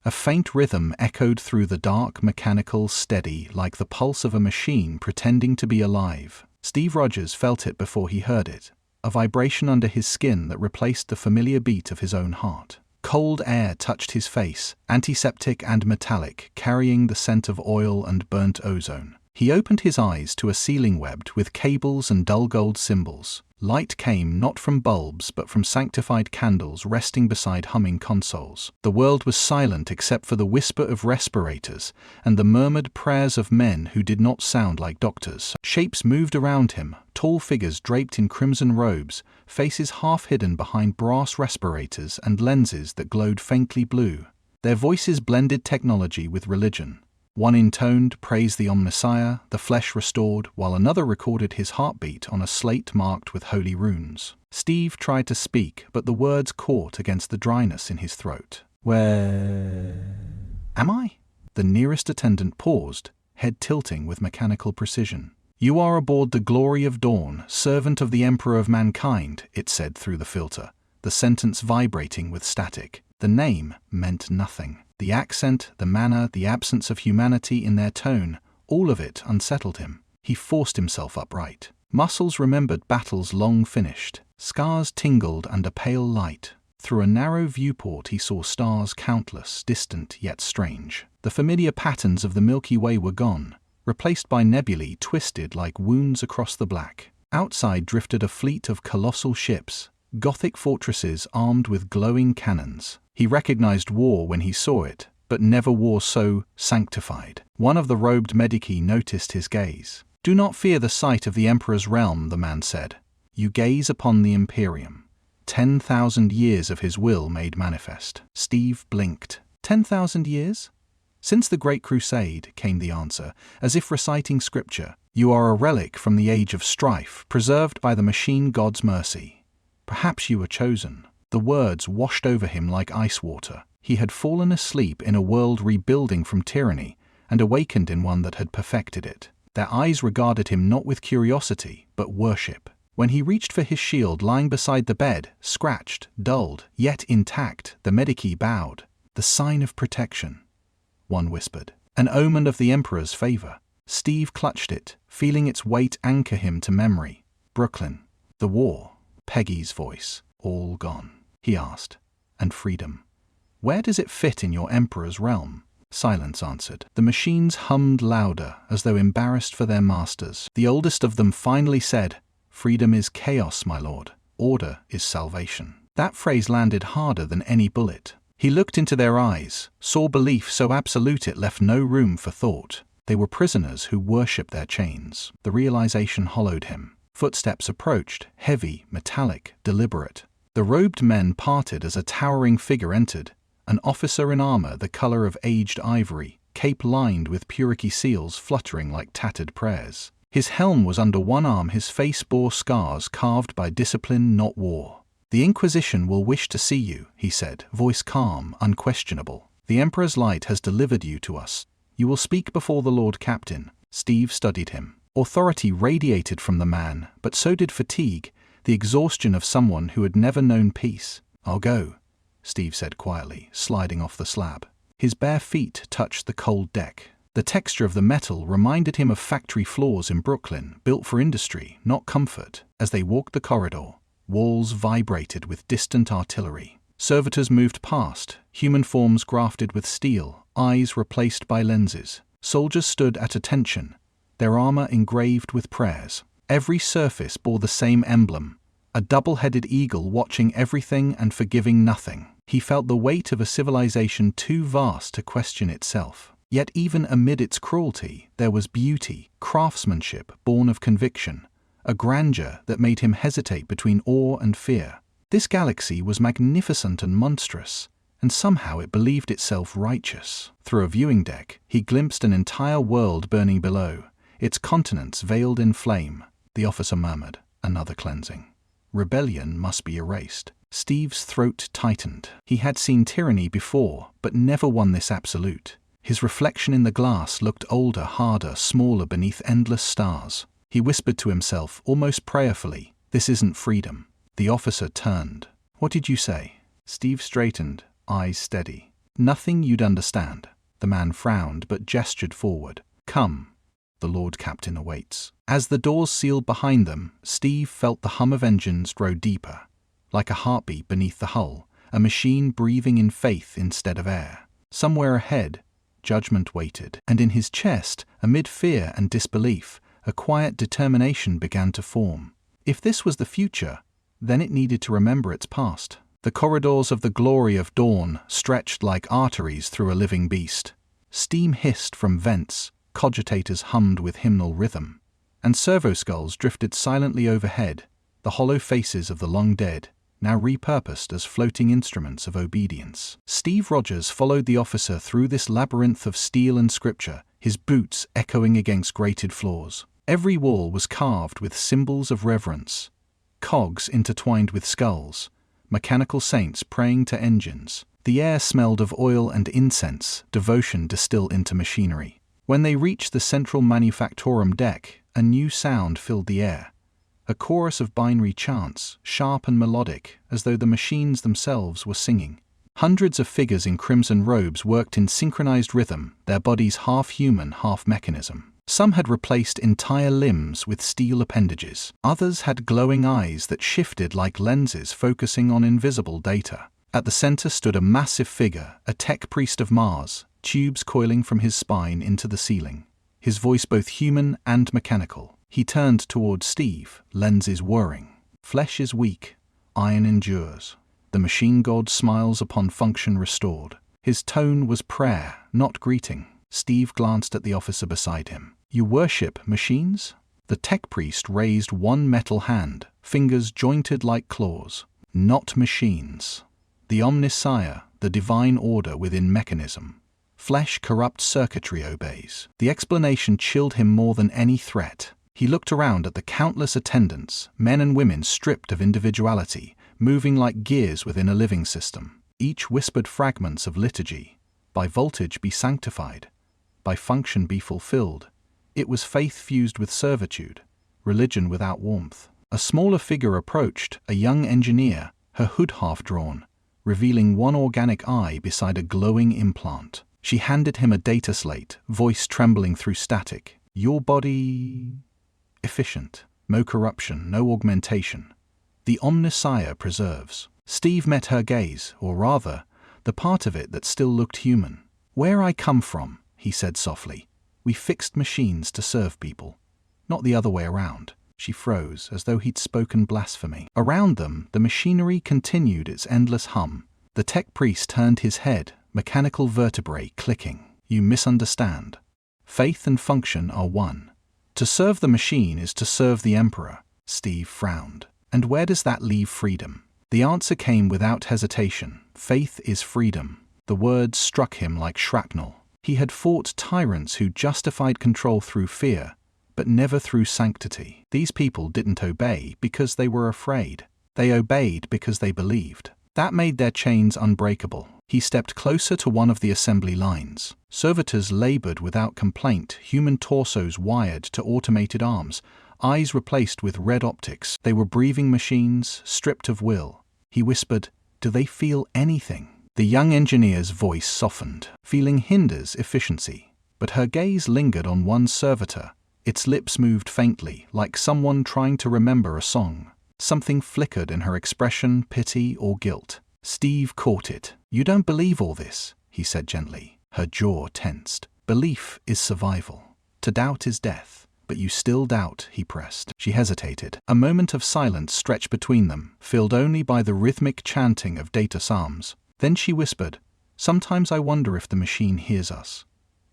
A faint rhythm echoed through the dark, mechanical, steady, like the pulse of a machine pretending to be alive. Steve Rogers felt it before he heard it, a vibration under his skin that replaced the familiar beat of his own heart. Cold air touched his face, antiseptic and metallic, carrying the scent of oil and burnt ozone. He opened his eyes to a ceiling webbed with cables and dull gold symbols. Light came not from bulbs but from sanctified candles resting beside humming consoles. The world was silent except for the whisper of respirators and the murmured prayers of men who did not sound like doctors. Shapes moved around him, tall figures draped in crimson robes, faces half hidden behind brass respirators and lenses that glowed faintly blue. Their voices blended technology with religion. One intoned praise the Omnissiah, the flesh restored, while another recorded his heartbeat on a slate marked with holy runes. Steve tried to speak, but the words caught against the dryness in his throat. "Where am I?" The nearest attendant paused, head tilting with mechanical precision. "You are aboard the Glory of Dawn, servant of the Emperor of Mankind," it said through the filter, the sentence vibrating with static. The name meant nothing. The accent, the manner, the absence of humanity in their tone, all of it unsettled him. He forced himself upright. Muscles remembered battles long finished. Scars tingled under pale light. Through a narrow viewport he saw stars countless, distant yet strange. The familiar patterns of the Milky Way were gone, replaced by nebulae twisted like wounds across the black. Outside drifted a fleet of colossal ships, Gothic fortresses armed with glowing cannons. He recognized war when he saw it, but never war so sanctified. One of the robed medici noticed his gaze. "Do not fear the sight of the Emperor's realm," the man said. "You gaze upon the Imperium. 10,000 years of his will made manifest." Steve blinked. 10,000 years? "Since the Great Crusade," came the answer, as if reciting scripture. "You are a relic from the age of strife, preserved by the machine god's mercy. Perhaps you were chosen." The words washed over him like ice water. He had fallen asleep in a world rebuilding from tyranny and awakened in one that had perfected it. Their eyes regarded him not with curiosity, but worship. When he reached for his shield lying beside the bed, scratched, dulled, yet intact, the medici bowed. "The sign of protection," one whispered. "An omen of the Emperor's favor." Steve clutched it, feeling its weight anchor him to memory. "Brooklyn. The war." Peggy's voice. "All gone?" he asked. "And freedom. Where does it fit in your Emperor's realm?" Silence answered. The machines hummed louder, as though embarrassed for their masters. The oldest of them finally said, "Freedom is chaos, my lord. Order is salvation." That phrase landed harder than any bullet. He looked into their eyes, saw belief so absolute it left no room for thought. They were prisoners who worshipped their chains. The realization hollowed him. Footsteps approached, heavy, metallic, deliberate. The robed men parted as a towering figure entered, an officer in armor the color of aged ivory, cape lined with purity seals fluttering like tattered prayers. His helm was under one arm, his face bore scars carved by discipline, not war. "The Inquisition will wish to see you," he said, voice calm, unquestionable. "The Emperor's light has delivered you to us. You will speak before the Lord Captain." Steve studied him. Authority radiated from the man, but so did fatigue, the exhaustion of someone who had never known peace. "I'll go," Steve said quietly, sliding off the slab. His bare feet touched the cold deck. The texture of the metal reminded him of factory floors in Brooklyn, built for industry, not comfort. As they walked the corridor, walls vibrated with distant artillery. Servitors moved past, human forms grafted with steel, eyes replaced by lenses. Soldiers stood at attention, their armor engraved with prayers. Every surface bore the same emblem, a double-headed eagle watching everything and forgiving nothing. He felt the weight of a civilization too vast to question itself. Yet even amid its cruelty, there was beauty, craftsmanship born of conviction, a grandeur that made him hesitate between awe and fear. This galaxy was magnificent and monstrous, and somehow it believed itself righteous. Through a viewing deck, he glimpsed an entire world burning below, its continents veiled in flame. The officer murmured, "Another cleansing. Rebellion must be erased." Steve's throat tightened. He had seen tyranny before, but never one this absolute. His reflection in the glass looked older, harder, smaller beneath endless stars. He whispered to himself, almost prayerfully, "This isn't freedom." The officer turned. "What did you say?" Steve straightened, eyes steady. Nothing you'd understand. The man frowned but gestured forward. Come. The Lord Captain awaits. As the doors sealed behind them, Steve felt the hum of engines grow deeper. Like a heartbeat beneath the hull, a machine breathing in faith instead of air. Somewhere ahead, judgment waited, and in his chest, amid fear and disbelief, a quiet determination began to form. If this was the future, then it needed to remember its past. The corridors of the glory of dawn stretched like arteries through a living beast. Steam hissed from vents, cogitators hummed with hymnal rhythm, and servoskulls drifted silently overhead, the hollow faces of the long dead, now repurposed as floating instruments of obedience. Steve Rogers followed the officer through this labyrinth of steel and scripture, his boots echoing against grated floors. Every wall was carved with symbols of reverence, cogs intertwined with skulls, mechanical saints praying to engines. The air smelled of oil and incense, devotion distilled into machinery. When they reached the central manufactorum deck, a new sound filled the air. A chorus of binary chants, sharp and melodic, as though the machines themselves were singing. Hundreds of figures in crimson robes worked in synchronized rhythm, their bodies half human, half mechanism. Some had replaced entire limbs with steel appendages. Others had glowing eyes that shifted like lenses focusing on invisible data. At the center stood a massive figure, a tech priest of Mars, tubes coiling from his spine into the ceiling. His voice both human and mechanical. He turned toward Steve, lenses whirring. Flesh is weak, iron endures. The machine god smiles upon function restored. His tone was prayer, not greeting. Steve glanced at the officer beside him. You worship machines? The tech priest raised one metal hand, fingers jointed like claws. Not machines. The Omnissiah, the divine order within mechanism. Flesh corrupt circuitry obeys. The explanation chilled him more than any threat. He looked around at the countless attendants, men and women stripped of individuality, moving like gears within a living system. Each whispered fragments of liturgy. By voltage be sanctified. By function be fulfilled. It was faith fused with servitude, religion without warmth. A smaller figure approached, a young engineer, her hood half drawn, revealing one organic eye beside a glowing implant. She handed him a data slate, voice trembling through static. Your body... efficient. No corruption, no augmentation. The Omnissiah preserves. Steve met her gaze, or rather, the part of it that still looked human. Where I come from, he said softly. We fixed machines to serve people, not the other way around. She froze, as though he'd spoken blasphemy. Around them, the machinery continued its endless hum. The tech priest turned his head, mechanical vertebrae clicking. You misunderstand. Faith and function are one. To serve the machine is to serve the emperor. Steve frowned. And where does that leave freedom? The answer came without hesitation. Faith is freedom. The words struck him like shrapnel. He had fought tyrants who justified control through fear, but never through sanctity. These people didn't obey because they were afraid. They obeyed because they believed. That made their chains unbreakable. He stepped closer to one of the assembly lines. Servitors labored without complaint, human torsos wired to automated arms, eyes replaced with red optics. They were breathing machines, stripped of will. He whispered, "Do they feel anything?" The young engineer's voice softened. Feeling hinders efficiency. But her gaze lingered on one servitor. Its lips moved faintly, like someone trying to remember a song. Something flickered in her expression, pity or guilt. Steve caught it. You don't believe all this, he said gently. Her jaw tensed. Belief is survival. To doubt is death. But you still doubt, he pressed. She hesitated. A moment of silence stretched between them, filled only by the rhythmic chanting of data psalms. Then she whispered, "Sometimes I wonder if the machine hears us.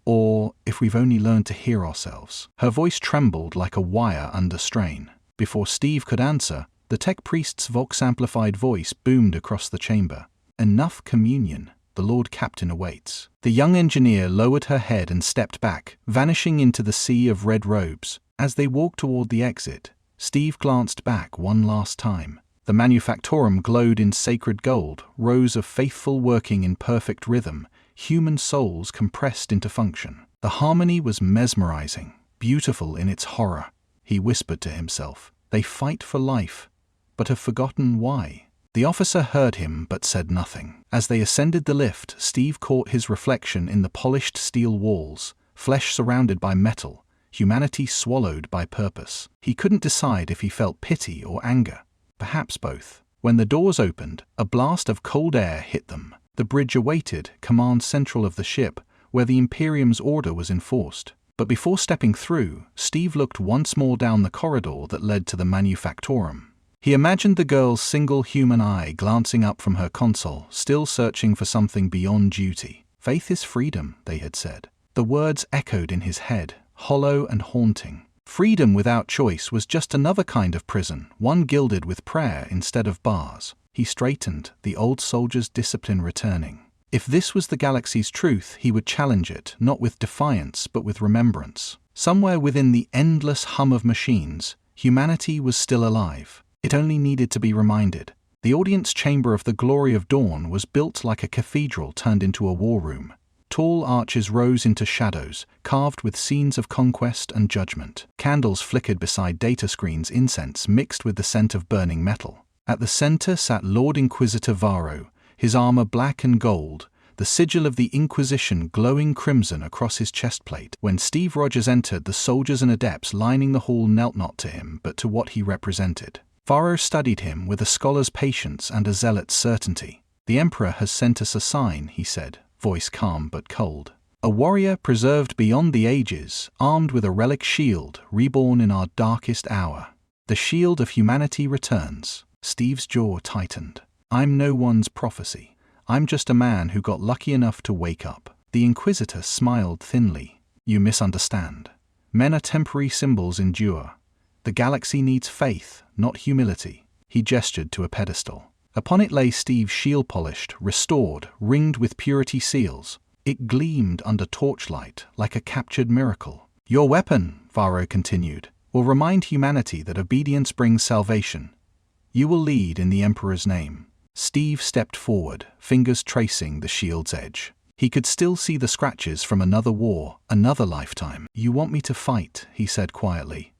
Or if we've only learned to hear ourselves." Her voice trembled like a wire under strain. Before Steve could answer, the tech priest's vox-amplified voice boomed across the chamber. Enough communion. The Lord Captain awaits. The young engineer lowered her head and stepped back, vanishing into the sea of red robes. As they walked toward the exit, Steve glanced back one last time. The manufactorum glowed in sacred gold, rows of faithful working in perfect rhythm, human souls compressed into function. The harmony was mesmerizing, beautiful in its horror. He whispered to himself, "They fight for life, but have forgotten why." The officer heard him but said nothing. As they ascended the lift, Steve caught his reflection in the polished steel walls, flesh surrounded by metal, humanity swallowed by purpose. He couldn't decide if he felt pity or anger. Perhaps both. When the doors opened, a blast of cold air hit them. The bridge awaited, command central of the ship, where the Imperium's order was enforced. But before stepping through, Steve looked once more down the corridor that led to the Manufactorum. He imagined the girl's single human eye glancing up from her console, still searching for something beyond duty. Faith is freedom, they had said. The words echoed in his head, hollow and haunting. Freedom without choice was just another kind of prison, one gilded with prayer instead of bars. He straightened, the old soldier's discipline returning. If this was the galaxy's truth, he would challenge it, not with defiance, but with remembrance. Somewhere within the endless hum of machines, humanity was still alive. It only needed to be reminded. The audience chamber of the Glory of Dawn was built like a cathedral turned into a war room. Tall arches rose into shadows, carved with scenes of conquest and judgment. Candles flickered beside data screens, incense mixed with the scent of burning metal. At the center sat Lord Inquisitor Varro, his armor black and gold, the sigil of the Inquisition glowing crimson across his chestplate. When Steve Rogers entered, the soldiers and adepts lining the hall knelt not to him, but to what he represented. Varro studied him with a scholar's patience and a zealot's certainty. "The Emperor has sent us a sign," he said, voice calm but cold. "A warrior preserved beyond the ages, armed with a relic shield, reborn in our darkest hour. The shield of humanity returns." Steve's jaw tightened. "I'm no one's prophecy. I'm just a man who got lucky enough to wake up." The Inquisitor smiled thinly. "You misunderstand. Men are temporary, symbols endure. The galaxy needs faith, not humility." He gestured to a pedestal. Upon it lay Steve's shield, polished, restored, ringed with purity seals. It gleamed under torchlight like a captured miracle. "Your weapon," Varro continued, "will remind humanity that obedience brings salvation. You will lead in the Emperor's name." Steve stepped forward, fingers tracing the shield's edge. He could still see the scratches from another war, another lifetime. "You want me to fight," he said quietly.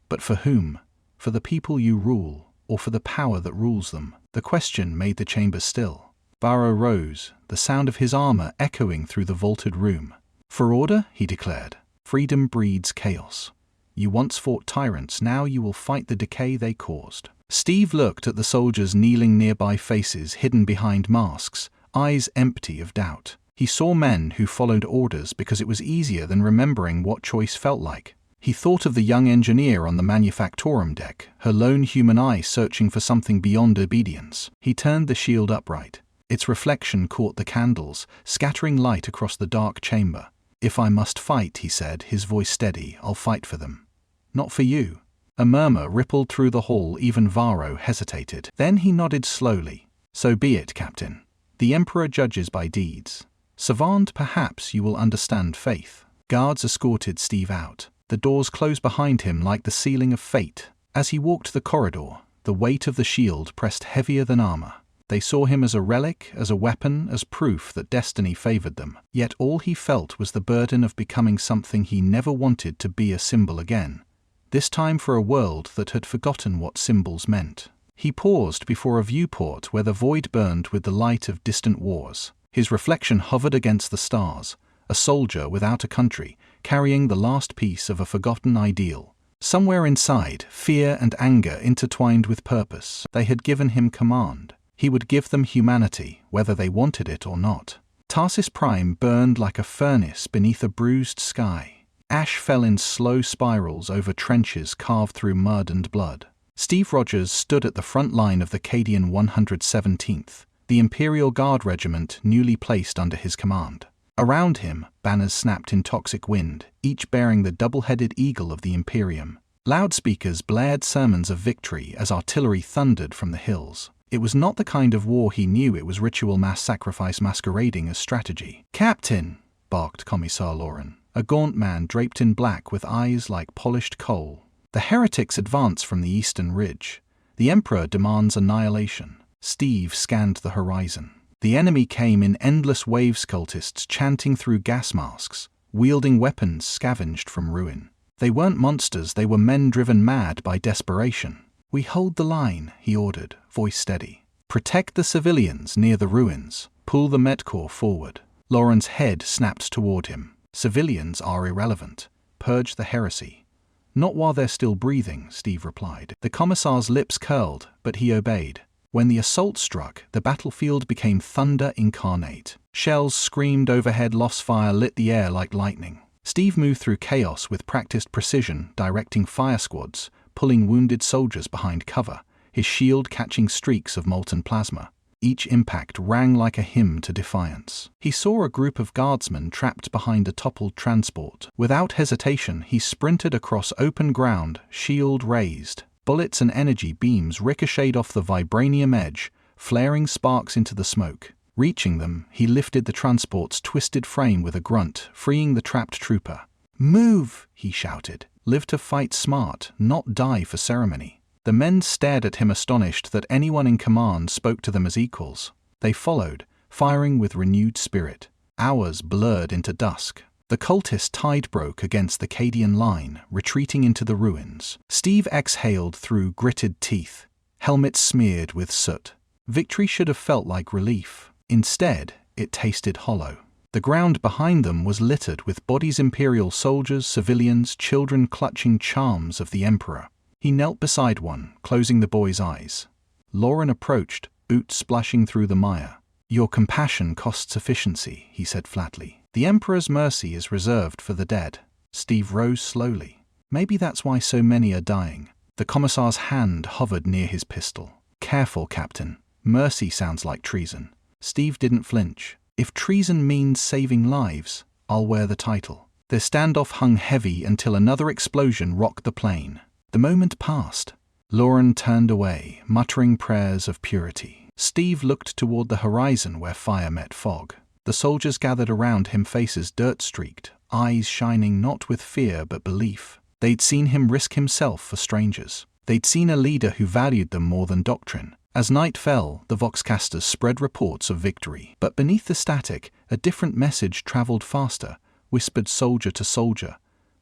"But for whom? For the people you rule, or for the power that rules them?" The question made the chamber still. Varro rose, the sound of his armor echoing through the vaulted room. "For order," he declared. "Freedom breeds chaos. You once fought tyrants, now you will fight the decay they caused." Steve looked at the soldiers kneeling nearby, faces hidden behind masks, eyes empty of doubt. He saw men who followed orders because it was easier than remembering what choice felt like. He thought of the young engineer on the Manufactorum deck, her lone human eye searching for something beyond obedience. He turned the shield upright. Its reflection caught the candles, scattering light across the dark chamber. "If I must fight," he said, his voice steady, "I'll fight for them. Not for you." A murmur rippled through the hall, even Varro hesitated. Then he nodded slowly. "So be it, Captain. The Emperor judges by deeds. Savant, perhaps you will understand faith." Guards escorted Steve out. The doors closed behind him like the sealing of fate. As he walked the corridor, the weight of the shield pressed heavier than armor. They saw him as a relic, as a weapon, as proof that destiny favored them. Yet all he felt was the burden of becoming something he never wanted to be, a symbol again. This time for a world that had forgotten what symbols meant. He paused before a viewport where the void burned with the light of distant wars. His reflection hovered against the stars, a soldier without a country, carrying the last piece of a forgotten ideal. Somewhere inside, fear and anger intertwined with purpose. They had given him command. He would give them humanity, whether they wanted it or not. Tarsis Prime burned like a furnace beneath a bruised sky. Ash fell in slow spirals over trenches carved through mud and blood. Steve Rogers stood at the front line of the Cadian 117th, the Imperial Guard regiment newly placed under his command. Around him, banners snapped in toxic wind, each bearing the double-headed eagle of the Imperium. Loudspeakers blared sermons of victory as artillery thundered from the hills. It was not the kind of war he knew, it was ritual mass sacrifice masquerading as strategy. "Captain!" barked Commissar Lauren, a gaunt man draped in black with eyes like polished coal. "The heretics advance from the eastern ridge. The Emperor demands annihilation." Steve scanned the horizon. The enemy came in endless waves, cultists chanting through gas masks, wielding weapons scavenged from ruin. They weren't monsters, they were men driven mad by desperation. "We hold the line," he ordered, voice steady. Protect the civilians near the ruins. Pull the Metcorps forward. Lauren's head snapped toward him. Civilians are irrelevant. Purge the heresy. Not while they're still breathing, Steve replied. The commissar's lips curled, but he obeyed. When the assault struck, the battlefield became thunder incarnate. Shells screamed overhead, lost fire lit the air like lightning. Steve moved through chaos with practiced precision, directing fire squads, pulling wounded soldiers behind cover, his shield catching streaks of molten plasma. Each impact rang like a hymn to defiance. He saw a group of guardsmen trapped behind a toppled transport. Without hesitation, he sprinted across open ground, shield raised. Bullets and energy beams ricocheted off the vibranium edge, flaring sparks into the smoke. Reaching them, he lifted the transport's twisted frame with a grunt, freeing the trapped trooper. "Move!" he shouted. "Live to fight smart, not die for ceremony." The men stared at him, astonished that anyone in command spoke to them as equals. They followed, firing with renewed spirit. Hours blurred into dusk. The cultist tide broke against the Cadian line, retreating into the ruins. Steve exhaled through gritted teeth, helmets smeared with soot. Victory should have felt like relief. Instead, it tasted hollow. The ground behind them was littered with bodies: Imperial soldiers, civilians, children clutching charms of the Emperor. He knelt beside one, closing the boy's eyes. Lauren approached, boots splashing through the mire. "Your compassion costs efficiency," he said flatly. "The Emperor's mercy is reserved for the dead." Steve rose slowly. Maybe that's why so many are dying. The commissar's hand hovered near his pistol. "Careful, Captain. Mercy sounds like treason." Steve didn't flinch. "If treason means saving lives, I'll wear the title." Their standoff hung heavy until another explosion rocked the plain. The moment passed. Lauren turned away, muttering prayers of purity. Steve looked toward the horizon where fire met fog. The soldiers gathered around him, faces dirt-streaked, eyes shining not with fear but belief. They'd seen him risk himself for strangers. They'd seen a leader who valued them more than doctrine. As night fell, the voxcasters spread reports of victory. But beneath the static, a different message traveled faster, whispered soldier to soldier.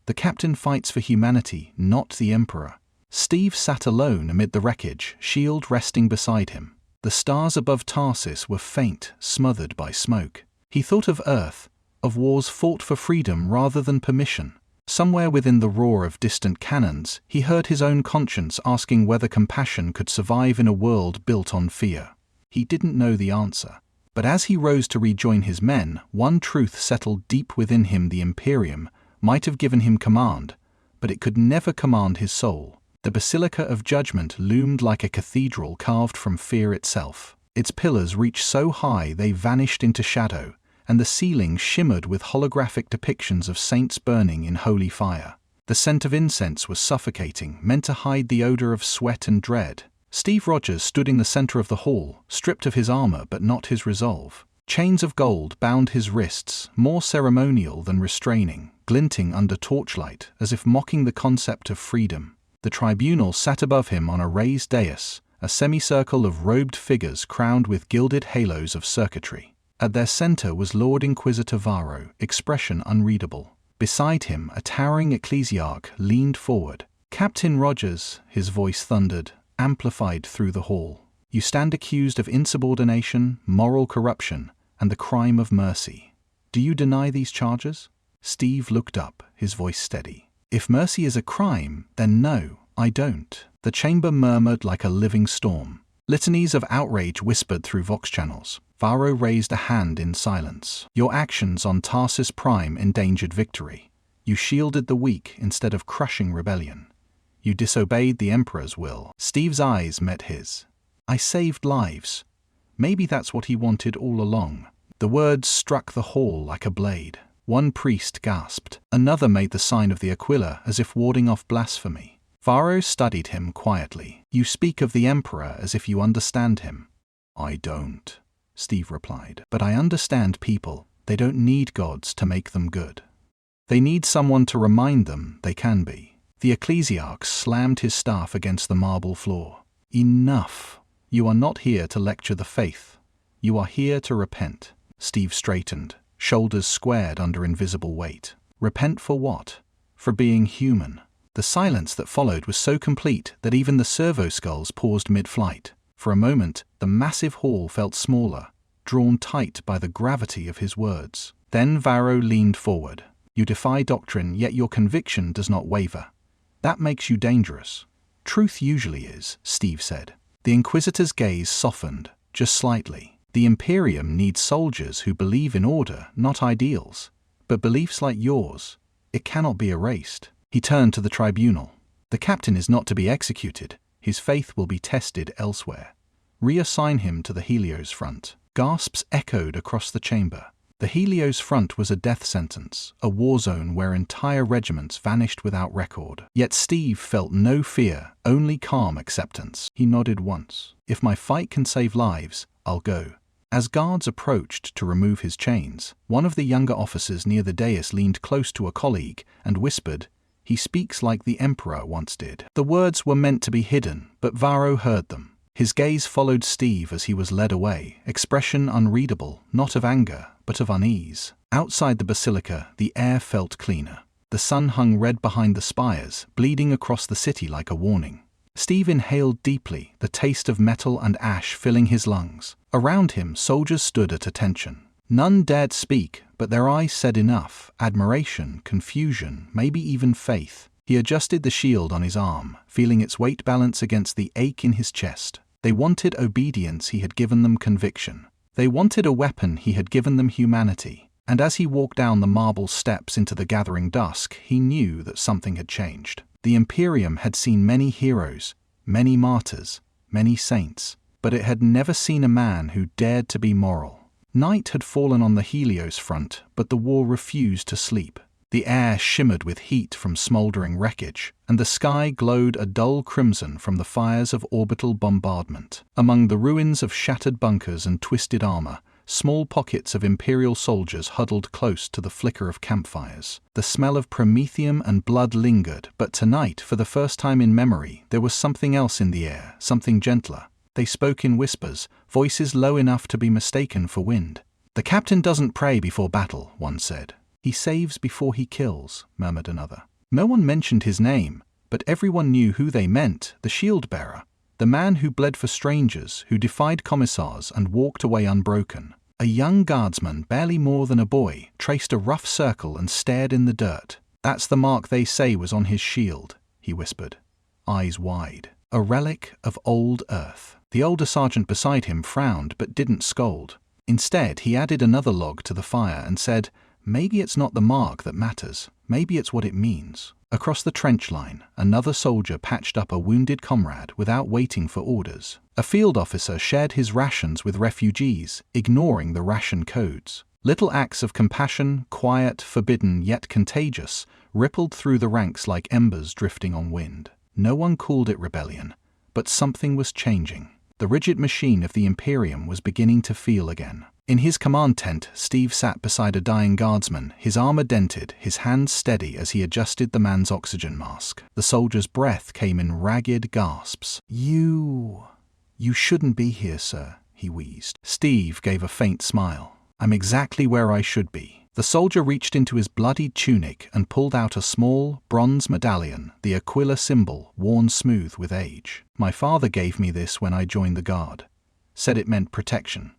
The captain fights for humanity, not the Emperor. Steve sat alone amid the wreckage, shield resting beside him. The stars above Tarsis were faint, smothered by smoke. He thought of Earth, of wars fought for freedom rather than permission. Somewhere within the roar of distant cannons, he heard his own conscience asking whether compassion could survive in a world built on fear. He didn't know the answer. But as he rose to rejoin his men, one truth settled deep within him: the Imperium might have given him command, but it could never command his soul. The Basilica of Judgment loomed like a cathedral carved from fear itself. Its pillars reached so high they vanished into shadow, and the ceiling shimmered with holographic depictions of saints burning in holy fire. The scent of incense was suffocating, meant to hide the odor of sweat and dread. Steve Rogers stood in the center of the hall, stripped of his armor but not his resolve. Chains of gold bound his wrists, more ceremonial than restraining, glinting under torchlight as if mocking the concept of freedom. The tribunal sat above him on a raised dais, a semicircle of robed figures crowned with gilded halos of circuitry. At their center was Lord Inquisitor Varro, expression unreadable. Beside him, a towering ecclesiarch leaned forward. "Captain Rogers," his voice thundered, amplified through the hall. "You stand accused of insubordination, moral corruption, and the crime of mercy. Do you deny these charges?" Steve looked up, his voice steady. "If mercy is a crime, then no, I don't." The chamber murmured like a living storm. Litanies of outrage whispered through vox channels. Varro raised a hand in silence. "Your actions on Tarsis Prime endangered victory. You shielded the weak instead of crushing rebellion. You disobeyed the Emperor's will." Steve's eyes met his. "I saved lives. Maybe that's what he wanted all along." The words struck the hall like a blade. One priest gasped. Another made the sign of the Aquila as if warding off blasphemy. Varro studied him quietly. "You speak of the Emperor as if you understand him." "I don't," Steve replied. "But I understand people. They don't need gods to make them good. They need someone to remind them they can be." The ecclesiarch slammed his staff against the marble floor. "Enough. You are not here to lecture the faith. You are here to repent." Steve straightened, shoulders squared under invisible weight. Repent for what? For being human. The silence that followed was so complete that even the servo skulls paused mid-flight. For a moment, the massive hall felt smaller, drawn tight by the gravity of his words. Then Varro leaned forward. "You defy doctrine, yet your conviction does not waver. That makes you dangerous." "Truth usually is," Steve said. The Inquisitor's gaze softened, just slightly. "The Imperium needs soldiers who believe in order, not ideals. But beliefs like yours, it cannot be erased." He turned to the tribunal. "The captain is not to be executed. His faith will be tested elsewhere. Reassign him to the Helios front." Gasps echoed across the chamber. The Helios front was a death sentence, a war zone where entire regiments vanished without record. Yet Steve felt no fear, only calm acceptance. He nodded once. "If my fight can save lives, I'll go." As guards approached to remove his chains, one of the younger officers near the dais leaned close to a colleague and whispered, "He speaks like the Emperor once did." The words were meant to be hidden, but Varro heard them. His gaze followed Steve as he was led away, expression unreadable, not of anger, but of unease. Outside the basilica, the air felt cleaner. The sun hung red behind the spires, bleeding across the city like a warning. Steve inhaled deeply, the taste of metal and ash filling his lungs. Around him, soldiers stood at attention. None dared speak, but their eyes said enough: admiration, confusion, maybe even faith. He adjusted the shield on his arm, feeling its weight balance against the ache in his chest. They wanted obedience, he had given them conviction. They wanted a weapon, he had given them humanity. And as he walked down the marble steps into the gathering dusk, he knew that something had changed. The Imperium had seen many heroes, many martyrs, many saints, but it had never seen a man who dared to be moral. Night had fallen on the Helios front, but the war refused to sleep. The air shimmered with heat from smoldering wreckage, and the sky glowed a dull crimson from the fires of orbital bombardment. Among the ruins of shattered bunkers and twisted armor, small pockets of Imperial soldiers huddled close to the flicker of campfires. The smell of promethium and blood lingered, but tonight, for the first time in memory, there was something else in the air, something gentler. They spoke in whispers, voices low enough to be mistaken for wind. "The captain doesn't pray before battle," one said. "He saves before he kills," murmured another. No one mentioned his name, but everyone knew who they meant: the shield-bearer, the man who bled for strangers, who defied commissars and walked away unbroken. A young guardsman, barely more than a boy, traced a rough circle and stared in the dirt. "That's the mark they say was on his shield," he whispered, eyes wide. "A relic of old Earth." The older sergeant beside him frowned but didn't scold. Instead, he added another log to the fire and said, "Maybe it's not the mark that matters. Maybe it's what it means." Across the trench line, another soldier patched up a wounded comrade without waiting for orders. A field officer shared his rations with refugees, ignoring the ration codes. Little acts of compassion, quiet, forbidden, yet contagious, rippled through the ranks like embers drifting on wind. No one called it rebellion, but something was changing. The rigid machine of the Imperium was beginning to feel again. In his command tent, Steve sat beside a dying guardsman, his armor dented, his hands steady as he adjusted the man's oxygen mask. The soldier's breath came in ragged gasps. You shouldn't be here, sir," he wheezed. Steve gave a faint smile. "I'm exactly where I should be." The soldier reached into his bloodied tunic and pulled out a small, bronze medallion, the Aquila symbol, worn smooth with age. "My father gave me this when I joined the guard. Said it meant protection.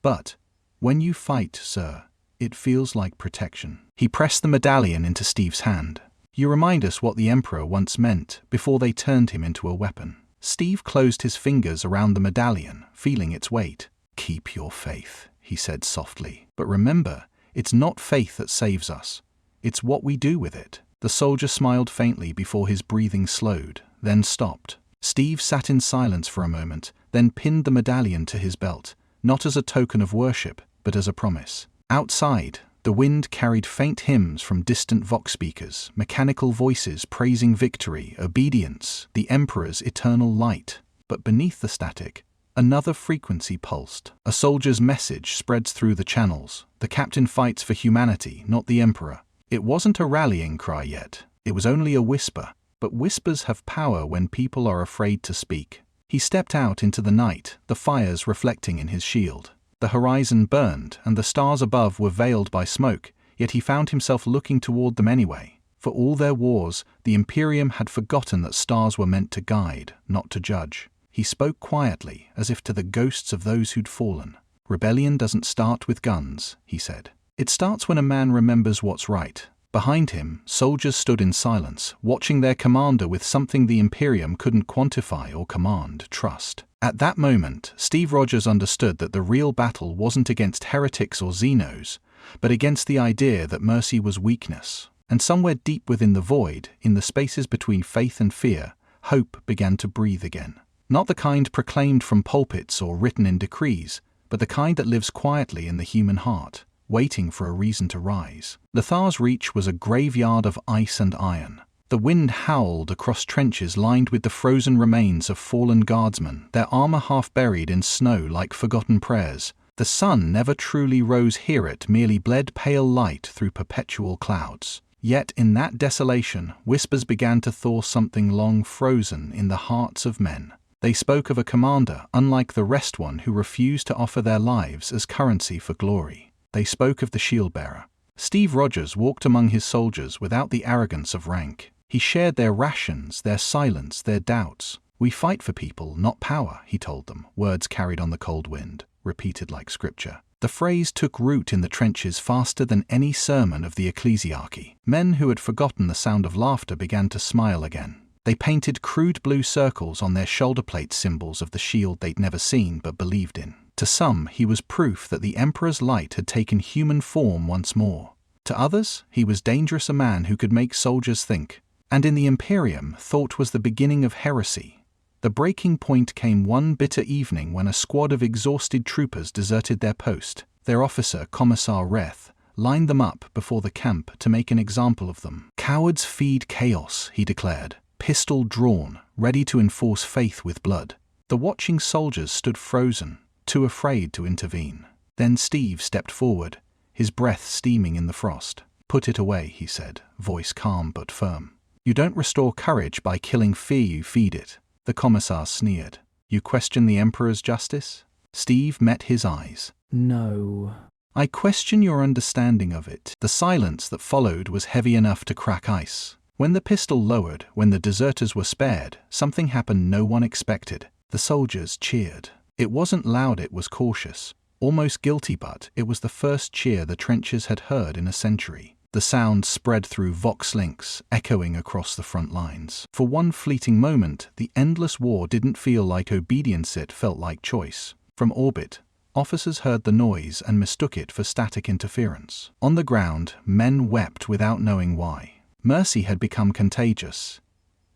But when you fight, sir, it feels like protection." He pressed the medallion into Steve's hand. "You remind us what the Emperor once meant before they turned him into a weapon." Steve closed his fingers around the medallion, feeling its weight. "Keep your faith," he said softly. "But remember, it's not faith that saves us. It's what we do with it." The soldier smiled faintly before his breathing slowed, then stopped. Steve sat in silence for a moment, then pinned the medallion to his belt, not as a token of worship, but as a promise. Outside, the wind carried faint hymns from distant vox speakers, mechanical voices praising victory, obedience, the Emperor's eternal light. But beneath the static, another frequency pulsed. A soldier's message spreads through the channels. The captain fights for humanity, not the Emperor. It wasn't a rallying cry yet. It was only a whisper. But whispers have power when people are afraid to speak. He stepped out into the night, the fires reflecting in his shield. The horizon burned, and the stars above were veiled by smoke, yet he found himself looking toward them anyway. For all their wars, the Imperium had forgotten that stars were meant to guide, not to judge. He spoke quietly, as if to the ghosts of those who'd fallen. "Rebellion doesn't start with guns," he said. "It starts when a man remembers what's right." Behind him, soldiers stood in silence, watching their commander with something the Imperium couldn't quantify or command: trust. At that moment, Steve Rogers understood that the real battle wasn't against heretics or Xenos, but against the idea that mercy was weakness. And somewhere deep within the void, in the spaces between faith and fear, hope began to breathe again. Not the kind proclaimed from pulpits or written in decrees, but the kind that lives quietly in the human heart, waiting for a reason to rise. Lethar's Reach was a graveyard of ice and iron. The wind howled across trenches lined with the frozen remains of fallen guardsmen, their armor half buried in snow like forgotten prayers. The sun never truly rose here, it merely bled pale light through perpetual clouds. Yet in that desolation, whispers began to thaw something long frozen in the hearts of men. They spoke of a commander unlike the rest, one who refused to offer their lives as currency for glory. They spoke of the shield-bearer. Steve Rogers walked among his soldiers without the arrogance of rank. He shared their rations, their silence, their doubts. "We fight for people, not power," he told them, words carried on the cold wind, repeated like scripture. The phrase took root in the trenches faster than any sermon of the ecclesiarchy. Men who had forgotten the sound of laughter began to smile again. They painted crude blue circles on their shoulder plates, symbols of the shield they'd never seen but believed in. To some, he was proof that the Emperor's light had taken human form once more. To others, he was dangerous, a man who could make soldiers think. And in the Imperium, thought was the beginning of heresy. The breaking point came one bitter evening when a squad of exhausted troopers deserted their post. Their officer, Commissar Reth, lined them up before the camp to make an example of them. "Cowards feed chaos," he declared, pistol drawn, ready to enforce faith with blood. The watching soldiers stood frozen, too afraid to intervene. Then Steve stepped forward, his breath steaming in the frost. "Put it away," he said, voice calm but firm. "You don't restore courage by killing fear, you feed it." The commissar sneered. "You question the Emperor's justice?" Steve met his eyes. "No." "I question your understanding of it." The silence that followed was heavy enough to crack ice. When the pistol lowered, when the deserters were spared, something happened no one expected. The soldiers cheered. It wasn't loud, it was cautious, almost guilty, but it was the first cheer the trenches had heard in a century. The sound spread through Vox links, echoing across the front lines. For one fleeting moment, the endless war didn't feel like obedience, it felt like choice. From orbit, officers heard the noise and mistook it for static interference. On the ground, men wept without knowing why. Mercy had become contagious.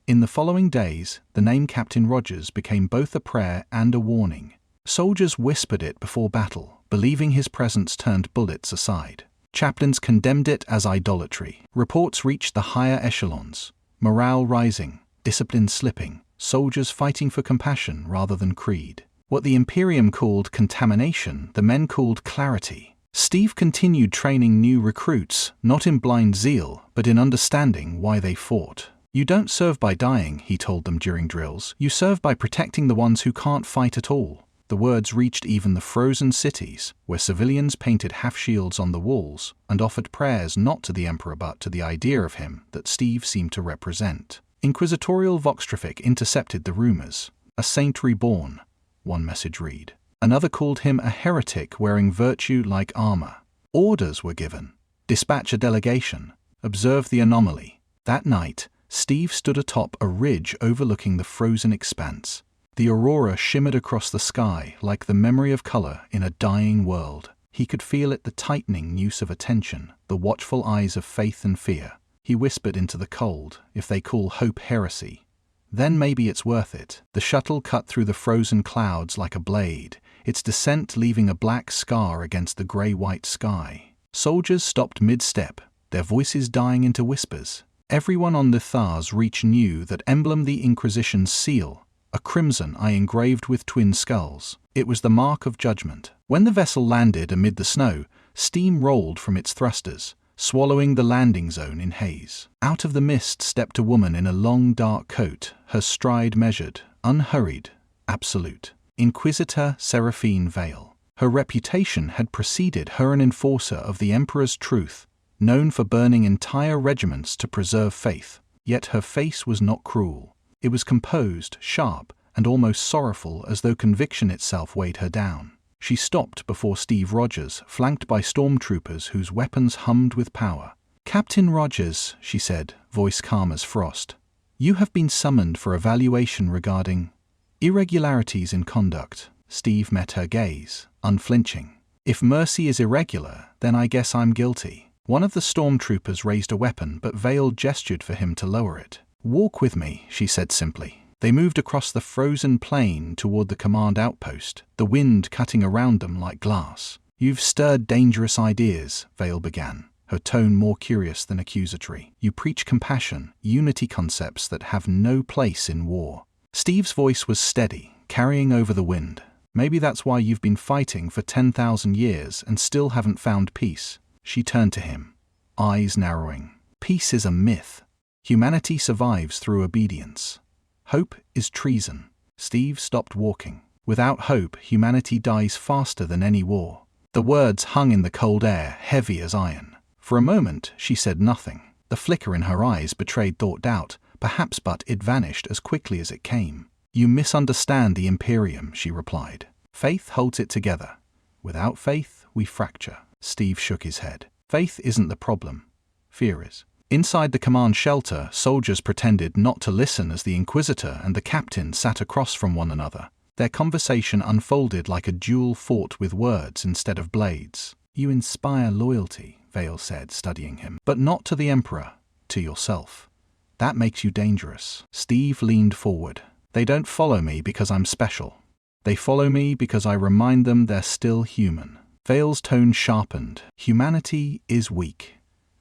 In the following days, the name Captain Rogers became both a prayer and a warning. Soldiers whispered it before battle, believing his presence turned bullets aside. Chaplains condemned it as idolatry. Reports reached the higher echelons. Morale rising, discipline slipping, soldiers fighting for compassion rather than creed. What the Imperium called contamination, the men called clarity. Steve continued training new recruits, not in blind zeal, but in understanding why they fought. "You don't serve by dying," he told them during drills. "You serve by protecting the ones who can't fight at all." The words reached even the frozen cities, where civilians painted half-shields on the walls and offered prayers not to the Emperor but to the idea of him that Steve seemed to represent. Inquisitorial Vox traffic intercepted the rumors. "A saint reborn," one message read. Another called him a heretic wearing virtue like armor. Orders were given. "Dispatch a delegation. Observe the anomaly." That night, Steve stood atop a ridge overlooking the frozen expanse. The aurora shimmered across the sky like the memory of color in a dying world. He could feel it, the tightening noose of attention, the watchful eyes of faith and fear. He whispered into the cold, "If they call hope heresy, then maybe it's worth it." The shuttle cut through the frozen clouds like a blade, its descent leaving a black scar against the gray-white sky. Soldiers stopped mid-step, their voices dying into whispers. Everyone on Lethar's Reach knew that emblem, the Inquisition's seal, a crimson eye engraved with twin skulls. It was the mark of judgment. When the vessel landed amid the snow, steam rolled from its thrusters, swallowing the landing zone in haze. Out of the mist stepped a woman in a long dark coat, her stride measured, unhurried, absolute. Inquisitor Seraphine Vale. Her reputation had preceded her, an enforcer of the Emperor's truth, known for burning entire regiments to preserve faith. Yet her face was not cruel. It was composed, sharp, and almost sorrowful, as though conviction itself weighed her down. She stopped before Steve Rogers, flanked by stormtroopers whose weapons hummed with power. "Captain Rogers," she said, voice calm as frost, "you have been summoned for evaluation regarding irregularities in conduct." Steve met her gaze, unflinching. "If mercy is irregular, then I guess I'm guilty." One of the stormtroopers raised a weapon, but Vale gestured for him to lower it. "Walk with me," she said simply. They moved across the frozen plain toward the command outpost, the wind cutting around them like glass. "You've stirred dangerous ideas," Vale began, her tone more curious than accusatory. "You preach compassion, unity concepts that have no place in war." Steve's voice was steady, carrying over the wind. "Maybe that's why you've been fighting for 10,000 years and still haven't found peace." She turned to him, eyes narrowing. "Peace is a myth. Humanity survives through obedience. Hope is treason." Steve stopped walking. "Without hope, humanity dies faster than any war." The words hung in the cold air, heavy as iron. For a moment, she said nothing. The flicker in her eyes betrayed doubt, perhaps, but it vanished as quickly as it came. "You misunderstand the Imperium," she replied. "Faith holds it together. Without faith, we fracture." Steve shook his head. "Faith isn't the problem. Fear is." Inside the command shelter, soldiers pretended not to listen as the Inquisitor and the captain sat across from one another. Their conversation unfolded like a duel fought with words instead of blades. "You inspire loyalty," Vale said, studying him. "But not to the Emperor, to yourself. That makes you dangerous." Steve leaned forward. "They don't follow me because I'm special. They follow me because I remind them they're still human." Vale's tone sharpened. "Humanity is weak.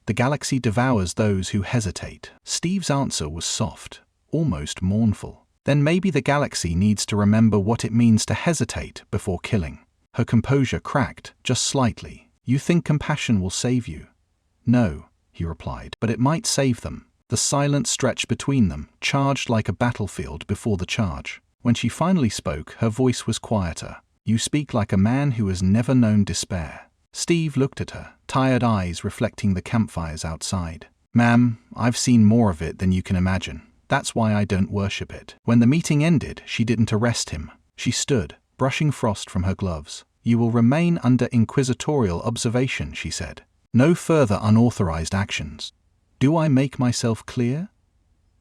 The galaxy devours those who hesitate." Steve's answer was soft, almost mournful. "Then maybe the galaxy needs to remember what it means to hesitate before killing." Her composure cracked, just slightly. "You think compassion will save you?" "No," he replied, "but it might save them." The silence stretched between them, charged like a battlefield before the charge. When she finally spoke, her voice was quieter. "You speak like a man who has never known despair." Steve looked at her, tired eyes reflecting the campfires outside. "Ma'am, I've seen more of it than you can imagine. That's why I don't worship it." When the meeting ended, she didn't arrest him. She stood, brushing frost from her gloves. "You will remain under inquisitorial observation," she said. "No further unauthorized actions." "Do I make myself clear?"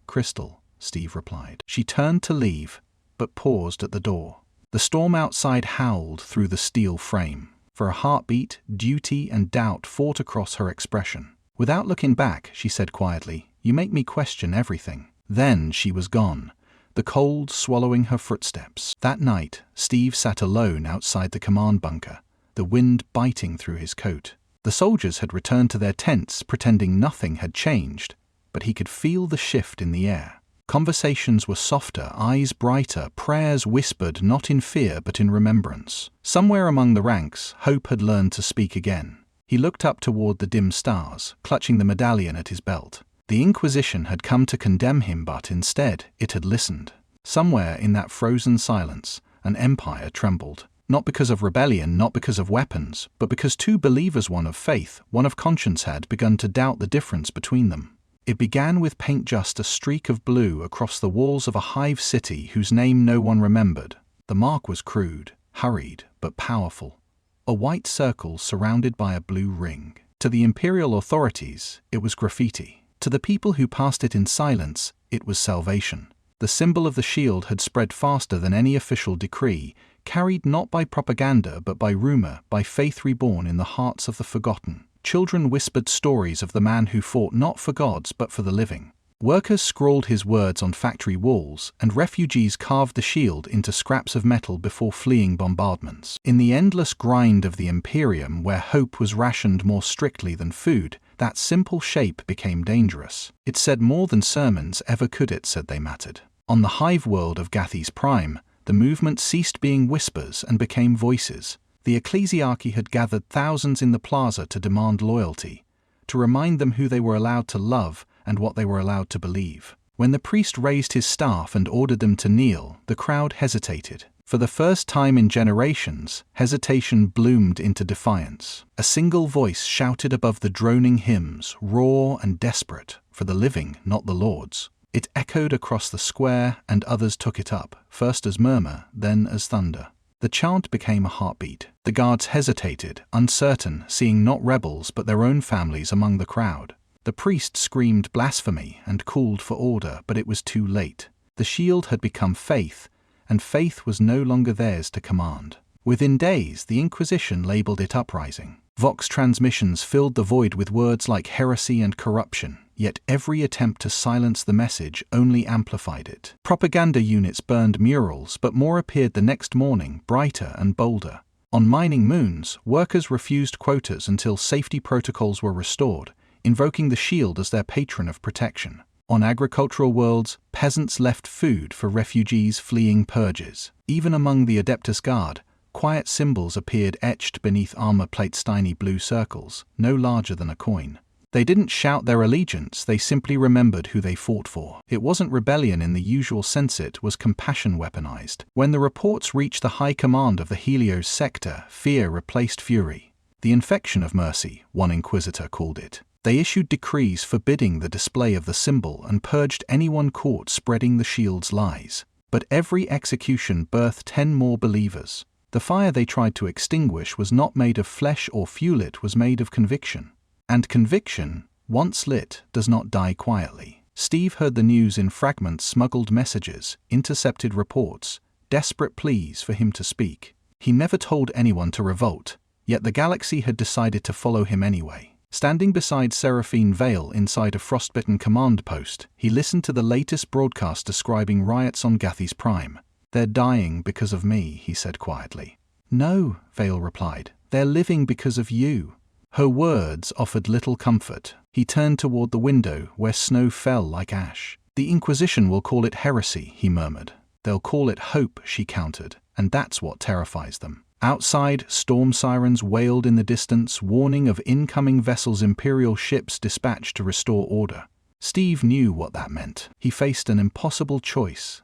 "Crystal," Steve replied. She turned to leave, but paused at the door. The storm outside howled through the steel frame. For a heartbeat, duty and doubt fought across her expression. Without looking back, she said quietly, "You make me question everything." Then she was gone, the cold swallowing her footsteps. That night, Steve sat alone outside the command bunker, the wind biting through his coat. The soldiers had returned to their tents, pretending nothing had changed, but he could feel the shift in the air. Conversations were softer, eyes brighter, prayers whispered not in fear but in remembrance. Somewhere among the ranks, hope had learned to speak again. He looked up toward the dim stars, clutching the medallion at his belt. The Inquisition had come to condemn him, but instead it had listened. Somewhere in that frozen silence, an empire trembled. Not because of rebellion, not because of weapons, but because two believers, one of faith, one of conscience, had begun to doubt the difference between them. It began with paint, just a streak of blue across the walls of a hive city whose name no one remembered. The mark was crude, hurried, but powerful. A white circle surrounded by a blue ring. To the imperial authorities, it was graffiti. To the people who passed it in silence, it was salvation. The symbol of the shield had spread faster than any official decree, carried not by propaganda but by rumor, by faith reborn in the hearts of the forgotten. Children whispered stories of the man who fought not for gods but for the living. Workers scrawled his words on factory walls, and refugees carved the shield into scraps of metal before fleeing bombardments. In the endless grind of the Imperium, where hope was rationed more strictly than food, that simple shape became dangerous. It said more than sermons ever could. It said they mattered. On the hive world of Gathi's Prime, the movement ceased being whispers and became voices. The ecclesiarchy had gathered thousands in the plaza to demand loyalty, to remind them who they were allowed to love and what they were allowed to believe. When the priest raised his staff and ordered them to kneel, the crowd hesitated. For the first time in generations, hesitation bloomed into defiance. A single voice shouted above the droning hymns, raw and desperate, for the living, not the lords. It echoed across the square, and others took it up, first as murmur, then as thunder. The chant became a heartbeat. The guards hesitated, uncertain, seeing not rebels but their own families among the crowd. The priest screamed blasphemy and called for order, but it was too late. The shield had become faith, and faith was no longer theirs to command. Within days, the Inquisition labeled it uprising. Vox transmissions filled the void with words like heresy and corruption, yet every attempt to silence the message only amplified it. Propaganda units burned murals, but more appeared the next morning, brighter and bolder. On mining moons, workers refused quotas until safety protocols were restored, invoking the shield as their patron of protection. On agricultural worlds, peasants left food for refugees fleeing purges. Even among the Adeptus Guard, quiet symbols appeared etched beneath armor plates, tiny blue circles, no larger than a coin. They didn't shout their allegiance, they simply remembered who they fought for. It wasn't rebellion in the usual sense, it was compassion weaponized. When the reports reached the high command of the Helios sector, fear replaced fury. The infection of mercy, one inquisitor called it. They issued decrees forbidding the display of the symbol and purged anyone caught spreading the shield's lies. But every execution birthed 10 more believers. The fire they tried to extinguish was not made of flesh or fuel, it was made of conviction. And conviction, once lit, does not die quietly. Steve heard the news in fragments, smuggled messages, intercepted reports, desperate pleas for him to speak. He never told anyone to revolt, yet the galaxy had decided to follow him anyway. Standing beside Seraphine Vale inside a frostbitten command post, he listened to the latest broadcast describing riots on Gathi's Prime. "They're dying because of me," he said quietly. "No," Vale replied, "they're living because of you." Her words offered little comfort. He turned toward the window, where snow fell like ash. "The Inquisition will call it heresy," he murmured. "They'll call it hope," she countered, "and that's what terrifies them." Outside, storm sirens wailed in the distance, warning of incoming vessels, Imperial ships dispatched to restore order. Steve knew what that meant. He faced an impossible choice: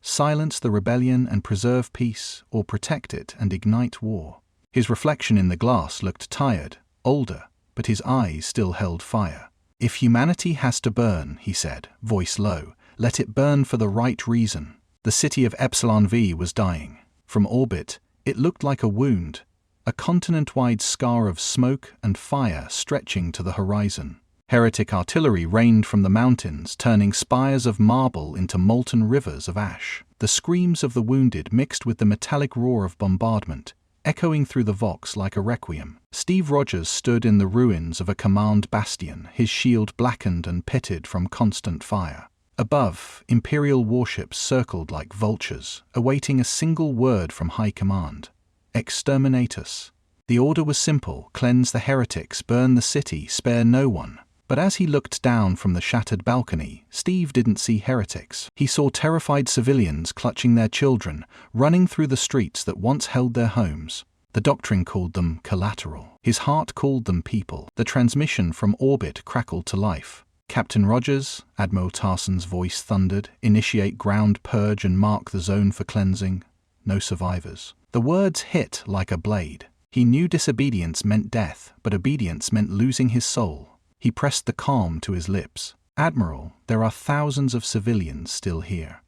silence the rebellion and preserve peace, or protect it and ignite war. His reflection in the glass looked tired, older, but his eyes still held fire. "If humanity has to burn," he said, voice low, "let it burn for the right reason." The city of Epsilon V was dying. From orbit, it looked like a wound, a continent-wide scar of smoke and fire stretching to the horizon. Heretic artillery rained from the mountains, turning spires of marble into molten rivers of ash. The screams of the wounded mixed with the metallic roar of bombardment, echoing through the Vox like a requiem. Steve Rogers stood in the ruins of a command bastion, his shield blackened and pitted from constant fire. Above, Imperial warships circled like vultures, awaiting a single word from High Command: "Exterminate us." The order was simple: cleanse the heretics, burn the city, spare no one. But as he looked down from the shattered balcony, Steve didn't see heretics. He saw terrified civilians clutching their children, running through the streets that once held their homes. The doctrine called them collateral. His heart called them people. The transmission from orbit crackled to life. "Captain Rogers," Admiral Tarson's voice thundered, "initiate ground purge and mark the zone for cleansing. No survivors." The words hit like a blade. He knew disobedience meant death, but obedience meant losing his soul. He pressed the calm to his lips. "Admiral, there are thousands of civilians still here."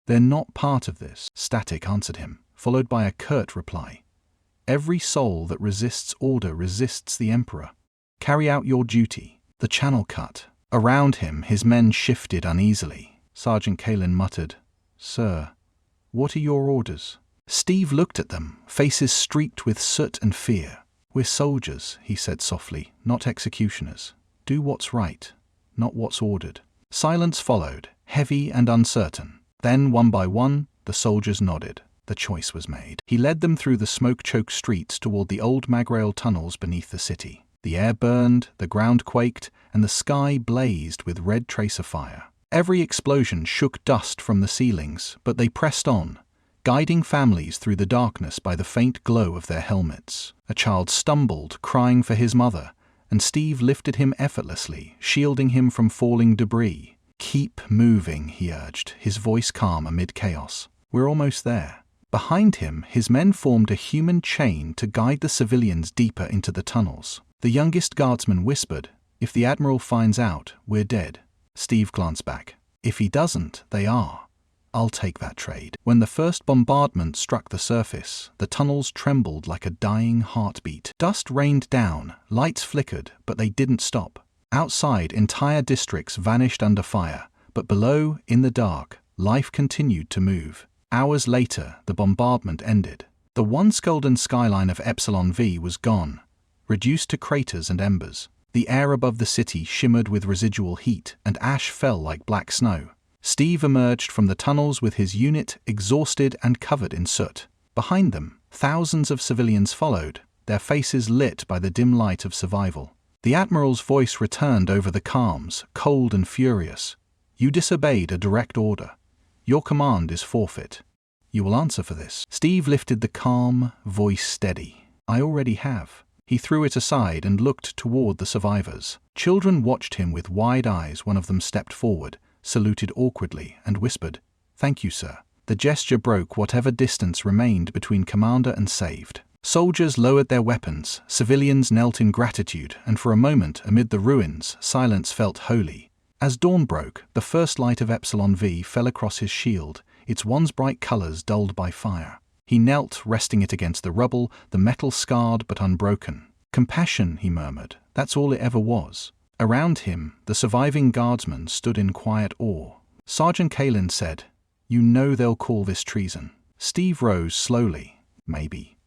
"They're not part of this," static answered him, followed by a curt reply. "Every soul that resists order resists the Emperor. Carry out your duty." The channel cut. Around him, his men shifted uneasily. Sergeant Kalin muttered, "Sir, what are your orders?" Steve looked at them, faces streaked with soot and fear. "We're soldiers," he said softly, "not executioners. Do what's right, not what's ordered." Silence followed, heavy and uncertain. Then, one by one, the soldiers nodded. The choice was made. He led them through the smoke-choked streets toward the old magrail tunnels beneath the city. The air burned, the ground quaked, and the sky blazed with red tracer fire. Every explosion shook dust from the ceilings, but they pressed on, guiding families through the darkness by the faint glow of their helmets. A child stumbled, crying for his mother, and Steve lifted him effortlessly, shielding him from falling debris. "Keep moving," he urged, his voice calm amid chaos. "We're almost there." Behind him, his men formed a human chain to guide the civilians deeper into the tunnels. The youngest guardsman whispered, "If the Admiral finds out, we're dead." Steve glanced back. If he doesn't, they are. I'll take that trade. When the first bombardment struck the surface, the tunnels trembled like a dying heartbeat. Dust rained down, lights flickered, but they didn't stop. Outside, entire districts vanished under fire, but below, in the dark, life continued to move. Hours later, the bombardment ended. The once golden skyline of Epsilon V was gone, reduced to craters and embers. The air above the city shimmered with residual heat, and ash fell like black snow. Steve emerged from the tunnels with his unit exhausted and covered in soot. Behind them, thousands of civilians followed, their faces lit by the dim light of survival. The Admiral's voice returned over the calms, cold and furious. You disobeyed a direct order. Your command is forfeit. You will answer for this. Steve lifted the calm, voice steady. I already have. He threw it aside and looked toward the survivors. Children watched him with wide eyes. One of them stepped forward, saluted awkwardly, and whispered, "Thank you, sir." The gesture broke whatever distance remained between commander and saved. Soldiers lowered their weapons, civilians knelt in gratitude, and for a moment, amid the ruins, silence felt holy. As dawn broke, the first light of Epsilon V fell across his shield, its once bright colors dulled by fire. He knelt, resting it against the rubble, the metal scarred but unbroken. Compassion, he murmured, that's all it ever was. Around him, the surviving guardsmen stood in quiet awe. Sergeant Kalin said, "You know they'll call this treason." Steve rose slowly. Maybe.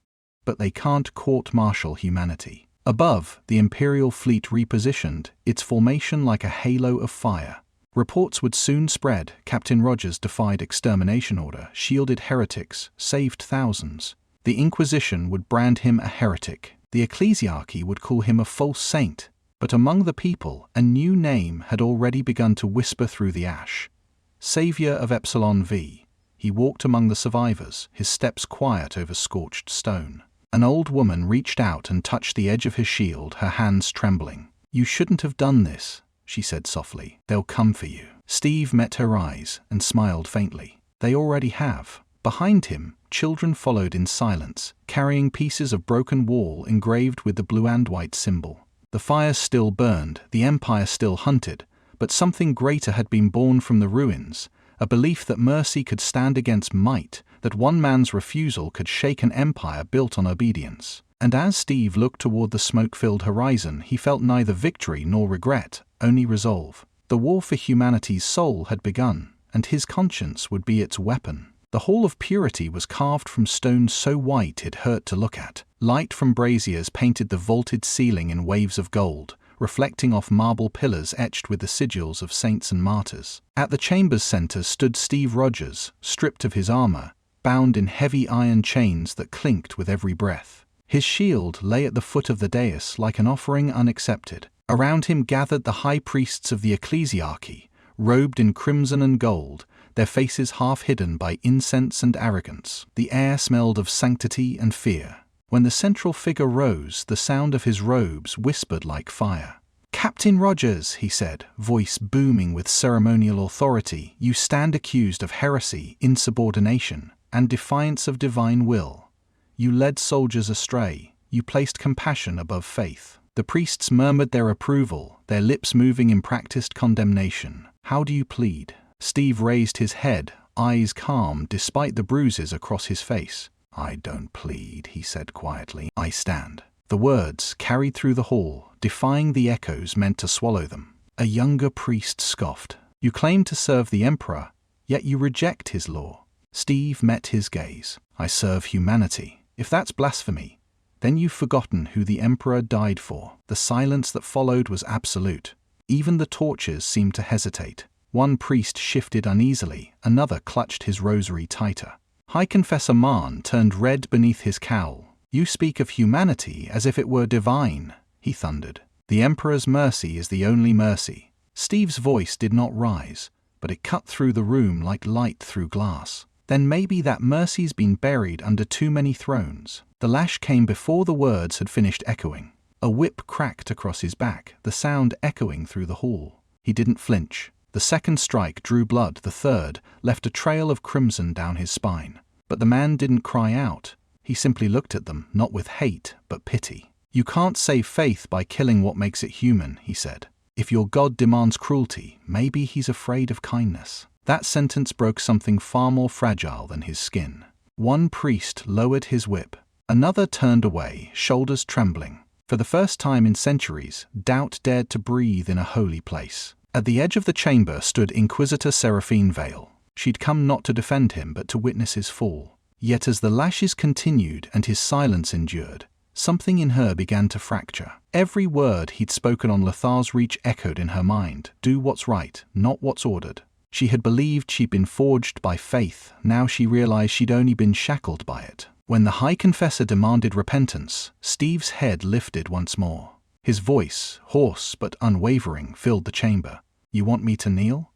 But they can't court-martial humanity. Above, the Imperial fleet repositioned, its formation like a halo of fire. Reports would soon spread. Captain Rogers defied extermination order, shielded heretics, saved thousands. The Inquisition would brand him a heretic. The ecclesiarchy would call him a false saint. But among the people, a new name had already begun to whisper through the ash. Savior of Epsilon V. He walked among the survivors, his steps quiet over scorched stone. An old woman reached out and touched the edge of his shield, her hands trembling. "You shouldn't have done this," she said softly. "They'll come for you." Steve met her eyes and smiled faintly. "They already have." Behind him, children followed in silence, carrying pieces of broken wall engraved with the blue and white symbol. The fires still burned, the Empire still hunted, but something greater had been born from the ruins, a belief that mercy could stand against might, that one man's refusal could shake an empire built on obedience. And as Steve looked toward the smoke-filled horizon, he felt neither victory nor regret, only resolve. The war for humanity's soul had begun, and his conscience would be its weapon. The Hall of Purity was carved from stone so white it hurt to look at. Light from braziers painted the vaulted ceiling in waves of gold, reflecting off marble pillars etched with the sigils of saints and martyrs. At the chamber's center stood Steve Rogers, stripped of his armor, bound in heavy iron chains that clinked with every breath. His shield lay at the foot of the dais like an offering unaccepted. Around him gathered the high priests of the ecclesiarchy, robed in crimson and gold, their faces half hidden by incense and arrogance. The air smelled of sanctity and fear. When the central figure rose, the sound of his robes whispered like fire. "Captain Rogers," he said, voice booming with ceremonial authority, "you stand accused of heresy, insubordination, and defiance of divine will. You led soldiers astray. You placed compassion above faith." The priests murmured their approval, their lips moving in practiced condemnation. "How do you plead?" Steve raised his head, eyes calm despite the bruises across his face. "I don't plead," he said quietly. "I stand." The words carried through the hall, defying the echoes meant to swallow them. A younger priest scoffed. "You claim to serve the Emperor, yet you reject his law." Steve met his gaze. "I serve humanity. If that's blasphemy, then you've forgotten who the Emperor died for." The silence that followed was absolute. Even the torches seemed to hesitate. One priest shifted uneasily, another clutched his rosary tighter. High Confessor Marn turned red beneath his cowl. "You speak of humanity as if it were divine," he thundered. "The Emperor's mercy is the only mercy." Steve's voice did not rise, but it cut through the room like light through glass. "Then maybe that mercy's been buried under too many thrones." The lash came before the words had finished echoing. A whip cracked across his back, the sound echoing through the hall. He didn't flinch. The second strike drew blood, the third left a trail of crimson down his spine. But the man didn't cry out. He simply looked at them, not with hate, but pity. "You can't save faith by killing what makes it human," he said. If your God demands cruelty, maybe he's afraid of kindness. That sentence broke something far more fragile than his skin. One priest lowered his whip. Another turned away, shoulders trembling. For the first time in centuries, doubt dared to breathe in a holy place. At the edge of the chamber stood Inquisitor Seraphine Vale. She'd come not to defend him, but to witness his fall. Yet as the lashes continued and his silence endured, something in her began to fracture. Every word he'd spoken on Lethar's Reach echoed in her mind. Do what's right, not what's ordered. She had believed she'd been forged by faith. Now she realized she'd only been shackled by it. When the High Confessor demanded repentance, Steve's head lifted once more. His voice, hoarse but unwavering, filled the chamber. You want me to kneel?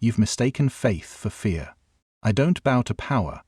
You've mistaken faith for fear. I don't bow to power.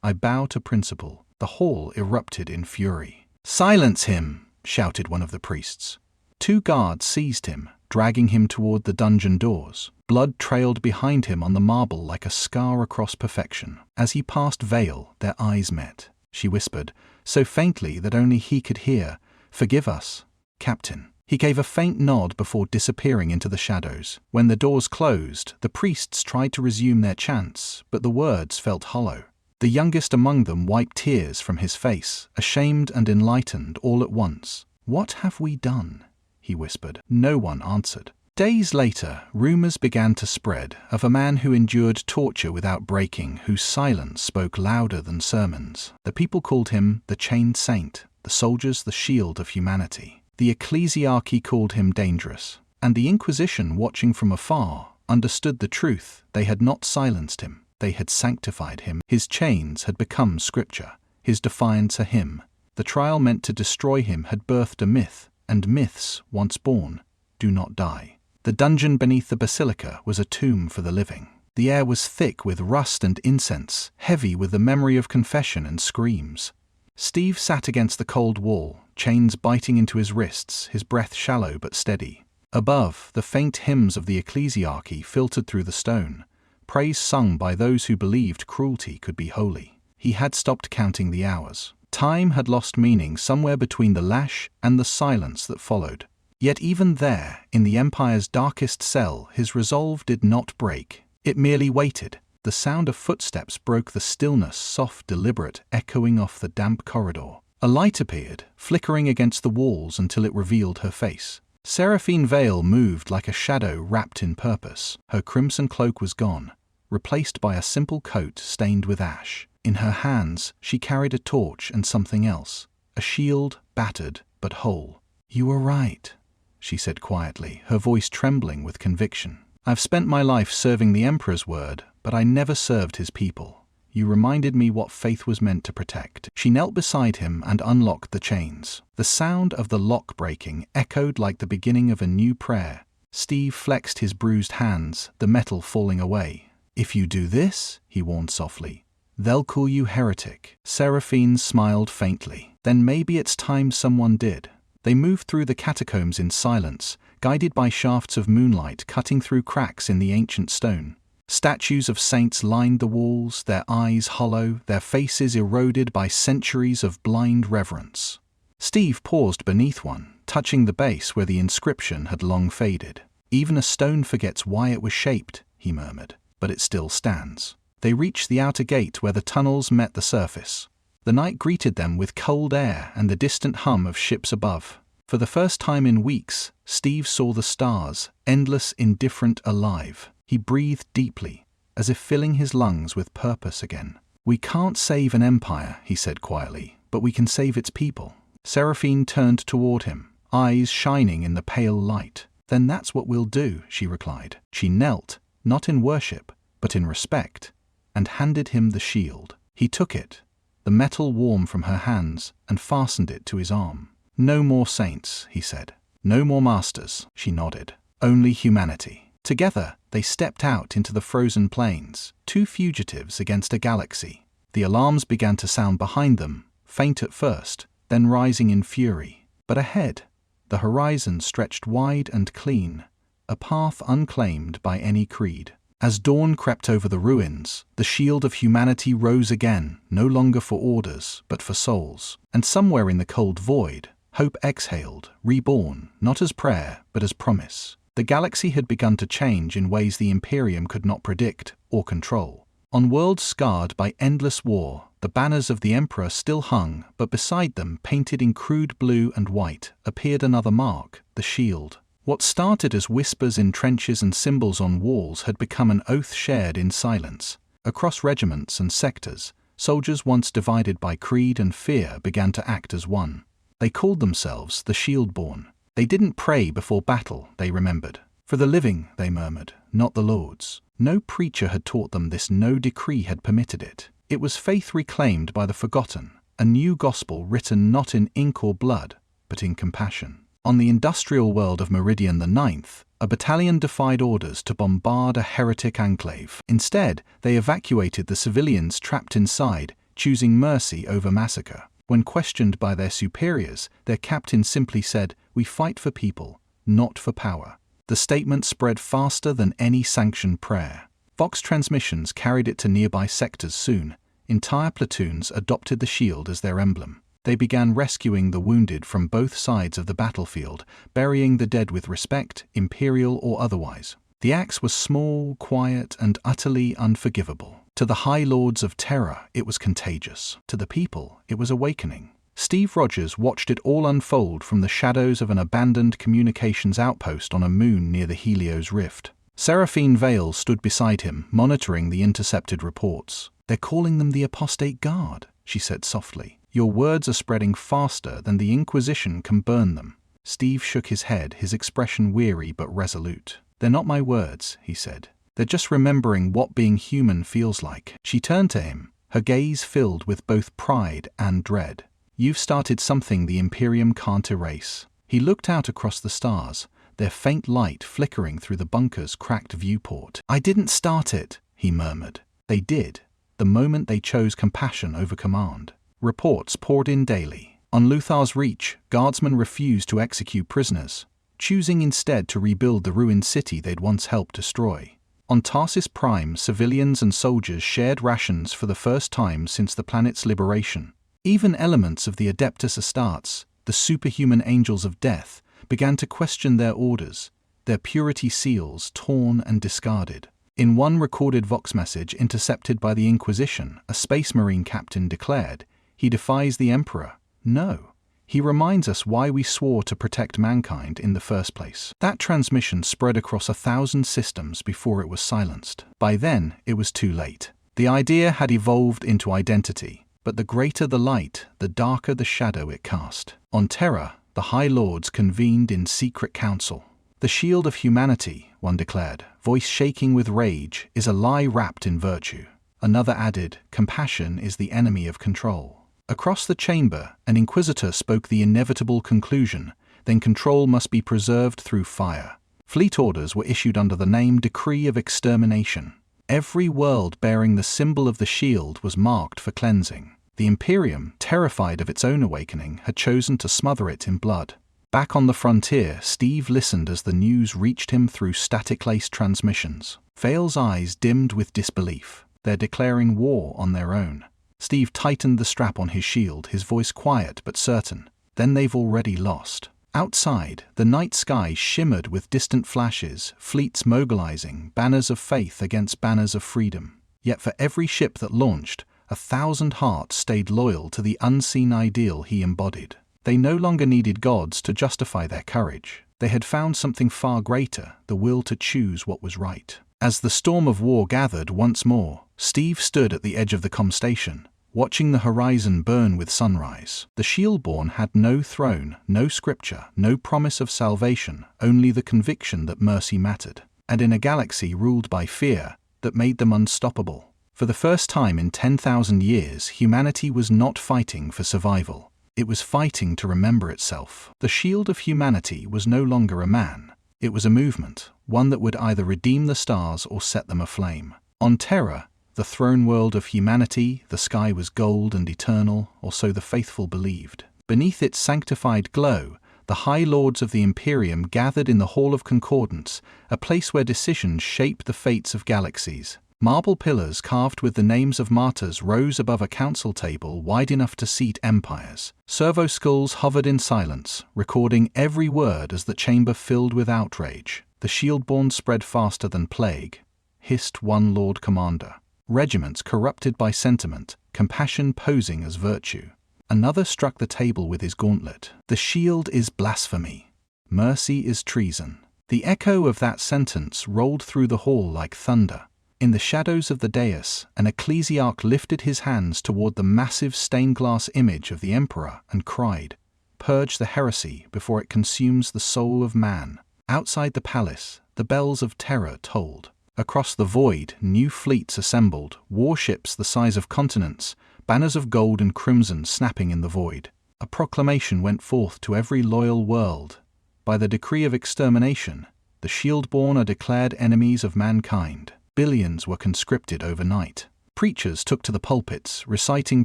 I bow to principle. The hall erupted in fury. Silence him! Shouted one of the priests. 2 guards seized him, dragging him toward the dungeon doors. Blood trailed behind him on the marble like a scar across perfection. As he passed Vale, their eyes met. She whispered, so faintly that only he could hear, "Forgive us, Captain." He gave a faint nod before disappearing into the shadows. When the doors closed, the priests tried to resume their chants, but the words felt hollow. The youngest among them wiped tears from his face, ashamed and enlightened all at once. "What have we done?" he whispered. No one answered. Days later, rumors began to spread of a man who endured torture without breaking, whose silence spoke louder than sermons. The people called him the Chained Saint, the soldiers the shield of humanity. The ecclesiarchy called him dangerous, and the Inquisition, watching from afar, understood the truth. They had not silenced him, they had sanctified him. His chains had become scripture, his defiance a hymn. The trial meant to destroy him had birthed a myth, and myths, once born, do not die. The dungeon beneath the basilica was a tomb for the living. The air was thick with rust and incense, heavy with the memory of confession and screams. Steve sat against the cold wall, chains biting into his wrists, his breath shallow but steady. Above, the faint hymns of the ecclesiarchy filtered through the stone, praise sung by those who believed cruelty could be holy. He had stopped counting the hours. Time had lost meaning somewhere between the lash and the silence that followed. Yet even there, in the Empire's darkest cell, his resolve did not break. It merely waited. The sound of footsteps broke the stillness, soft, deliberate, echoing off the damp corridor. A light appeared, flickering against the walls until it revealed her face. Seraphine Vale moved like a shadow wrapped in purpose. Her crimson cloak was gone, replaced by a simple coat stained with ash. In her hands, she carried a torch and something else, a shield, battered but whole. "You were right," she said quietly, her voice trembling with conviction. "I've spent my life serving the Emperor's word, but I never served his people. You reminded me what faith was meant to protect." She knelt beside him and unlocked the chains. The sound of the lock breaking echoed like the beginning of a new prayer. Steve flexed his bruised hands, the metal falling away. "If you do this," he warned softly, "they'll call you heretic." Seraphine smiled faintly. "Then maybe it's time someone did." They moved through the catacombs in silence, guided by shafts of moonlight cutting through cracks in the ancient stone. Statues of saints lined the walls, their eyes hollow, their faces eroded by centuries of blind reverence. Steve paused beneath one, touching the base where the inscription had long faded. "Even a stone forgets why it was shaped," he murmured, "but it still stands." They reached the outer gate where the tunnels met the surface. The night greeted them with cold air and the distant hum of ships above. For the first time in weeks, Steve saw the stars, endless, indifferent, alive. He breathed deeply, as if filling his lungs with purpose again. "We can't save an empire," he said quietly, "but we can save its people." Seraphine turned toward him, eyes shining in the pale light. "Then that's what we'll do," she replied. She knelt, not in worship, but in respect, and handed him the shield. He took it, the metal warm from her hands, and fastened it to his arm. "No more saints," he said. "No more masters," she nodded. "Only humanity." Together, they stepped out into the frozen plains, 2 fugitives against a galaxy. The alarms began to sound behind them, faint at first, then rising in fury. But ahead, the horizon stretched wide and clean, a path unclaimed by any creed. As dawn crept over the ruins, the shield of humanity rose again, no longer for orders, but for souls. And somewhere in the cold void, hope exhaled, reborn, not as prayer, but as promise. The galaxy had begun to change in ways the Imperium could not predict or control. On worlds scarred by endless war, the banners of the Emperor still hung, but beside them, painted in crude blue and white, appeared another mark, the shield. What started as whispers in trenches and symbols on walls had become an oath shared in silence. Across regiments and sectors, soldiers once divided by creed and fear began to act as one. They called themselves the Shieldborn. They didn't pray before battle, they remembered. For the living, they murmured, not the lords. No preacher had taught them this, no decree had permitted it. It was faith reclaimed by the forgotten, a new gospel written not in ink or blood, but in compassion. On the industrial world of Meridian the Ninth, a battalion defied orders to bombard a heretic enclave. Instead, they evacuated the civilians trapped inside, choosing mercy over massacre. When questioned by their superiors, their captain simply said, "We fight for people, not for power." The statement spread faster than any sanctioned prayer. Vox transmissions carried it to nearby sectors soon. Entire platoons adopted the shield as their emblem. They began rescuing the wounded from both sides of the battlefield, burying the dead with respect, imperial or otherwise. The axe was small, quiet, and utterly unforgivable. To the High Lords of Terror, it was contagious. To the people, it was awakening. Steve Rogers watched it all unfold from the shadows of an abandoned communications outpost on a moon near the Helios Rift. Seraphine Vale stood beside him, monitoring the intercepted reports. "They're calling them the Apostate Guard," she said softly. "Your words are spreading faster than the Inquisition can burn them." Steve shook his head, his expression weary but resolute. "They're not my words," he said. "They're just remembering what being human feels like." She turned to him, her gaze filled with both pride and dread. "You've started something the Imperium can't erase." He looked out across the stars, their faint light flickering through the bunker's cracked viewport. "I didn't start it," he murmured. "They did, the moment they chose compassion over command." Reports poured in daily. On Luthar's Reach, guardsmen refused to execute prisoners, choosing instead to rebuild the ruined city they'd once helped destroy. On Tarsis Prime, civilians and soldiers shared rations for the first time since the planet's liberation. Even elements of the Adeptus Astartes, the superhuman angels of death, began to question their orders, their purity seals torn and discarded. In one recorded Vox message intercepted by the Inquisition, a Space Marine captain declared, "He defies the Emperor. No. He reminds us why we swore to protect mankind in the first place." That transmission spread across 1,000 systems before it was silenced. By then, it was too late. The idea had evolved into identity. But the greater the light, the darker the shadow it cast. On Terra, the High Lords convened in secret council. "The shield of humanity," one declared, voice shaking with rage, "is a lie wrapped in virtue." Another added, "Compassion is the enemy of control." Across the chamber, an inquisitor spoke the inevitable conclusion, then control must be preserved through fire. Fleet orders were issued under the name Decree of Extermination. Every world bearing the symbol of the shield was marked for cleansing. The Imperium, terrified of its own awakening, had chosen to smother it in blood. Back on the frontier, Steve listened as the news reached him through static-laced transmissions. Vale's eyes dimmed with disbelief. They're declaring war on their own. Steve tightened the strap on his shield, his voice quiet but certain. "Then they've already lost." Outside, the night sky shimmered with distant flashes, fleets mobilizing, banners of faith against banners of freedom. Yet for every ship that launched, 1,000 hearts stayed loyal to the unseen ideal he embodied. They no longer needed gods to justify their courage. They had found something far greater, the will to choose what was right. As the storm of war gathered once more, Steve stood at the edge of the comm station, watching the horizon burn with sunrise. The Shieldborn had no throne, no scripture, no promise of salvation, only the conviction that mercy mattered. And in a galaxy ruled by fear, that made them unstoppable. For the first time in 10,000 years, humanity was not fighting for survival. It was fighting to remember itself. The shield of humanity was no longer a man. It was a movement, one that would either redeem the stars or set them aflame. On Terra, the throne world of humanity, the sky was gold and eternal, or so the faithful believed. Beneath its sanctified glow, the High Lords of the Imperium gathered in the Hall of Concordance, a place where decisions shape the fates of galaxies. Marble pillars carved with the names of martyrs rose above a council table wide enough to seat empires. Servo skulls hovered in silence, recording every word as the chamber filled with outrage. The Shieldborn spread faster than plague, hissed one Lord Commander. Regiments corrupted by sentiment, compassion posing as virtue. Another struck the table with his gauntlet. The shield is blasphemy. Mercy is treason. The echo of that sentence rolled through the hall like thunder. In the shadows of the dais, an ecclesiarch lifted his hands toward the massive stained-glass image of the emperor and cried, "Purge the heresy before it consumes the soul of man." Outside the palace, the bells of terror tolled. Across the void, new fleets assembled, warships the size of continents, banners of gold and crimson snapping in the void. A proclamation went forth to every loyal world. By the decree of extermination, the Shieldborn are declared enemies of mankind. Billions were conscripted overnight. Preachers took to the pulpits, reciting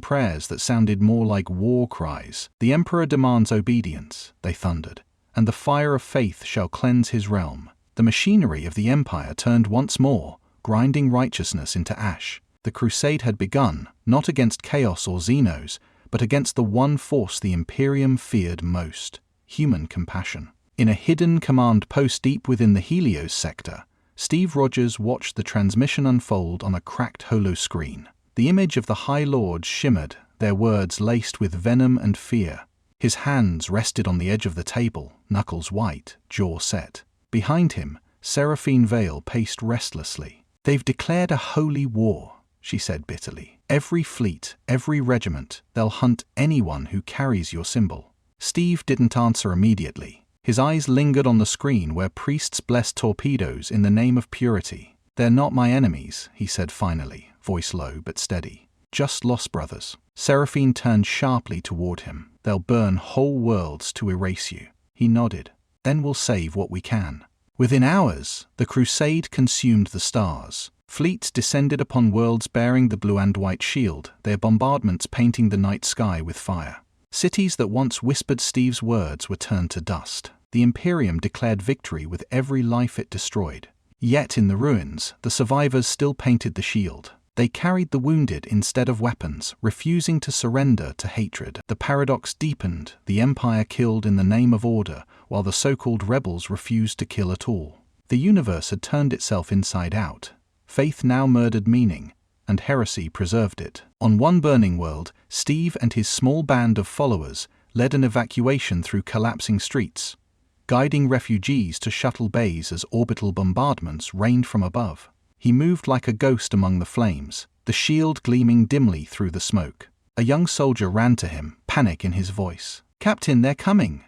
prayers that sounded more like war cries. "The emperor demands obedience," they thundered, "and the fire of faith shall cleanse his realm." The machinery of the empire turned once more, grinding righteousness into ash. The crusade had begun, not against chaos or Xenos, but against the one force the Imperium feared most: human compassion. In a hidden command post deep within the Helios sector, Steve Rogers watched the transmission unfold on a cracked holoscreen. The image of the High Lords shimmered, their words laced with venom and fear. His hands rested on the edge of the table, knuckles white, jaw set. Behind him, Seraphine Vale paced restlessly. "They've declared a holy war," she said bitterly. "Every fleet, every regiment, they'll hunt anyone who carries your symbol." Steve didn't answer immediately. His eyes lingered on the screen where priests blessed torpedoes in the name of purity. "They're not my enemies," he said finally, voice low but steady. "Just lost brothers." Seraphine turned sharply toward him. "They'll burn whole worlds to erase you." He nodded. "Then we'll save what we can." Within hours, the crusade consumed the stars. Fleets descended upon worlds bearing the blue and white shield, their bombardments painting the night sky with fire. Cities that once whispered Steve's words were turned to dust. The Imperium declared victory with every life it destroyed. Yet in the ruins, the survivors still painted the shield. They carried the wounded instead of weapons, refusing to surrender to hatred. The paradox deepened. The Empire killed in the name of order, while the so-called rebels refused to kill at all. The universe had turned itself inside out. Faith now murdered meaning, and heresy preserved it. On one burning world, Steve and his small band of followers led an evacuation through collapsing streets, guiding refugees to shuttle bays as orbital bombardments rained from above. He moved like a ghost among the flames, the shield gleaming dimly through the smoke. A young soldier ran to him, panic in his voice. "Captain, they're coming!"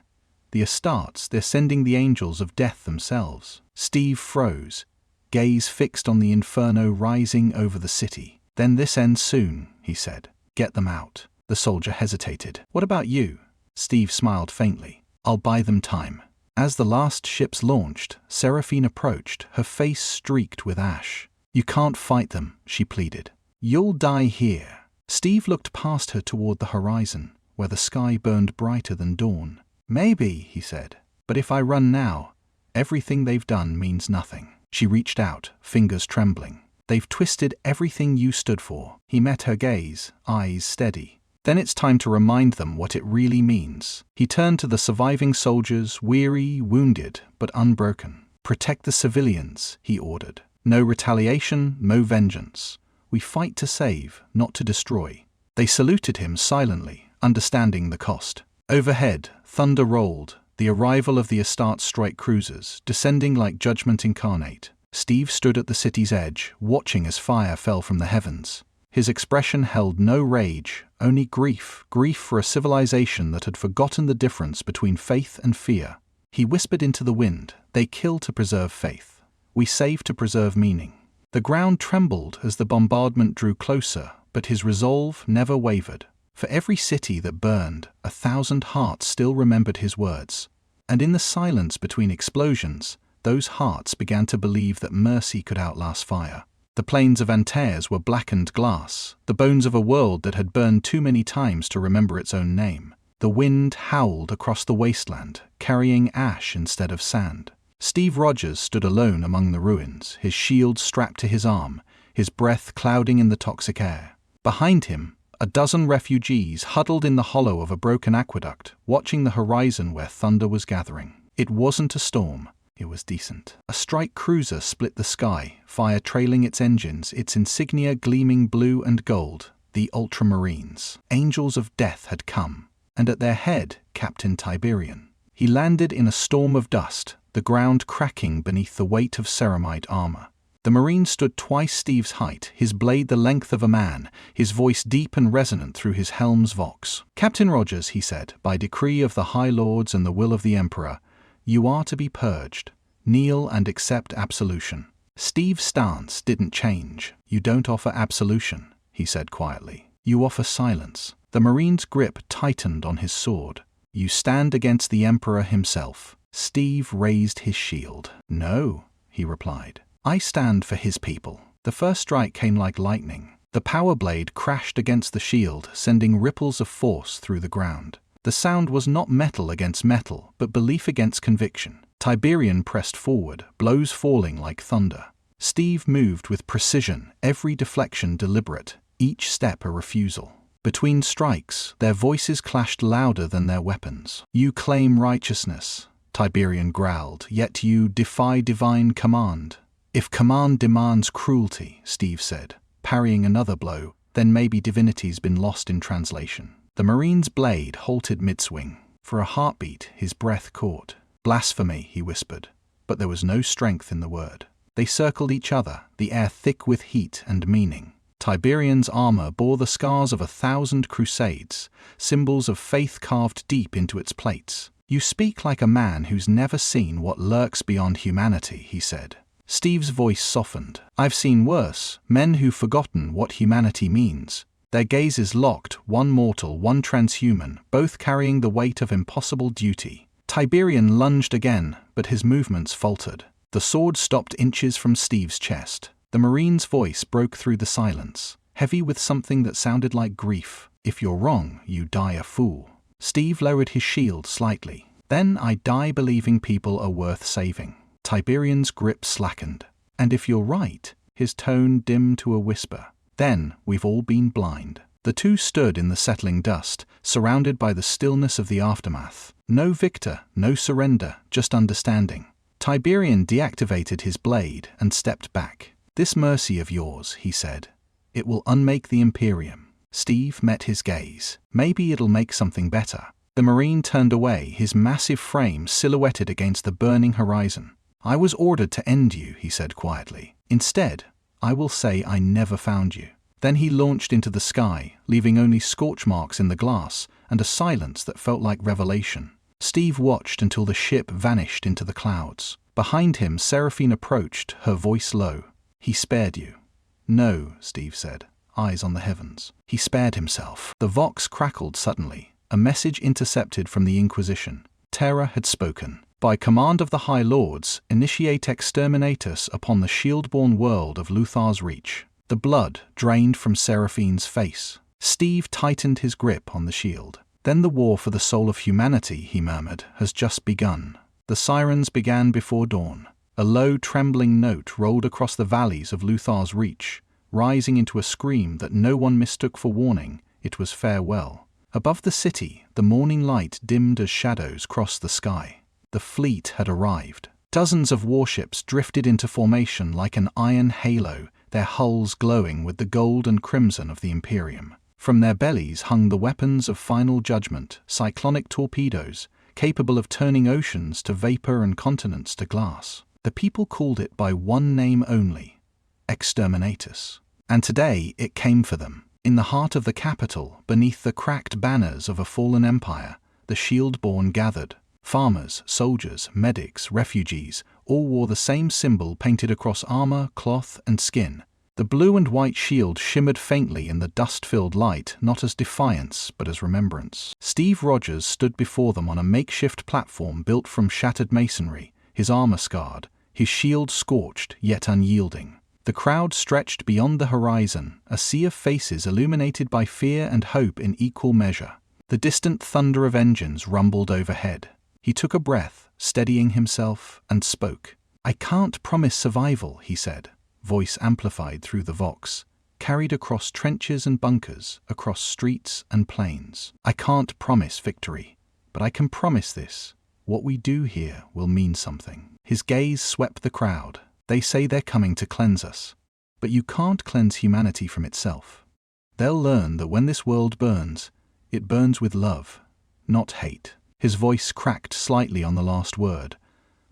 "The Astartes, they're sending the angels of death themselves." Steve froze, gaze fixed on the inferno rising over the city. "Then this ends soon," he said. "Get them out." The soldier hesitated. "What about you?" Steve smiled faintly. "I'll buy them time." As the last ships launched, Seraphine approached, her face streaked with ash. "You can't fight them," she pleaded. "You'll die here." Steve looked past her toward the horizon, where the sky burned brighter than dawn. "Maybe," he said, "but if I run now, everything they've done means nothing." She reached out, fingers trembling. "They've twisted everything you stood for." He met her gaze, eyes steady. "Then it's time to remind them what it really means." He turned to the surviving soldiers, weary, wounded, but unbroken. "Protect the civilians," he ordered. "No retaliation, no vengeance. We fight to save, not to destroy." They saluted him silently, understanding the cost. Overhead, thunder rolled, the arrival of the Astartes strike cruisers, descending like judgment incarnate. Steve stood at the city's edge, watching as fire fell from the heavens. His expression held no rage, only grief for a civilization that had forgotten the difference between faith and fear. He whispered into the wind, "They kill to preserve faith. We save to preserve meaning." The ground trembled as the bombardment drew closer, but his resolve never wavered. For every city that burned, 1,000 hearts still remembered his words. And in the silence between explosions, those hearts began to believe that mercy could outlast fire. The plains of Antares were blackened glass, the bones of a world that had burned too many times to remember its own name. The wind howled across the wasteland, carrying ash instead of sand. Steve Rogers stood alone among the ruins, his shield strapped to his arm, his breath clouding in the toxic air. Behind him, a dozen refugees huddled in the hollow of a broken aqueduct, watching the horizon where thunder was gathering. It wasn't a storm. It was decent. A strike cruiser split the sky, fire trailing its engines, its insignia gleaming blue and gold. The Ultramarines, angels of death, had come, and at their head, Captain Tiberian. He landed in a storm of dust, the ground cracking beneath the weight of ceramite armor. The Marine stood twice Steve's height, his blade the length of a man, his voice deep and resonant through his helm's vox. "Captain Rogers," he said, "by decree of the High Lords and the will of the Emperor, you are to be purged. Kneel and accept absolution." Steve's stance didn't change. "You don't offer absolution," he said quietly. "You offer silence." The Marine's grip tightened on his sword. "You stand against the Emperor himself." Steve raised his shield. "No," he replied. "I stand for his people." The first strike came like lightning. The power blade crashed against the shield, sending ripples of force through the ground. The sound was not metal against metal, but belief against conviction. Tiberian pressed forward, blows falling like thunder. Steve moved with precision, every deflection deliberate, each step a refusal. Between strikes, their voices clashed louder than their weapons. "You claim righteousness," Tiberian growled, "yet you defy divine command." "If command demands cruelty," Steve said, parrying another blow, "then maybe divinity's been lost in translation." The Marine's blade halted mid-swing. For a heartbeat, his breath caught. "Blasphemy," he whispered, but there was no strength in the word. They circled each other, the air thick with heat and meaning. Tiberian's armor bore the scars of 1,000 crusades, symbols of faith carved deep into its plates. "You speak like a man who's never seen what lurks beyond humanity," he said. Steve's voice softened. "I've seen worse, men who've forgotten what humanity means. Their gazes locked, one mortal, one transhuman, both carrying the weight of impossible duty." Tiberian lunged again, but his movements faltered. The sword stopped inches from Steve's chest. The Marine's voice broke through the silence, heavy with something that sounded like grief. "If you're wrong, you die a fool." Steve lowered his shield slightly. "Then I die believing people are worth saving." Tiberian's grip slackened. "And if you're right," his tone dimmed to a whisper, "then we've all been blind." The two stood in the settling dust, surrounded by the stillness of the aftermath. No victor, no surrender, just understanding. Tiberian deactivated his blade and stepped back. "This mercy of yours," he said, "it will unmake the Imperium." Steve met his gaze. "Maybe it'll make something better." The Marine turned away, his massive frame silhouetted against the burning horizon. "I was ordered to end you," he said quietly. "Instead, I will say I never found you." Then he launched into the sky, leaving only scorch marks in the glass and a silence that felt like revelation. Steve watched until the ship vanished into the clouds. Behind him, Seraphine approached, her voice low. "He spared you." "No," Steve said, eyes on the heavens. "He spared himself." The vox crackled suddenly, a message intercepted from the Inquisition. Terra had spoken. "By command of the High Lords, initiate exterminatus upon the shield-born world of Luthar's reach." The blood drained from Seraphine's face. Steve tightened his grip on the shield. "Then the war for the soul of humanity," he murmured, "has just begun." The sirens began before dawn. A low, trembling note rolled across the valleys of Luthar's reach, rising into a scream that no one mistook for warning. It was farewell. Above the city, the morning light dimmed as shadows crossed the sky. The fleet had arrived. Dozens of warships drifted into formation like an iron halo, their hulls glowing with the gold and crimson of the Imperium. From their bellies hung the weapons of final judgment, cyclonic torpedoes, capable of turning oceans to vapor and continents to glass. The people called it by one name only: Exterminatus. And today it came for them. In the heart of the capital, beneath the cracked banners of a fallen empire, the shield-born gathered. Farmers, soldiers, medics, refugees, all wore the same symbol painted across armor, cloth, and skin. The blue and white shield shimmered faintly in the dust-filled light, not as defiance, but as remembrance. Steve Rogers stood before them on a makeshift platform built from shattered masonry, his armor scarred, his shield scorched yet unyielding. The crowd stretched beyond the horizon, a sea of faces illuminated by fear and hope in equal measure. The distant thunder of engines rumbled overhead. He took a breath, steadying himself, and spoke. "I can't promise survival," he said, voice amplified through the vox, carried across trenches and bunkers, across streets and plains. "I can't promise victory, but I can promise this: what we do here will mean something." His gaze swept the crowd. "They say they're coming to cleanse us. But you can't cleanse humanity from itself. They'll learn that when this world burns, it burns with love, not hate." His voice cracked slightly on the last word,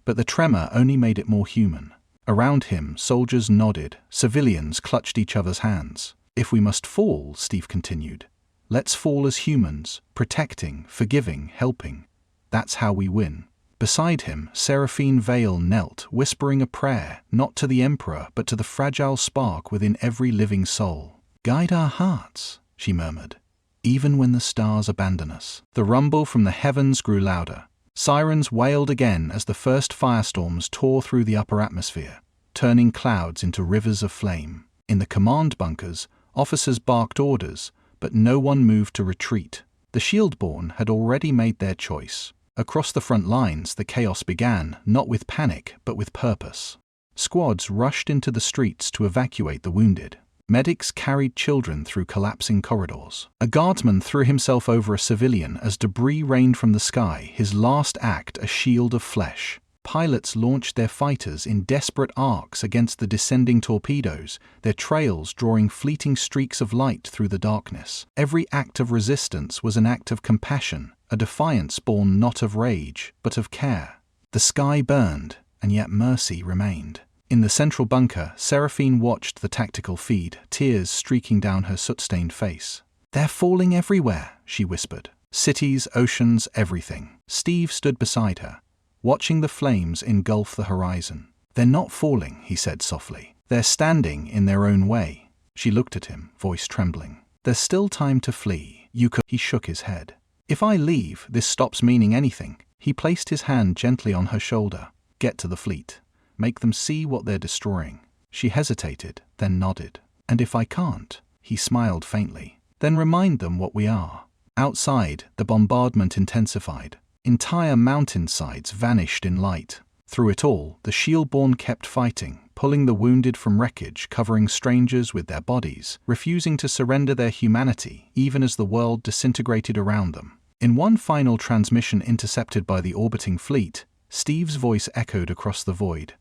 but the tremor only made it more human. Around him, soldiers nodded, civilians clutched each other's hands. "If we must fall," Steve continued, "let's fall as humans, protecting, forgiving, helping. That's how we win." Beside him, Seraphine Vale knelt, whispering a prayer, not to the Emperor, but to the fragile spark within every living soul. "Guide our hearts," she murmured, "even when the stars abandon us." The rumble from the heavens grew louder. Sirens wailed again as the first firestorms tore through the upper atmosphere, turning clouds into rivers of flame. In the command bunkers, officers barked orders, but no one moved to retreat. The Shieldborn had already made their choice. Across the front lines, the chaos began, not with panic, but with purpose. Squads rushed into the streets to evacuate the wounded. Medics carried children through collapsing corridors. A guardsman threw himself over a civilian as debris rained from the sky, his last act a shield of flesh. Pilots launched their fighters in desperate arcs against the descending torpedoes, their trails drawing fleeting streaks of light through the darkness. Every act of resistance was an act of compassion, a defiance born not of rage, but of care. The sky burned, and yet mercy remained. In the central bunker, Seraphine watched the tactical feed, tears streaking down her soot-stained face. "They're falling everywhere," she whispered. "Cities, oceans, everything." Steve stood beside her, watching the flames engulf the horizon. "They're not falling," he said softly. "They're standing in their own way." She looked at him, voice trembling. "There's still time to flee. You could—" He shook his head. "If I leave, this stops meaning anything." He placed his hand gently on her shoulder. "Get to the fleet. Make them see what they're destroying." She hesitated, then nodded. "And if I can't?" He smiled faintly. "Then remind them what we are." Outside, the bombardment intensified. Entire mountainsides vanished in light. Through it all, the Shieldborn kept fighting, pulling the wounded from wreckage, covering strangers with their bodies, refusing to surrender their humanity, even as the world disintegrated around them. In one final transmission intercepted by the orbiting fleet, Steve's voice echoed across the void.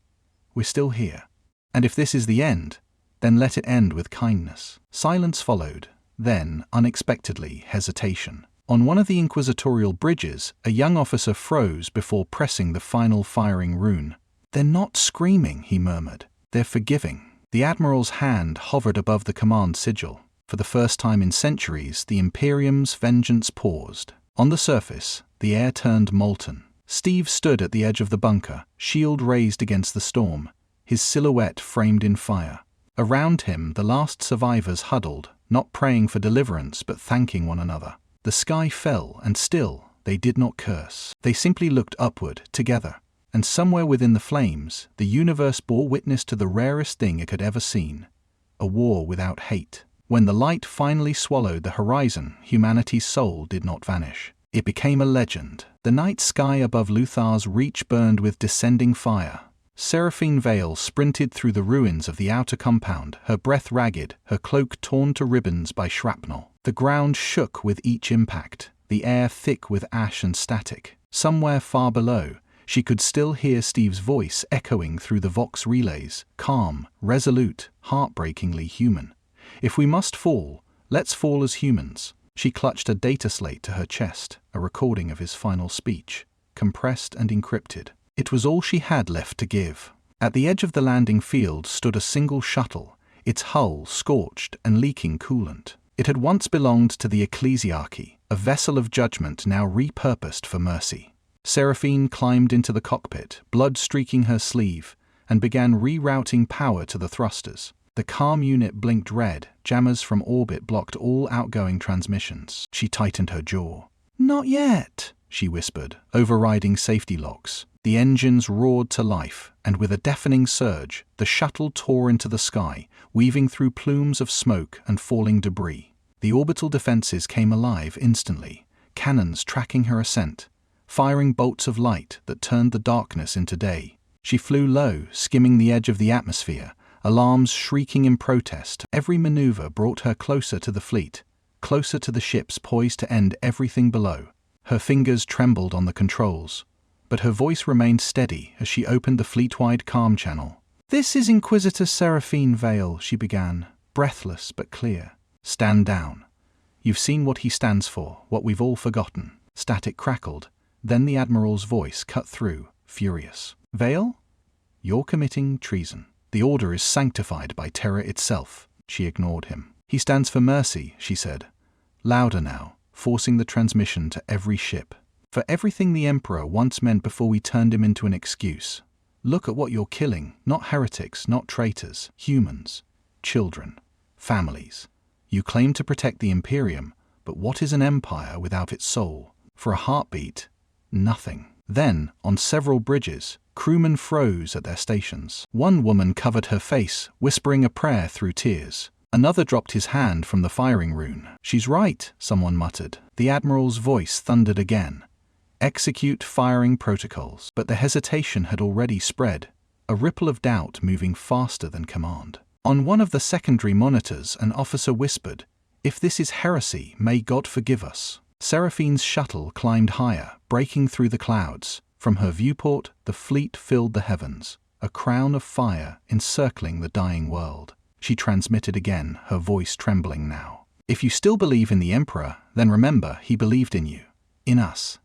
"We're still here. And if this is the end, then let it end with kindness." Silence followed, then, unexpectedly, hesitation. On one of the inquisitorial bridges, a young officer froze before pressing the final firing rune. "They're not screaming," he murmured. "They're forgiving." The Admiral's hand hovered above the command sigil. For the first time in centuries, the Imperium's vengeance paused. On the surface, the air turned molten. Steve stood at the edge of the bunker, shield raised against the storm, his silhouette framed in fire. Around him, the last survivors huddled, not praying for deliverance but thanking one another. The sky fell, and still, they did not curse. They simply looked upward, together. And somewhere within the flames, the universe bore witness to the rarest thing it had ever seen: a war without hate. When the light finally swallowed the horizon, humanity's soul did not vanish. It became a legend. The night sky above Luthar's reach burned with descending fire. Seraphine Vale sprinted through the ruins of the outer compound, her breath ragged, her cloak torn to ribbons by shrapnel. The ground shook with each impact, the air thick with ash and static. Somewhere far below, she could still hear Steve's voice echoing through the Vox relays, calm, resolute, heartbreakingly human. "If we must fall, let's fall as humans." She clutched a data slate to her chest, a recording of his final speech, compressed and encrypted. It was all she had left to give. At the edge of the landing field stood a single shuttle, its hull scorched and leaking coolant. It had once belonged to the Ecclesiarchy, a vessel of judgment now repurposed for mercy. Seraphine climbed into the cockpit, blood streaking her sleeve, and began rerouting power to the thrusters. The calm unit blinked red, jammers from orbit blocked all outgoing transmissions. She tightened her jaw. "Not yet," she whispered, overriding safety locks. The engines roared to life, and with a deafening surge, the shuttle tore into the sky, weaving through plumes of smoke and falling debris. The orbital defenses came alive instantly, cannons tracking her ascent, firing bolts of light that turned the darkness into day. She flew low, skimming the edge of the atmosphere, alarms shrieking in protest. Every maneuver brought her closer to the fleet, closer to the ships poised to end everything below. Her fingers trembled on the controls, but her voice remained steady as she opened the fleet-wide calm channel. "This is Inquisitor Seraphine Vale," she began, breathless but clear. "Stand down. You've seen what he stands for, what we've all forgotten." Static crackled. Then the Admiral's voice cut through, furious. "Vale? You're committing treason. The Order is sanctified by terror itself." She ignored him. "He stands for mercy," she said, louder now, forcing the transmission to every ship. "For everything the Emperor once meant before we turned him into an excuse. Look at what you're killing, not heretics, not traitors, humans, children, families. You claim to protect the Imperium, but what is an empire without its soul? For a heartbeat, nothing." Then, on several bridges, crewmen froze at their stations. One woman covered her face, whispering a prayer through tears. Another dropped his hand from the firing rune. "She's right," someone muttered. The Admiral's voice thundered again. "Execute firing protocols." But the hesitation had already spread, a ripple of doubt moving faster than command. On one of the secondary monitors, an officer whispered, "If this is heresy, may God forgive us." Seraphine's shuttle climbed higher, breaking through the clouds. From her viewport, the fleet filled the heavens, a crown of fire encircling the dying world. She transmitted again, her voice trembling now. "If you still believe in the Emperor, then remember he believed in you, in us.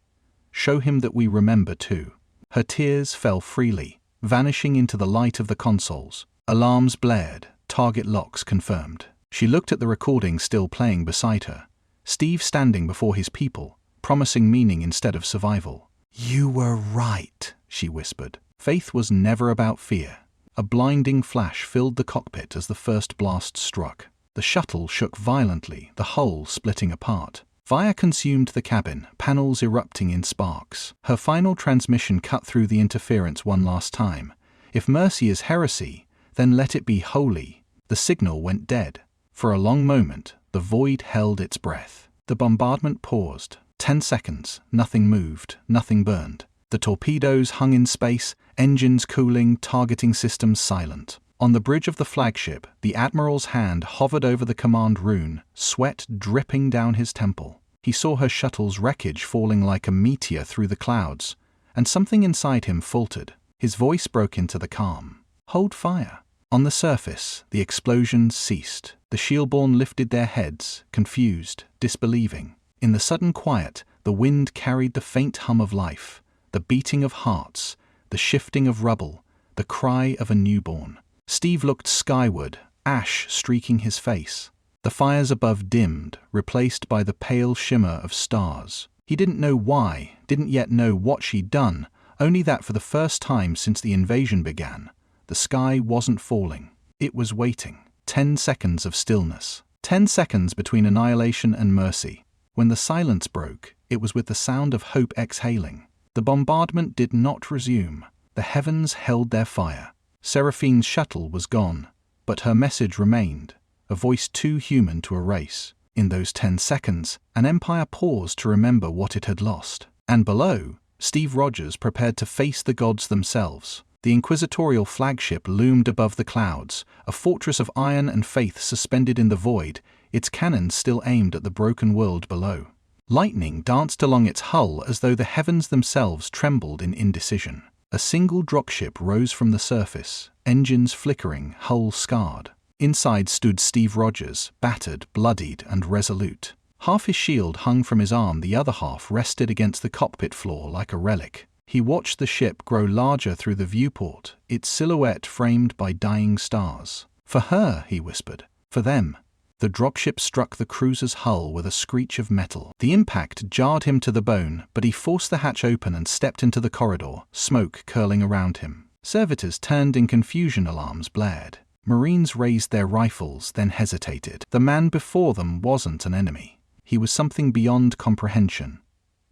Show him that we remember too." Her tears fell freely, vanishing into the light of the consoles. Alarms blared, target locks confirmed. She looked at the recording still playing beside her. Steve standing before his people, promising meaning instead of survival. "You were right," she whispered. Faith was never about fear. A blinding flash filled the cockpit as the first blast struck. The shuttle shook violently, the hull splitting apart. Fire consumed the cabin, panels erupting in sparks. Her final transmission cut through the interference one last time. "If mercy is heresy, then let it be holy." The signal went dead. For a long moment, the void held its breath. The bombardment paused. 10 seconds, nothing moved, nothing burned. The torpedoes hung in space, engines cooling, targeting systems silent. On the bridge of the flagship, the Admiral's hand hovered over the command rune, sweat dripping down his temple. He saw her shuttle's wreckage falling like a meteor through the clouds, and something inside him faltered. His voice broke into the calm. "Hold fire." On the surface, the explosions ceased. The shieldborn lifted their heads, confused, disbelieving. In the sudden quiet, the wind carried the faint hum of life, the beating of hearts, the shifting of rubble, the cry of a newborn. Steve looked skyward, ash streaking his face. The fires above dimmed, replaced by the pale shimmer of stars. He didn't know why, didn't yet know what she'd done, only that for the first time since the invasion began, the sky wasn't falling. It was waiting. 10 seconds of stillness. 10 seconds between annihilation and mercy. When the silence broke, it was with the sound of hope exhaling. The bombardment did not resume. The heavens held their fire. Seraphine's shuttle was gone, but her message remained, a voice too human to erase. In those 10 seconds, an empire paused to remember what it had lost. And below, Steve Rogers prepared to face the gods themselves. The inquisitorial flagship loomed above the clouds, a fortress of iron and faith suspended in the void, its cannons still aimed at the broken world below. Lightning danced along its hull as though the heavens themselves trembled in indecision. A single dropship rose from the surface, engines flickering, hull scarred. Inside stood Steve Rogers, battered, bloodied, and resolute. Half his shield hung from his arm, the other half rested against the cockpit floor like a relic. He watched the ship grow larger through the viewport, its silhouette framed by dying stars. "For her," he whispered. "For them." The dropship struck the cruiser's hull with a screech of metal. The impact jarred him to the bone, but he forced the hatch open and stepped into the corridor, smoke curling around him. Servitors turned in confusion, alarms blared. Marines raised their rifles, then hesitated. The man before them wasn't an enemy. He was something beyond comprehension.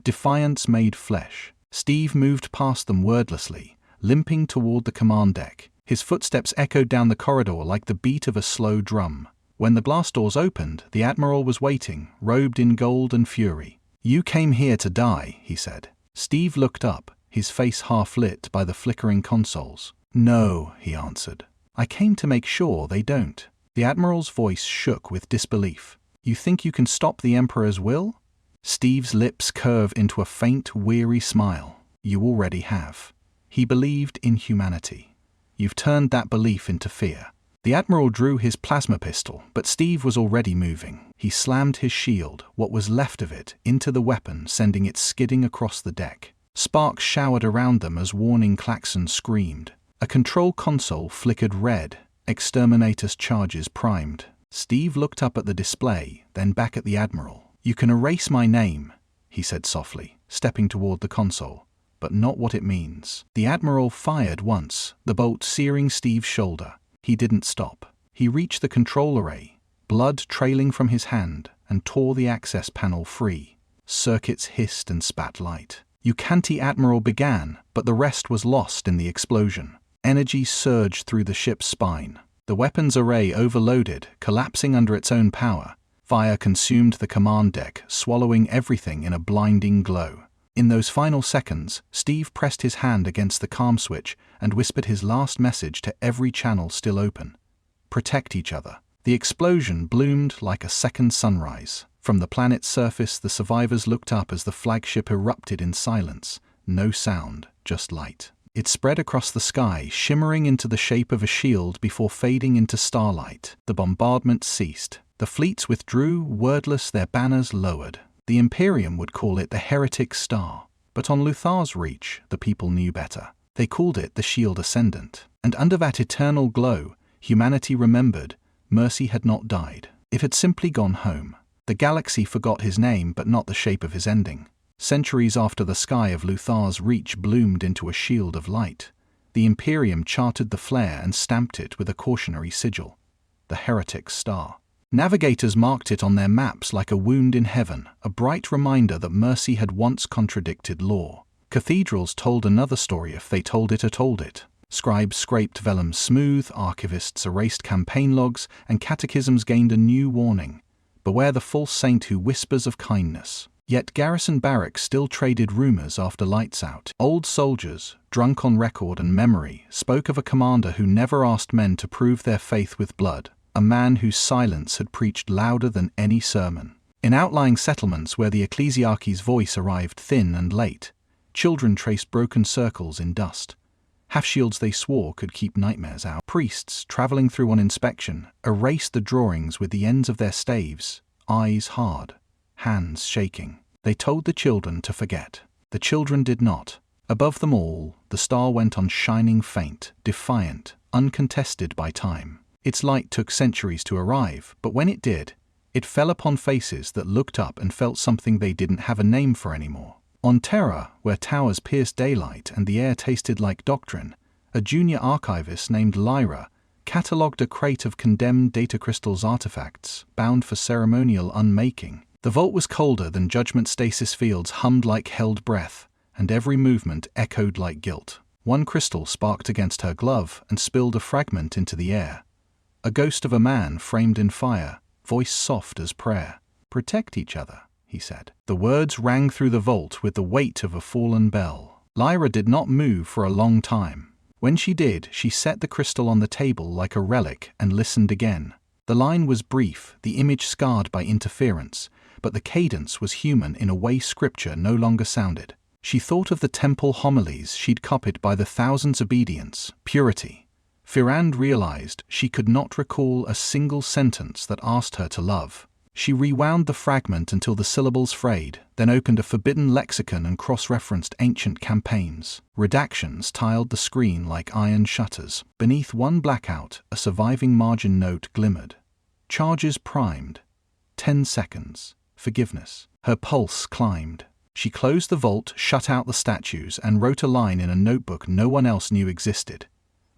Defiance made flesh. Steve moved past them wordlessly, limping toward the command deck. His footsteps echoed down the corridor like the beat of a slow drum. When the blast doors opened, the Admiral was waiting, robed in gold and fury. "You came here to die," he said. Steve looked up, his face half lit by the flickering consoles. "No," he answered. "I came to make sure they don't." The Admiral's voice shook with disbelief. "You think you can stop the Emperor's will?" Steve's lips curved into a faint, weary smile. You already have. He believed in humanity. You've turned that belief into fear. The Admiral drew his plasma pistol, but Steve was already moving. He slammed his shield, what was left of it, into the weapon, sending it skidding across the deck. Sparks showered around them as warning klaxons screamed. A control console flickered red. Exterminator's charges primed. Steve looked up at the display, then back at the Admiral. "You can erase my name," he said softly, stepping toward the console, "but not what it means." The Admiral fired once, the bolt searing Steve's shoulder. He didn't stop. He reached the control array, blood trailing from his hand, and tore the access panel free. Circuits hissed and spat light. "You can't," the Admiral began, but the rest was lost in the explosion. Energy surged through the ship's spine. The weapons array overloaded, collapsing under its own power. Fire consumed the command deck, swallowing everything in a blinding glow. In those final seconds, Steve pressed his hand against the calm switch and whispered his last message to every channel still open. Protect each other. The explosion bloomed like a second sunrise. From the planet's surface, the survivors looked up as the flagship erupted in silence. No sound, just light. It spread across the sky, shimmering into the shape of a shield before fading into starlight. The bombardment ceased. The fleets withdrew, wordless, their banners lowered. The Imperium would call it the Heretic Star. But on Luthar's reach, the people knew better. They called it the Shield Ascendant. And under that eternal glow, humanity remembered Mercy had not died. It had simply gone home. The galaxy forgot his name, but not the shape of his ending. Centuries after the sky of Luthar's reach bloomed into a shield of light, the Imperium charted the flare and stamped it with a cautionary sigil, the Heretic Star. Navigators marked it on their maps like a wound in heaven, a bright reminder that mercy had once contradicted law. Cathedrals told another story if they told it at all. Scribes scraped vellum smooth, archivists erased campaign logs, and catechisms gained a new warning. Beware the false saint who whispers of kindness. Yet garrison barracks still traded rumors after lights out. Old soldiers, drunk on record and memory, spoke of a commander who never asked men to prove their faith with blood. A man whose silence had preached louder than any sermon. In outlying settlements where the ecclesiarchy's voice arrived thin and late, children traced broken circles in dust. Half-shields they swore could keep nightmares out. Priests, traveling through on inspection, erased the drawings with the ends of their staves, eyes hard, hands shaking. They told the children to forget. The children did not. Above them all, the star went on shining faint, defiant, uncontested by time. Its light took centuries to arrive, but when it did, it fell upon faces that looked up and felt something they didn't have a name for anymore. On Terra, where towers pierced daylight and the air tasted like doctrine, a junior archivist named Lyra catalogued a crate of condemned data crystals artifacts, bound for ceremonial unmaking. The vault was colder than judgment stasis fields hummed like held breath, and every movement echoed like guilt. One crystal sparked against her glove and spilled a fragment into the air. A ghost of a man framed in fire, voice soft as prayer. "Protect each other," he said. The words rang through the vault with the weight of a fallen bell. Lyra did not move for a long time. When she did, she set the crystal on the table like a relic and listened again. The line was brief, the image scarred by interference, but the cadence was human in a way scripture no longer sounded. She thought of the temple homilies she'd copied by the thousands obedience, purity. Firand realized she could not recall a single sentence that asked her to love. She rewound the fragment until the syllables frayed, then opened a forbidden lexicon and cross-referenced ancient campaigns. Redactions tiled the screen like iron shutters. Beneath one blackout, a surviving margin note glimmered. Charges primed. 10 seconds. Forgiveness. Her pulse climbed. She closed the vault, shut out the statues, and wrote a line in a notebook no one else knew existed.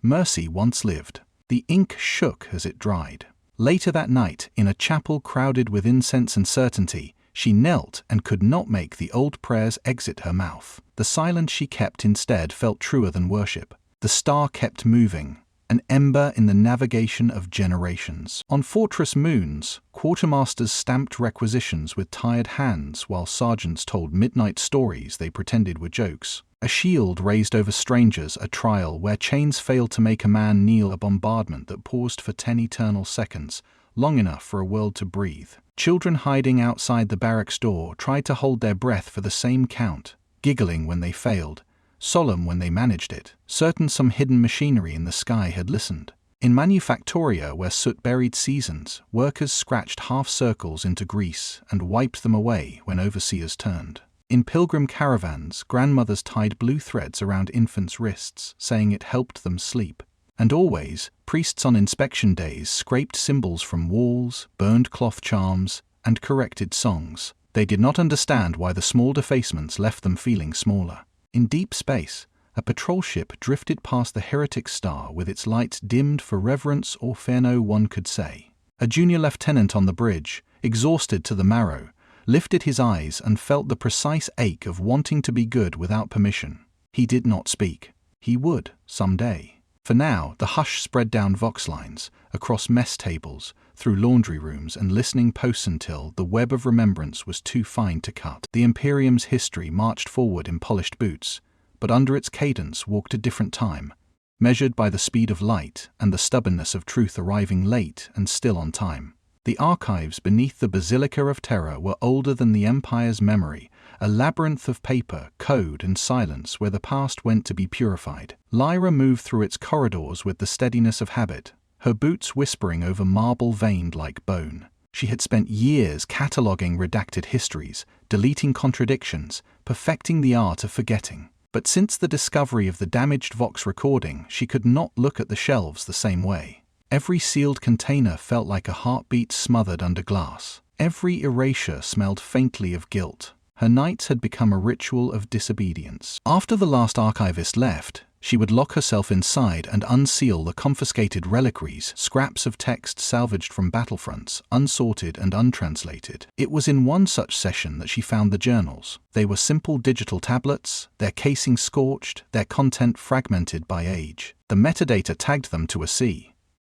Mercy once lived. The ink shook as it dried. Later that night, in a chapel crowded with incense and certainty, she knelt and could not make the old prayers exit her mouth. The silence she kept instead felt truer than worship. The star kept moving, an ember in the navigation of generations. On fortress moons, quartermasters stamped requisitions with tired hands while sergeants told midnight stories they pretended were jokes. A shield raised over strangers, a trial where chains failed to make a man kneel, a bombardment that paused for 10 eternal seconds, long enough for a world to breathe. Children hiding outside the barracks door tried to hold their breath for the same count, giggling when they failed, solemn when they managed it, certain some hidden machinery in the sky had listened. In Manufactoria, where soot buried seasons, workers scratched half circles into grease and wiped them away when overseers turned. In pilgrim caravans, grandmothers tied blue threads around infants' wrists, saying it helped them sleep. And always, priests on inspection days scraped symbols from walls, burned cloth charms, and corrected songs. They did not understand why the small defacements left them feeling smaller. In deep space, a patrol ship drifted past the heretic star with its lights dimmed for reverence or fear, no one could say. A junior lieutenant on the bridge, exhausted to the marrow, lifted his eyes and felt the precise ache of wanting to be good without permission. He did not speak. He would, someday. For now, the hush spread down Vox lines, across mess tables, through laundry rooms and listening posts until the web of remembrance was too fine to cut. The Imperium's history marched forward in polished boots, but under its cadence walked a different time, measured by the speed of light and the stubbornness of truth arriving late and still on time. The archives beneath the Basilica of Terror were older than the Empire's memory, a labyrinth of paper, code, and silence where the past went to be purified. Lyra moved through its corridors with the steadiness of habit, her boots whispering over marble veined like bone. She had spent years cataloguing redacted histories, deleting contradictions, perfecting the art of forgetting. But since the discovery of the damaged Vox recording, she could not look at the shelves the same way. Every sealed container felt like a heartbeat smothered under glass. Every erasure smelled faintly of guilt. Her nights had become a ritual of disobedience. After the last archivist left, she would lock herself inside and unseal the confiscated reliquaries, scraps of text salvaged from battlefronts, unsorted and untranslated. It was in one such session that she found the journals. They were simple digital tablets, their casing scorched, their content fragmented by age. The metadata tagged them to a C.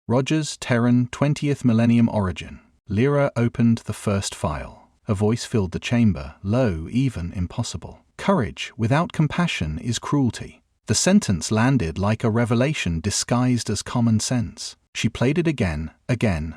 Rogers, Terran, 20th Millennium Origin. Lyra opened the first file. A voice filled the chamber, low, even impossible. Courage without compassion is cruelty. The sentence landed like a revelation disguised as common sense. She played it again,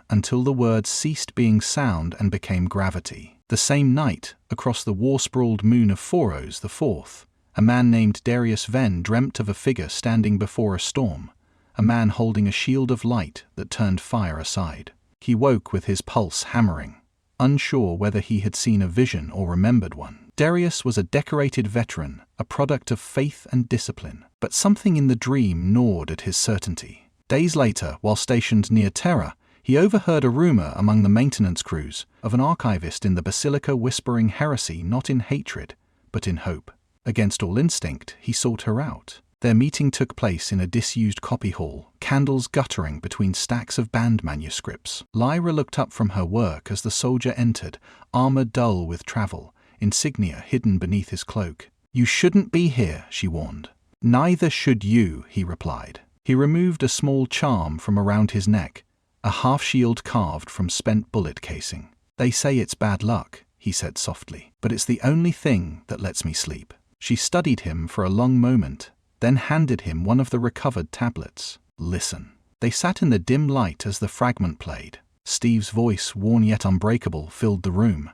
until the words ceased being sound and became gravity. The same night, across the war-sprawled moon of Foros IV, a man named Darius Venn dreamt of a figure standing before a storm, a man holding a shield of light that turned fire aside. He woke with his pulse hammering, unsure whether he had seen a vision or remembered one. Darius was a decorated veteran, a product of faith and discipline, but something in the dream gnawed at his certainty. Days later, while stationed near Terra, he overheard a rumor among the maintenance crews of an archivist in the Basilica whispering heresy not in hatred, but in hope. Against all instinct, he sought her out. Their meeting took place in a disused copy hall, candles guttering between stacks of banned manuscripts. Lyra looked up from her work as the soldier entered, armor dull with travel, insignia hidden beneath his cloak. "You shouldn't be here," she warned. "Neither should you," he replied. He removed a small charm from around his neck, a half-shield carved from spent bullet casing. "They say it's bad luck," he said softly, "but it's the only thing that lets me sleep." She studied him for a long moment, then handed him one of the recovered tablets. "Listen." They sat in the dim light as the fragment played. Steve's voice, worn yet unbreakable, filled the room.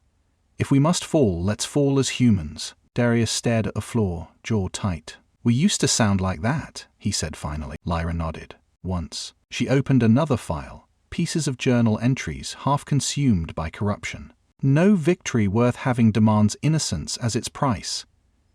"If we must fall, let's fall as humans." Darius stared at the floor, jaw tight. "We used to sound like that," he said finally. Lyra nodded. "Once." She opened another file, pieces of journal entries half consumed by corruption. "No victory worth having demands innocence as its price.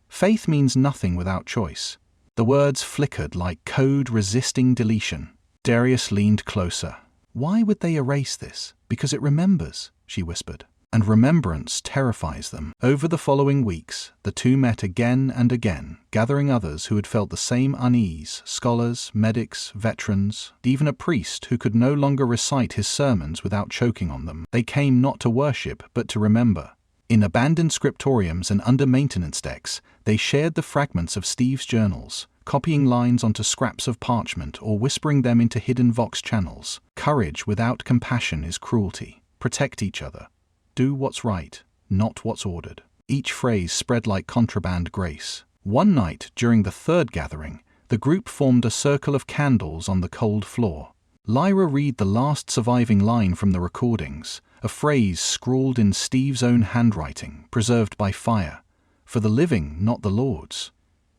Faith means nothing without choice." The words flickered like code resisting deletion. Darius leaned closer. "Why would they erase this? Because it remembers," she whispered. "And remembrance terrifies them." Over the following weeks, the two met again and again, gathering others who had felt the same unease, scholars, medics, veterans, even a priest who could no longer recite his sermons without choking on them. They came not to worship, but to remember. In abandoned scriptoriums and under maintenance decks, they shared the fragments of Steve's journals, copying lines onto scraps of parchment or whispering them into hidden Vox channels. Courage without compassion is cruelty. Protect each other. Do what's right, not what's ordered. Each phrase spread like contraband grace. One night, during the third gathering, the group formed a circle of candles on the cold floor. Lyra read the last surviving line from the recordings, a phrase scrawled in Steve's own handwriting, preserved by fire. "For the living, not the Lord's."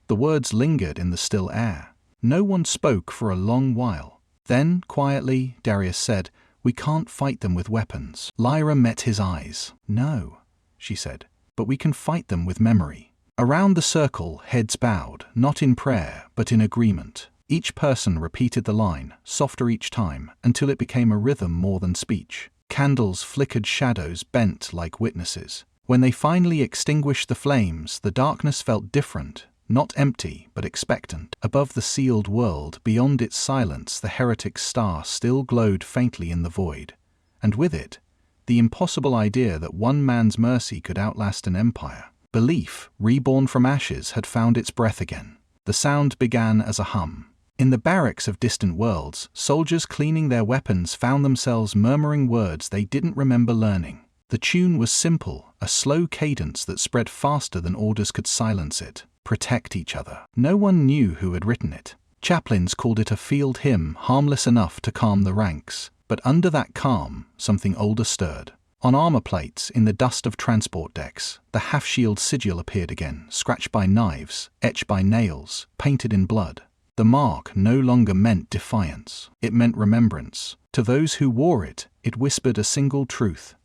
The words lingered in the still air. No one spoke for a long while. Then, quietly, Darius said, "We can't fight them with weapons." Lyra met his eyes. "No," she said, "but we can fight them with memory." Around the circle, heads bowed, not in prayer, but in agreement. Each person repeated the line, softer each time, until it became a rhythm more than speech. Candles flickered, shadows bent like witnesses. When they finally extinguished the flames, the darkness felt different, not empty, but expectant. Above the sealed world, beyond its silence, the heretic's star still glowed faintly in the void. And with it, the impossible idea that one man's mercy could outlast an empire. Belief, reborn from ashes, had found its breath again. The sound began as a hum. In the barracks of distant worlds, soldiers cleaning their weapons found themselves murmuring words they didn't remember learning. The tune was simple, a slow cadence that spread faster than orders could silence it. Protect each other. No one knew who had written it. Chaplains called it a field hymn, harmless enough to calm the ranks. But under that calm, something older stirred. On armor plates, in the dust of transport decks, the half-shield sigil appeared again, scratched by knives, etched by nails, painted in blood. The mark no longer meant defiance. It meant remembrance. To those who wore it, it whispered a single truth.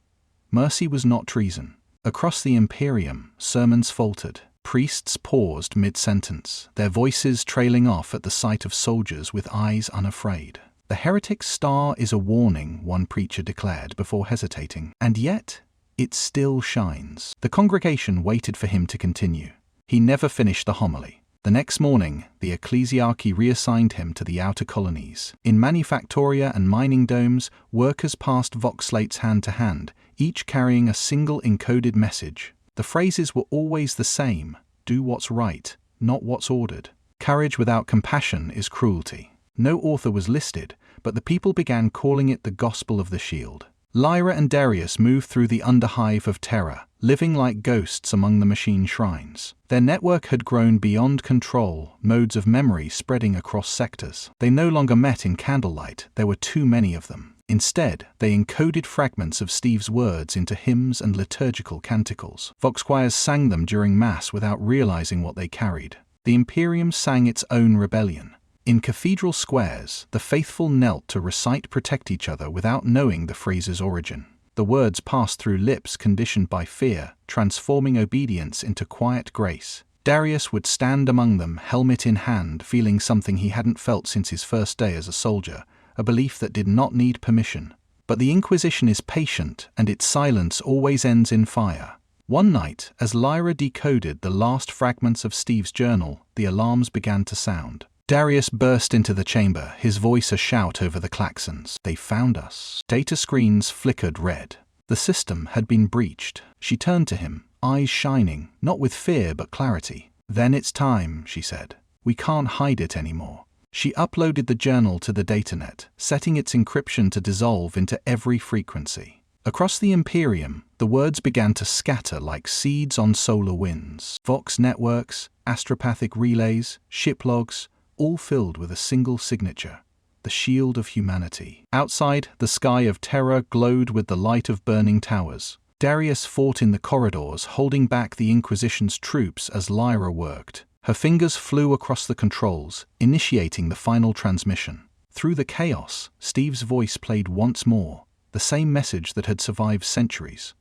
Mercy was not treason. Across the Imperium, sermons faltered. Priests paused mid-sentence, their voices trailing off at the sight of soldiers with eyes unafraid. "The heretic's star is a warning," one preacher declared before hesitating, "and yet it still shines." The congregation waited for him to continue. He never finished the homily. The next morning, the ecclesiarchy reassigned him to the outer colonies. In manufactoria and mining domes, workers passed vox slates hand to hand, each carrying a single encoded message. The phrases were always the same: do what's right, not what's ordered. Courage without compassion is cruelty. No author was listed, but the people began calling it the Gospel of the Shield. Lyra and Darius moved through the underhive of terror, living like ghosts among the machine shrines. Their network had grown beyond control, modes of memory spreading across sectors. They no longer met in candlelight, there were too many of them. Instead, they encoded fragments of Steve's words into hymns and liturgical canticles. Vox choirs sang them during Mass without realizing what they carried. The Imperium sang its own rebellion. In cathedral squares, the faithful knelt to recite "protect each other" without knowing the phrase's origin. The words passed through lips conditioned by fear, transforming obedience into quiet grace. Darius would stand among them, helmet in hand, feeling something he hadn't felt since his first day as a soldier, a belief that did not need permission. But the Inquisition is patient, and its silence always ends in fire. One night, as Lyra decoded the last fragments of Steve's journal, the alarms began to sound. Darius burst into the chamber, his voice a shout over the klaxons. "They found us." Data screens flickered red. The system had been breached. She turned to him, eyes shining, not with fear but clarity. "Then it's time," she said. "We can't hide it anymore." She uploaded the journal to the datanet, setting its encryption to dissolve into every frequency. Across the Imperium, the words began to scatter like seeds on solar winds. Vox networks, astropathic relays, ship logs, all filled with a single signature: the shield of humanity. Outside, the sky of terror glowed with the light of burning towers. Darius fought in the corridors, holding back the Inquisition's troops as Lyra worked. Her fingers flew across the controls, initiating the final transmission. Through the chaos, Steve's voice played once more, the same message that had survived centuries.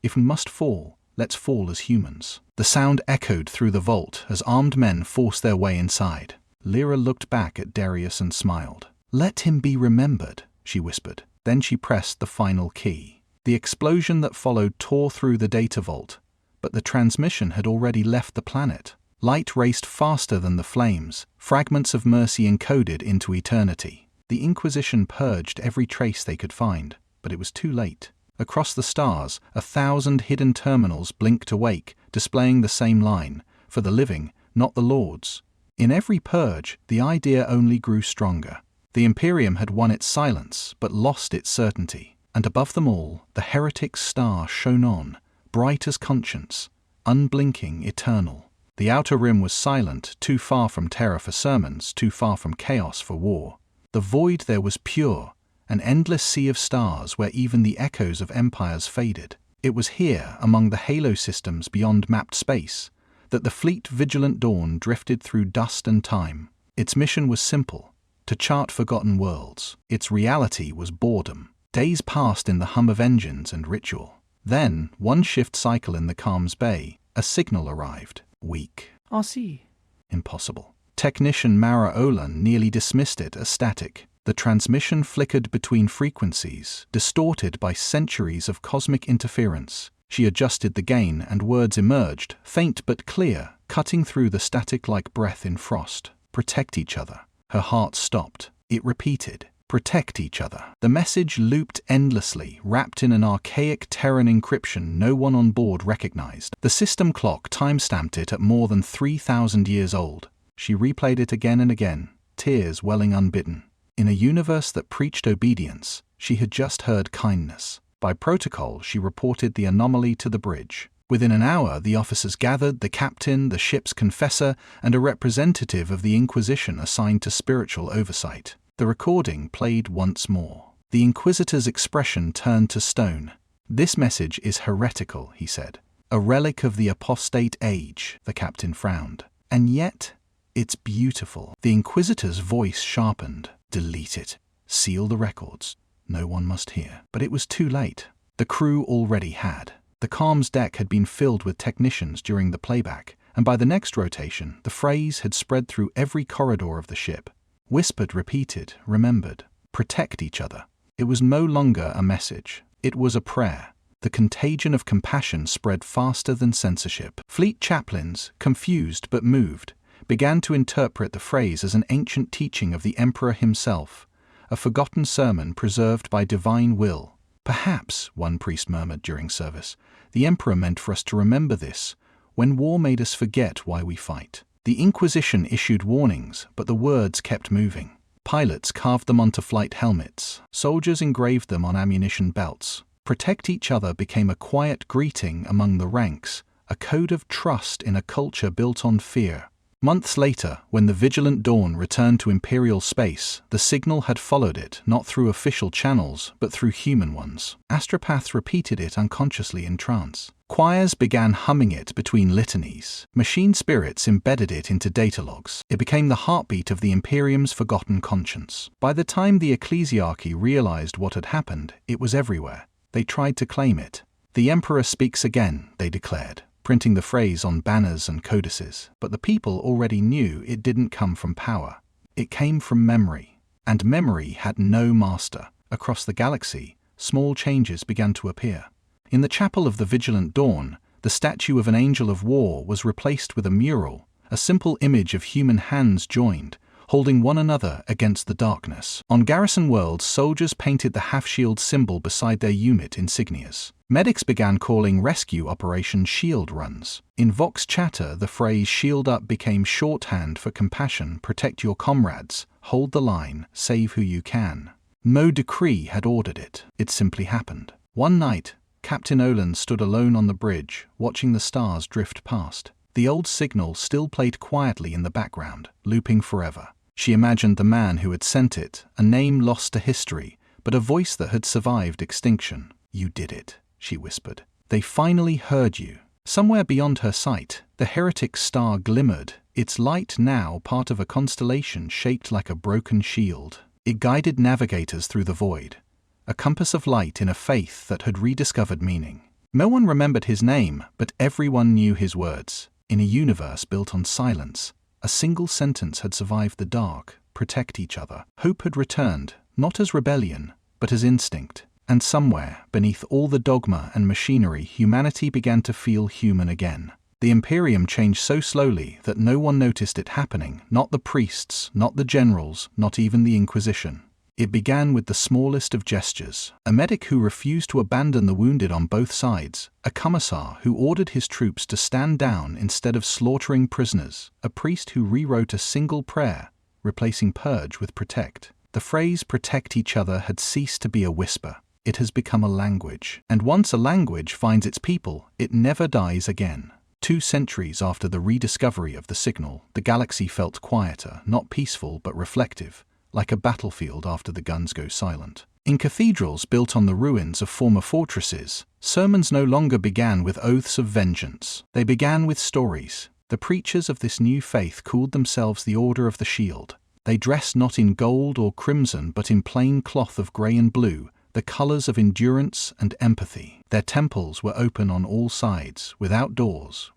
"If we must fall, let's fall as humans." The sound echoed through the vault as armed men forced their way inside. Lyra looked back at Darius and smiled. "Let him be remembered," she whispered. Then she pressed the final key. The explosion that followed tore through the data vault, but the transmission had already left the planet. Light raced faster than the flames, fragments of mercy encoded into eternity. The Inquisition purged every trace they could find, but it was too late. Across the stars, 1,000 hidden terminals blinked awake, displaying the same line: for the living, not the lords. In every purge, the idea only grew stronger. The Imperium had won its silence, but lost its certainty. And above them all, the heretic's star shone on, bright as conscience, unblinking, eternal. The outer rim was silent, too far from terror for sermons, too far from chaos for war. The void there was pure, an endless sea of stars where even the echoes of empires faded. It was here, among the halo systems beyond mapped space, that the fleet Vigilant Dawn drifted through dust and time. Its mission was simple: to chart forgotten worlds. Its reality was boredom. Days passed in the hum of engines and ritual. Then, one shift cycle in the calm's bay, a signal arrived. Weak. RC. Impossible. Technician Mara Olan nearly dismissed it as static. The transmission flickered between frequencies, distorted by centuries of cosmic interference. She adjusted the gain, and words emerged, faint but clear, cutting through the static like breath in frost. Protect each other. Her heart stopped. It repeated. Protect each other. The message looped endlessly, wrapped in an archaic Terran encryption no one on board recognized. The system clock time-stamped it at more than 3,000 years old. She replayed it again and again, tears welling unbidden. In a universe that preached obedience, she had just heard kindness. By protocol, she reported the anomaly to the bridge. Within an hour, the officers gathered, the captain, the ship's confessor, and a representative of the Inquisition assigned to spiritual oversight. The recording played once more. The Inquisitor's expression turned to stone. "This message is heretical," he said. "A relic of the apostate age," the captain frowned. "And yet, it's beautiful." The Inquisitor's voice sharpened. "Delete it. Seal the records. No one must hear." But it was too late. The crew already had. The comms deck had been filled with technicians during the playback, and by the next rotation, the phrase had spread through every corridor of the ship. Whispered, repeated, remembered. Protect each other. It was no longer a message. It was a prayer. The contagion of compassion spread faster than censorship. Fleet chaplains, confused but moved, began to interpret the phrase as an ancient teaching of the Emperor himself, a forgotten sermon preserved by divine will. "Perhaps," one priest murmured during service, "the Emperor meant for us to remember this, when war made us forget why we fight." The Inquisition issued warnings, but the words kept moving. Pilots carved them onto flight helmets. Soldiers engraved them on ammunition belts. Protect each other became a quiet greeting among the ranks, a code of trust in a culture built on fear. Months later, when the Vigilant Dawn returned to Imperial space, the signal had followed it, not through official channels, but through human ones. Astropaths repeated it unconsciously in trance. Choirs began humming it between litanies. Machine spirits embedded it into data logs. It became the heartbeat of the Imperium's forgotten conscience. By the time the ecclesiarchy realized what had happened, it was everywhere. They tried to claim it. "The Emperor speaks again," they declared, printing the phrase on banners and codices. But the people already knew it didn't come from power. It came from memory. And memory had no master. Across the galaxy, small changes began to appear. In the chapel of the Vigilant Dawn, the statue of an angel of war was replaced with a mural, a simple image of human hands joined, holding one another against the darkness. On garrison worlds, soldiers painted the half-shield symbol beside their unit insignias. Medics began calling rescue operations shield runs. In Vox chatter, the phrase "shield up" became shorthand for compassion, protect your comrades, hold the line, save who you can. No decree had ordered it. It simply happened. One night, Captain Olan stood alone on the bridge, watching the stars drift past. The old signal still played quietly in the background, looping forever. She imagined the man who had sent it, a name lost to history, but a voice that had survived extinction. "You did it," she whispered. "They finally heard you." Somewhere beyond her sight, the heretic star glimmered, its light now part of a constellation shaped like a broken shield. It guided navigators through the void, a compass of light in a faith that had rediscovered meaning. No one remembered his name, but everyone knew his words. In a universe built on silence, a single sentence had survived the dark: protect each other. Hope had returned, not as rebellion, but as instinct. And somewhere, beneath all the dogma and machinery, humanity began to feel human again. The Imperium changed so slowly that no one noticed it happening, not the priests, not the generals, not even the Inquisition. It began with the smallest of gestures: a medic who refused to abandon the wounded on both sides, a commissar who ordered his troops to stand down instead of slaughtering prisoners, a priest who rewrote a single prayer, replacing purge with protect. The phrase "protect each other" had ceased to be a whisper. It has become a language. And once a language finds its people, it never dies again. 2 centuries after the rediscovery of the signal, the galaxy felt quieter, not peaceful but reflective, like a battlefield after the guns go silent. In cathedrals built on the ruins of former fortresses, sermons no longer began with oaths of vengeance. They began with stories. The preachers of this new faith called themselves the Order of the Shield. They dressed not in gold or crimson but in plain cloth of grey and blue, the colors of endurance and empathy. Their temples were open on all sides, without doors.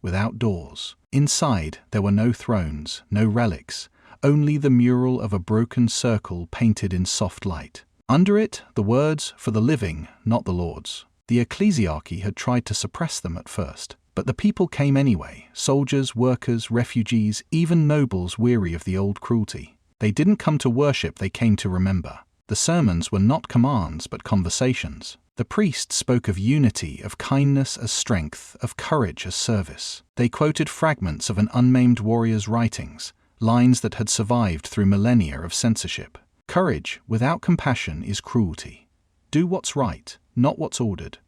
Inside there were no thrones, no relics, only the mural of a broken circle painted in soft light. Under it, the words, "For the living, not the lords." The ecclesiarchy had tried to suppress them at first, but the people came anyway, soldiers, workers, refugees, even nobles weary of the old cruelty. They didn't come to worship, they came to remember. The sermons were not commands but conversations. The priests spoke of unity, of kindness as strength, of courage as service. They quoted fragments of an unnamed warrior's writings, lines that had survived through millennia of censorship. Courage without compassion is cruelty. Do what's right, not what's ordered.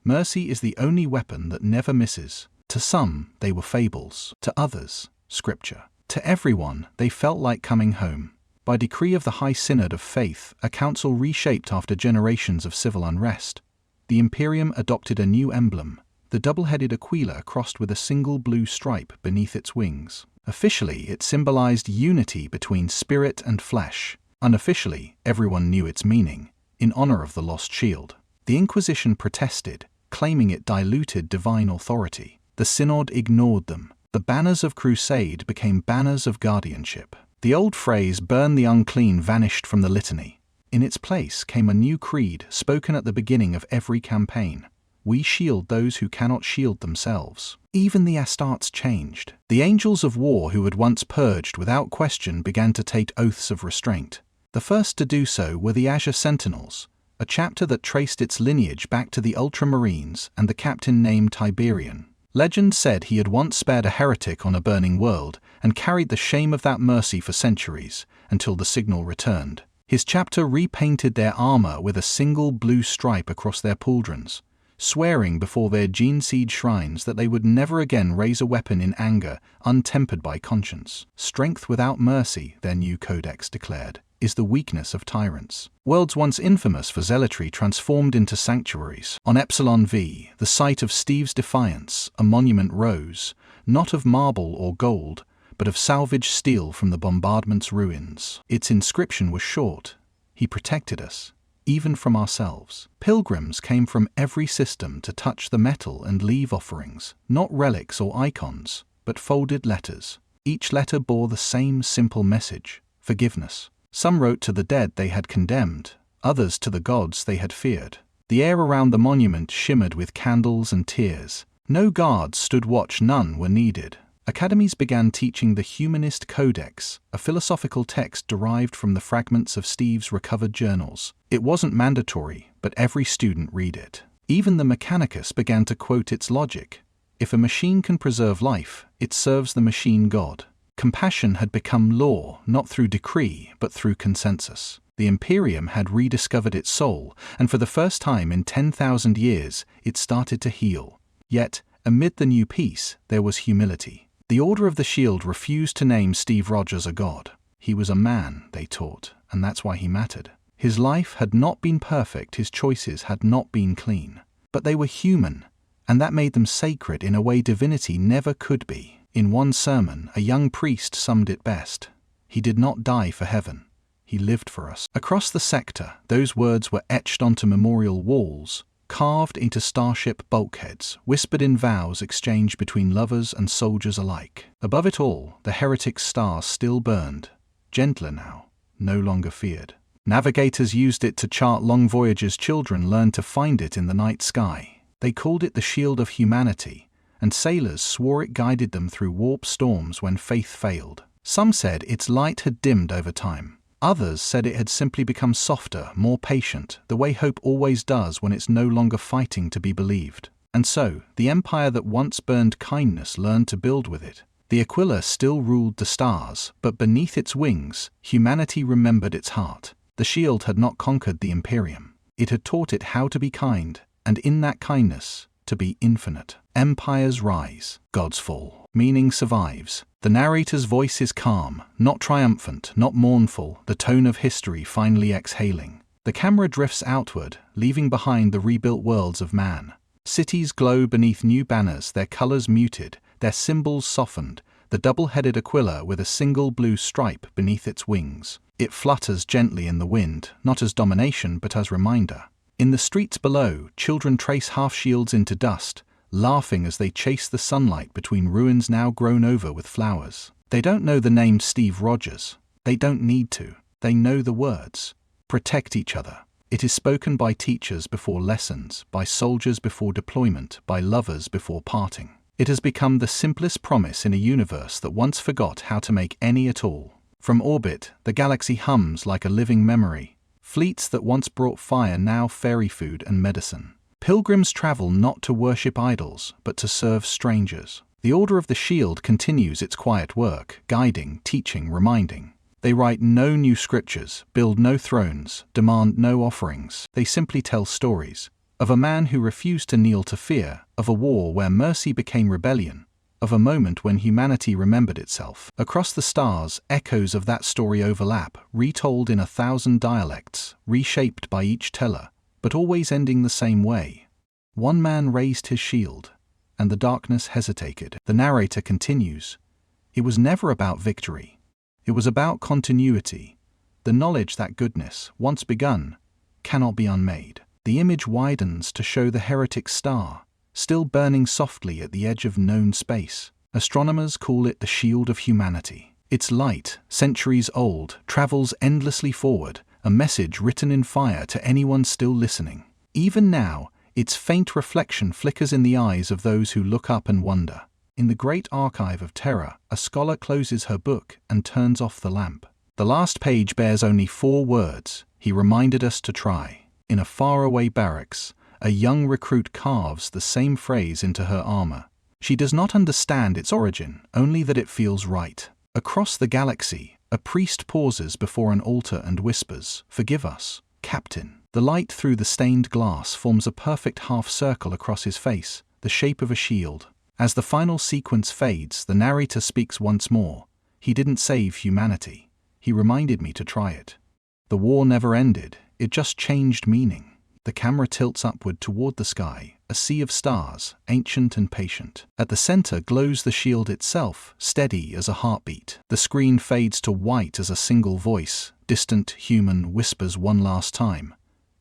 Mercy is the only weapon that never misses. To some, they were fables. To others, scripture. To everyone, they felt like coming home. By decree of the High Synod of Faith, a council reshaped after generations of civil unrest, the Imperium adopted a new emblem, the double-headed aquila crossed with a single blue stripe beneath its wings. Officially, it symbolized unity between spirit and flesh. Unofficially, everyone knew its meaning, in honor of the lost shield. The Inquisition protested, claiming it diluted divine authority. The Synod ignored them. The banners of crusade became banners of guardianship. The old phrase, "burn the unclean," vanished from the litany. In its place came a new creed spoken at the beginning of every campaign. We shield those who cannot shield themselves. Even the Astartes changed. The angels of war who had once purged without question began to take oaths of restraint. The first to do so were the Azure Sentinels, a chapter that traced its lineage back to the Ultramarines and the captain named Tiberian. Legend said he had once spared a heretic on a burning world and carried the shame of that mercy for centuries, until the signal returned. His chapter repainted their armor with a single blue stripe across their pauldrons, swearing before their gene-seed shrines that they would never again raise a weapon in anger untempered by conscience. Strength without mercy, their new codex declared, is the weakness of tyrants. Worlds once infamous for zealotry transformed into sanctuaries. On Epsilon V, the site of Steve's defiance, a monument rose, not of marble or gold, but of salvaged steel from the bombardment's ruins. Its inscription was short: "He protected us, even from ourselves." Pilgrims came from every system to touch the metal and leave offerings, not relics or icons, but folded letters. Each letter bore the same simple message: forgiveness. Some wrote to the dead they had condemned, others to the gods they had feared. The air around the monument shimmered with candles and tears. No guards stood watch, none were needed. Academies began teaching the Humanist Codex, a philosophical text derived from the fragments of Steve's recovered journals. It wasn't mandatory, but every student read it. Even the Mechanicus began to quote its logic. If a machine can preserve life, it serves the machine god. Compassion had become law, not through decree, but through consensus. The Imperium had rediscovered its soul, and for the first time in 10,000 years, it started to heal. Yet, amid the new peace, there was humility. The Order of the Shield refused to name Steve Rogers a god. He was a man, they taught, and that's why he mattered. His life had not been perfect, his choices had not been clean. But they were human, and that made them sacred in a way divinity never could be. In one sermon, a young priest summed it best: "He did not die for heaven, he lived for us." Across the sector, those words were etched onto memorial walls, carved into starship bulkheads, whispered in vows exchanged between lovers and soldiers alike. Above it all, the heretic's star still burned, gentler now, no longer feared. Navigators used it to chart long voyages. Children learned to find it in the night sky. They called it the shield of humanity, and sailors swore it guided them through warp storms when faith failed. Some said its light had dimmed over time. Others said it had simply become softer, more patient, the way hope always does when it's no longer fighting to be believed. And so, the empire that once burned kindness learned to build with it. The Aquila still ruled the stars, but beneath its wings, humanity remembered its heart. The shield had not conquered the Imperium. It had taught it how to be kind, and in that kindness, to be infinite. Empires rise, gods fall. Meaning survives. The narrator's voice is calm, not triumphant, not mournful, the tone of history finally exhaling. The camera drifts outward, leaving behind the rebuilt worlds of man. Cities glow beneath new banners, their colors muted, their symbols softened, the double-headed aquila with a single blue stripe beneath its wings. It flutters gently in the wind, not as domination but as reminder. In the streets below, children trace half-shields into dust, laughing as they chase the sunlight between ruins now grown over with flowers. They don't know the name Steve Rogers. They don't need to. They know the words. Protect each other. It is spoken by teachers before lessons, by soldiers before deployment, by lovers before parting. It has become the simplest promise in a universe that once forgot how to make any at all. From orbit, the galaxy hums like a living memory. Fleets that once brought fire now ferry food and medicine. Pilgrims travel not to worship idols, but to serve strangers. The Order of the Shield continues its quiet work, guiding, teaching, reminding. They write no new scriptures, build no thrones, demand no offerings. They simply tell stories. Of a man who refused to kneel to fear, of a war where mercy became rebellion, of a moment when humanity remembered itself. Across the stars, echoes of that story overlap, retold in 1,000 dialects, reshaped by each teller, but always ending the same way. One man raised his shield, and the darkness hesitated. The narrator continues. It was never about victory. It was about continuity, the knowledge that goodness, once begun, cannot be unmade. The image widens to show the heretic star, still burning softly at the edge of known space. Astronomers call it the shield of humanity. Its light, centuries old, travels endlessly forward, a message written in fire to anyone still listening. Even now, its faint reflection flickers in the eyes of those who look up and wonder. In the great archive of terror, a scholar closes her book and turns off the lamp. The last page bears only 4 words. He reminded us to try. In a faraway barracks, a young recruit carves the same phrase into her armor. She does not understand its origin, only that it feels right. Across the galaxy, a priest pauses before an altar and whispers, "Forgive us, Captain." The light through the stained glass forms a perfect half-circle across his face, the shape of a shield. As the final sequence fades, the narrator speaks once more. He didn't save humanity. He reminded me to try it. The war never ended, it just changed meaning. The camera tilts upward toward the sky, a sea of stars, ancient and patient. At the center glows the shield itself, steady as a heartbeat. The screen fades to white as a single voice, distant, human, whispers one last time.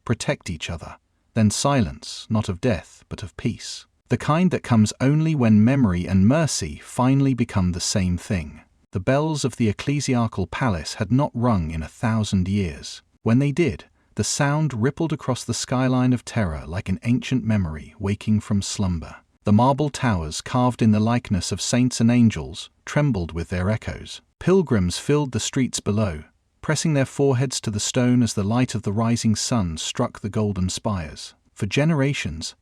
Protect each other. Then silence, not of death, but of peace. The kind that comes only when memory and mercy finally become the same thing. The bells of the ecclesiastical palace had not rung in 1,000 years. When they did, the sound rippled across the skyline of terror like an ancient memory waking from slumber. The marble towers, carved in the likeness of saints and angels, trembled with their echoes. Pilgrims filled the streets below, pressing their foreheads to the stone as the light of the rising sun struck the golden spires. For generations,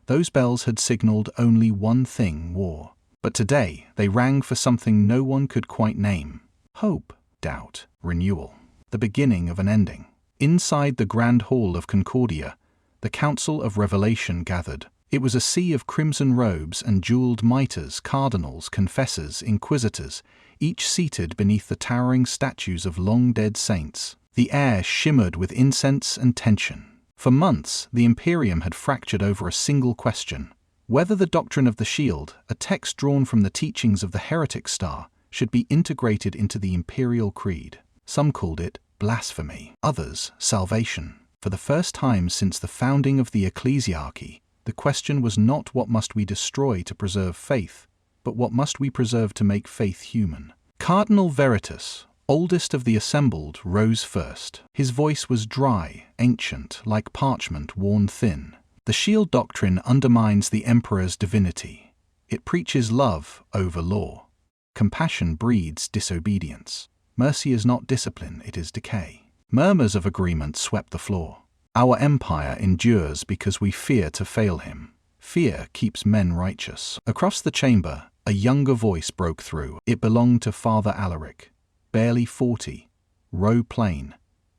those bells had signaled only one thing: war. But today, they rang for something no one could quite name. Hope, doubt, renewal. The beginning of an ending. Inside the grand hall of Concordia, the Council of Revelation gathered. It was a sea of crimson robes and jeweled mitres, cardinals, confessors, inquisitors, each seated beneath the towering statues of long-dead saints. The air shimmered with incense and tension. For months, the Imperium had fractured over a single question: whether the doctrine of the shield, a text drawn from the teachings of the heretic star, should be integrated into the imperial creed. Some called it blasphemy, others salvation. For the first time since the founding of the ecclesiarchy, the question was not what must we destroy to preserve faith, but what must we preserve to make faith human. Cardinal Veritas, oldest of the assembled, rose first. His voice was dry, ancient, like parchment worn thin. The shield doctrine undermines the emperor's divinity. It preaches love over law. Compassion breeds disobedience. Mercy is not discipline, it is decay. Murmurs of agreement swept the floor. Our empire endures because we fear to fail him. Fear keeps men righteous. Across the chamber, a younger voice broke through. It belonged to Father Alaric, barely 40, row plain,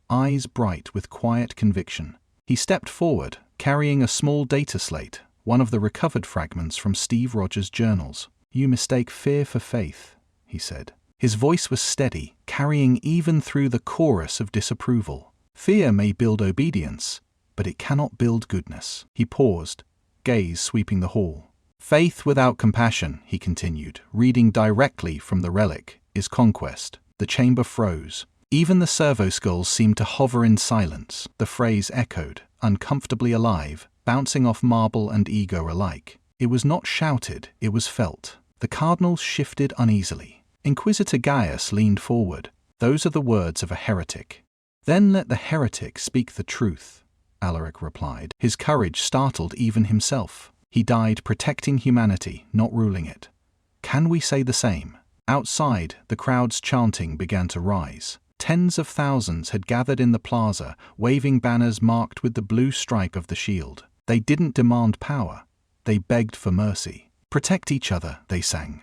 eyes bright with quiet conviction. He stepped forward, carrying a small data slate, one of the recovered fragments from Steve Rogers' journals. "You mistake fear for faith," he said. His voice was steady, carrying even through the chorus of disapproval. "Fear may build obedience, but it cannot build goodness." He paused, gaze sweeping the hall. Faith without compassion, he continued, reading directly from the relic, is conquest. The chamber froze. Even the servo-skulls seemed to hover in silence. The phrase echoed, uncomfortably alive, bouncing off marble and ego alike. It was not shouted, it was felt. The cardinals shifted uneasily. Inquisitor Gaius leaned forward. Those are the words of a heretic. Then let the heretic speak the truth, Alaric replied. His courage startled even himself. He died protecting humanity, not ruling it. Can we say the same? Outside, the crowd's chanting began to rise. Tens of thousands had gathered in the plaza, waving banners marked with the blue stripe of the shield. They didn't demand power. They begged for mercy. Protect each other, they sang,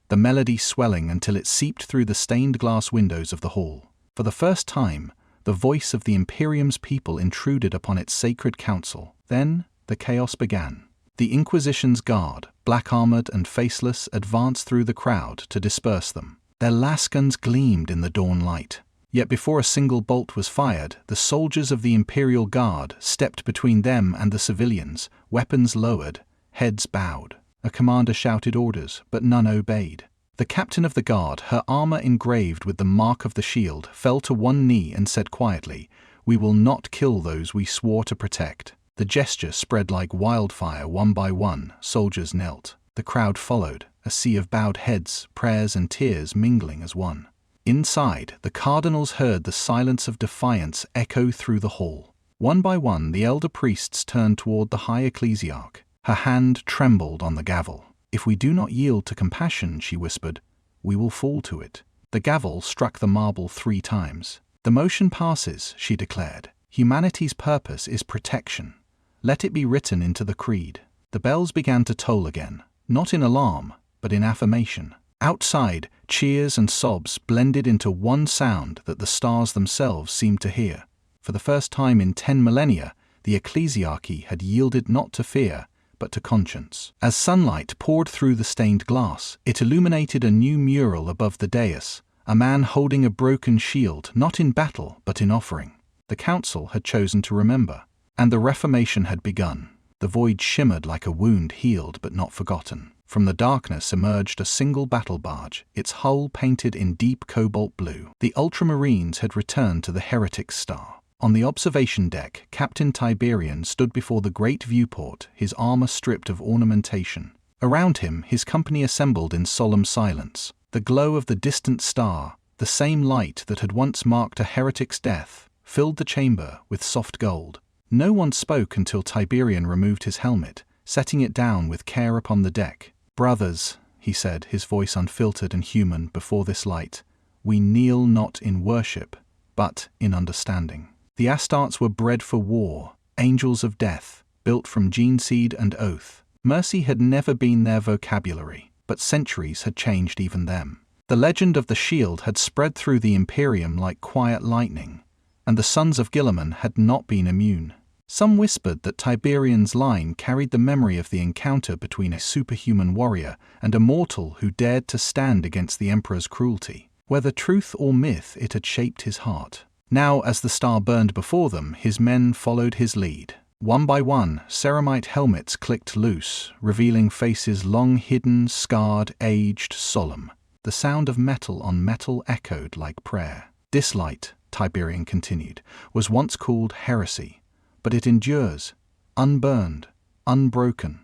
the melody swelling until it seeped through the stained glass windows of the hall. For the first time, the voice of the Imperium's people intruded upon its sacred council. Then, the chaos began. The Inquisition's guard, black-armored and faceless, advanced through the crowd to disperse them. Their lasguns gleamed in the dawn light. Yet before a single bolt was fired, the soldiers of the Imperial Guard stepped between them and the civilians, weapons lowered, heads bowed. A commander shouted orders, but none obeyed. The captain of the guard, her armor engraved with the mark of the shield, fell to one knee and said quietly, "We will not kill those we swore to protect." The gesture spread like wildfire. One by one, soldiers knelt. The crowd followed, a sea of bowed heads, prayers and tears mingling as one. Inside, the cardinals heard the silence of defiance echo through the hall. One by one, the elder priests turned toward the high ecclesiarch. Her hand trembled on the gavel. "If we do not yield to compassion," she whispered, "we will fall to it." The gavel struck the marble 3 times. "The motion passes," she declared. "Humanity's purpose is protection. Let it be written into the creed." The bells began to toll again, not in alarm, but in affirmation. Outside, cheers and sobs blended into one sound that the stars themselves seemed to hear. For the first time in 10 millennia, the ecclesiarchy had yielded not to fear, but to conscience. As sunlight poured through the stained glass, it illuminated a new mural above the dais, a man holding a broken shield, not in battle, but in offering. The council had chosen to remember, and the Reformation had begun. The void shimmered like a wound healed but not forgotten. From the darkness emerged a single battle barge, its hull painted in deep cobalt blue. The Ultramarines had returned to the Heretic's star. On the observation deck, Captain Tiberian stood before the great viewport, his armor stripped of ornamentation. Around him, his company assembled in solemn silence. The glow of the distant star, the same light that had once marked a heretic's death, filled the chamber with soft gold. No one spoke until Tiberian removed his helmet, setting it down with care upon the deck. "Brothers," he said, his voice unfiltered and human before this light, "we kneel not in worship, but in understanding." The Astartes were bred for war, angels of death, built from gene seed and oath. Mercy had never been their vocabulary, but centuries had changed even them. The legend of the shield had spread through the Imperium like quiet lightning, and the sons of Guilliman had not been immune. Some whispered that Tiberian's line carried the memory of the encounter between a superhuman warrior and a mortal who dared to stand against the Emperor's cruelty. Whether truth or myth, it had shaped his heart. Now, as the star burned before them, his men followed his lead. One by one, ceramite helmets clicked loose, revealing faces long hidden, scarred, aged, solemn. The sound of metal on metal echoed like prayer. "This light," Tiberian continued, "was once called heresy. But it endures, unburned, unbroken,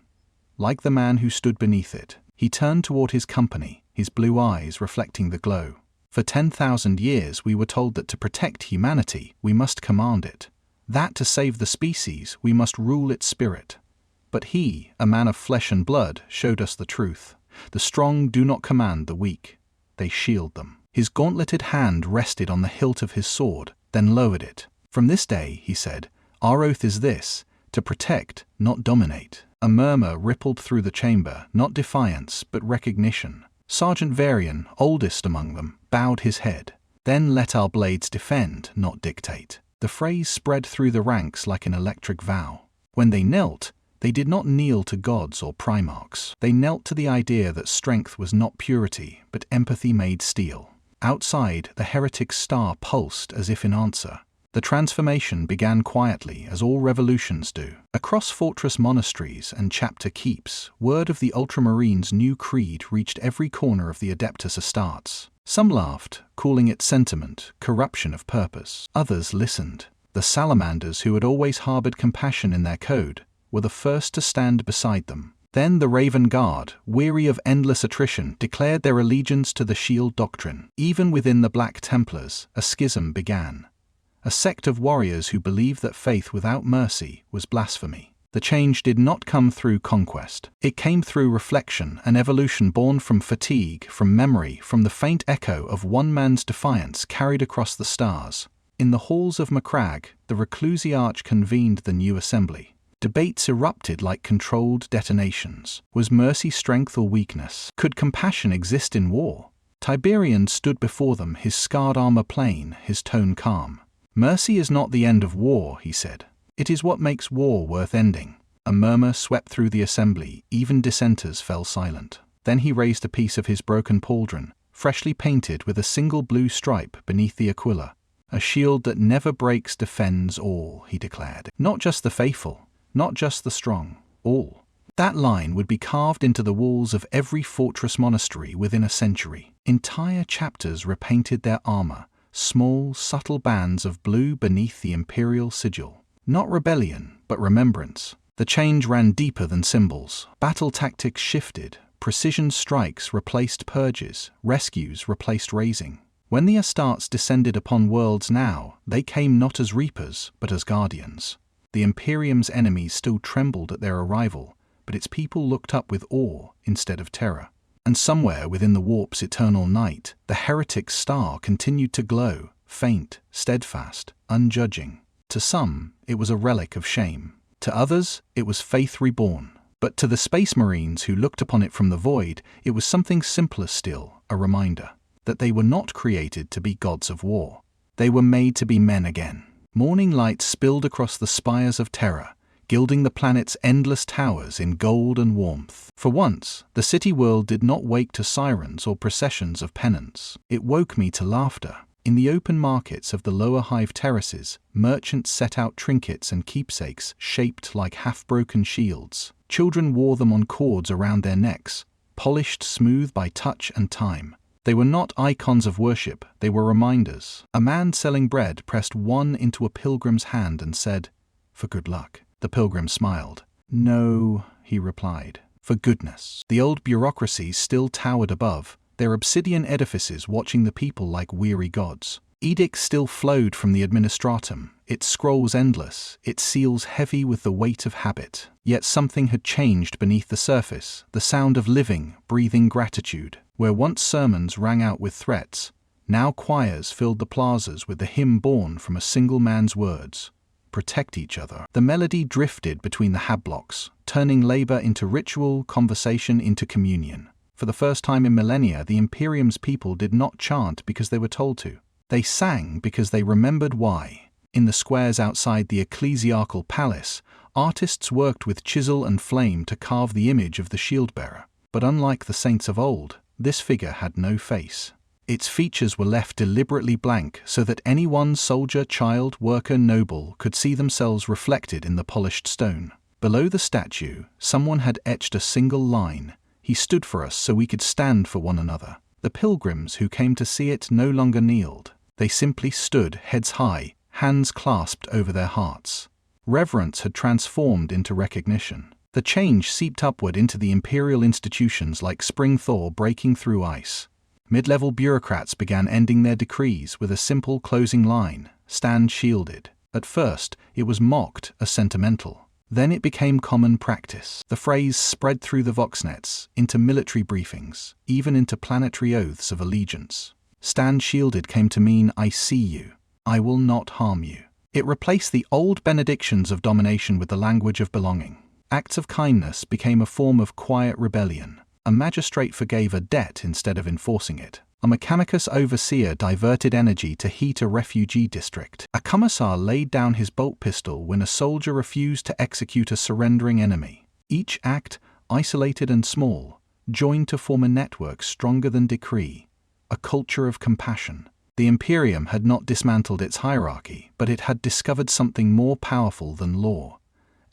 like the man who stood beneath it." He turned toward his company, his blue eyes reflecting the glow. "For 10,000 years we were told that to protect humanity we must command it, that to save the species we must rule its spirit. But he, a man of flesh and blood, showed us the truth. The strong do not command the weak, they shield them." His gauntleted hand rested on the hilt of his sword, then lowered it. "From this day," he said, "our oath is this, to protect, not dominate." A murmur rippled through the chamber, not defiance, but recognition. Sergeant Varian, oldest among them, bowed his head. "Then let our blades defend, not dictate." The phrase spread through the ranks like an electric vow. When they knelt, they did not kneel to gods or primarchs. They knelt to the idea that strength was not purity, but empathy made steel. Outside, the heretic's star pulsed as if in answer. The transformation began quietly, as all revolutions do. Across fortress monasteries and chapter keeps, word of the Ultramarines' new creed reached every corner of the Adeptus Astartes. Some laughed, calling it sentiment, corruption of purpose. Others listened. The salamanders, who had always harbored compassion in their code, were the first to stand beside them. Then the Raven Guard, weary of endless attrition, declared their allegiance to the Shield Doctrine. Even within the Black Templars, a schism began. A sect of warriors who believed that faith without mercy was blasphemy. The change did not come through conquest. It came through reflection, an evolution born from fatigue, from memory, from the faint echo of one man's defiance carried across the stars. In the halls of Macragge, the Reclusiarch convened the new assembly. Debates erupted like controlled detonations. Was mercy strength or weakness? Could compassion exist in war? Tiberian stood before them, his scarred armor plain, his tone calm. "Mercy is not the end of war," he said. "It is what makes war worth ending." A murmur swept through the assembly, even dissenters fell silent. Then he raised a piece of his broken pauldron, freshly painted with a single blue stripe beneath the aquila. "A shield that never breaks defends all," he declared. "Not just the faithful, not just the strong, all." That line would be carved into the walls of every fortress monastery within a century. Entire chapters repainted their armor, small, subtle bands of blue beneath the imperial sigil. Not rebellion, but remembrance. The change ran deeper than symbols. Battle tactics shifted. Precision strikes replaced purges. Rescues replaced raising. When the Astartes descended upon worlds now, they came not as reapers, but as guardians. The Imperium's enemies still trembled at their arrival, but its people looked up with awe instead of terror. And somewhere within the warp's eternal night, the heretic's star continued to glow, faint, steadfast, unjudging. To some, it was a relic of shame. To others, it was faith reborn. But to the Space Marines who looked upon it from the void, it was something simpler still, a reminder that they were not created to be gods of war. They were made to be men again. Morning light spilled across the spires of terror, gilding the planet's endless towers in gold and warmth. For once, the city world did not wake to sirens or processions of penance. It woke me to laughter. In the open markets of the lower hive terraces, merchants set out trinkets and keepsakes shaped like half-broken shields. Children wore them on cords around their necks, polished smooth by touch and time. They were not icons of worship, they were reminders. A man selling bread pressed one into a pilgrim's hand and said, "For good luck." The pilgrim smiled. "No," he replied, "for goodness." The old bureaucracies still towered above, their obsidian edifices watching the people like weary gods. Edicts still flowed from the administratum, its scrolls endless, its seals heavy with the weight of habit. Yet something had changed beneath the surface, the sound of living, breathing gratitude. Where once sermons rang out with threats, now choirs filled the plazas with the hymn born from a single man's words. Protect each other. The melody drifted between the habblocks, turning labor into ritual, conversation into communion. For the first time in millennia, the Imperium's people did not chant because they were told to. They sang because they remembered why. In the squares outside the ecclesiarchal palace, artists worked with chisel and flame to carve the image of the shield-bearer. But unlike the saints of old, this figure had no face. Its features were left deliberately blank so that any one soldier, child, worker, noble could see themselves reflected in the polished stone. Below the statue, someone had etched a single line: "He stood for us so we could stand for one another." The pilgrims who came to see it no longer kneeled. They simply stood, heads high, hands clasped over their hearts. Reverence had transformed into recognition. The change seeped upward into the imperial institutions like spring thaw breaking through ice. Mid-level bureaucrats began ending their decrees with a simple closing line: "Stand shielded." At first, it was mocked as sentimental. Then it became common practice. The phrase spread through the voxnets, into military briefings, even into planetary oaths of allegiance. Stand shielded came to mean "I see you. I will not harm you." It replaced the old benedictions of domination with the language of belonging. Acts of kindness became a form of quiet rebellion. A magistrate forgave a debt instead of enforcing it. A mechanicus overseer diverted energy to heat a refugee district. A commissar laid down his bolt pistol when a soldier refused to execute a surrendering enemy. Each act, isolated and small, joined to form a network stronger than decree, a culture of compassion. The Imperium had not dismantled its hierarchy, but it had discovered something more powerful than law: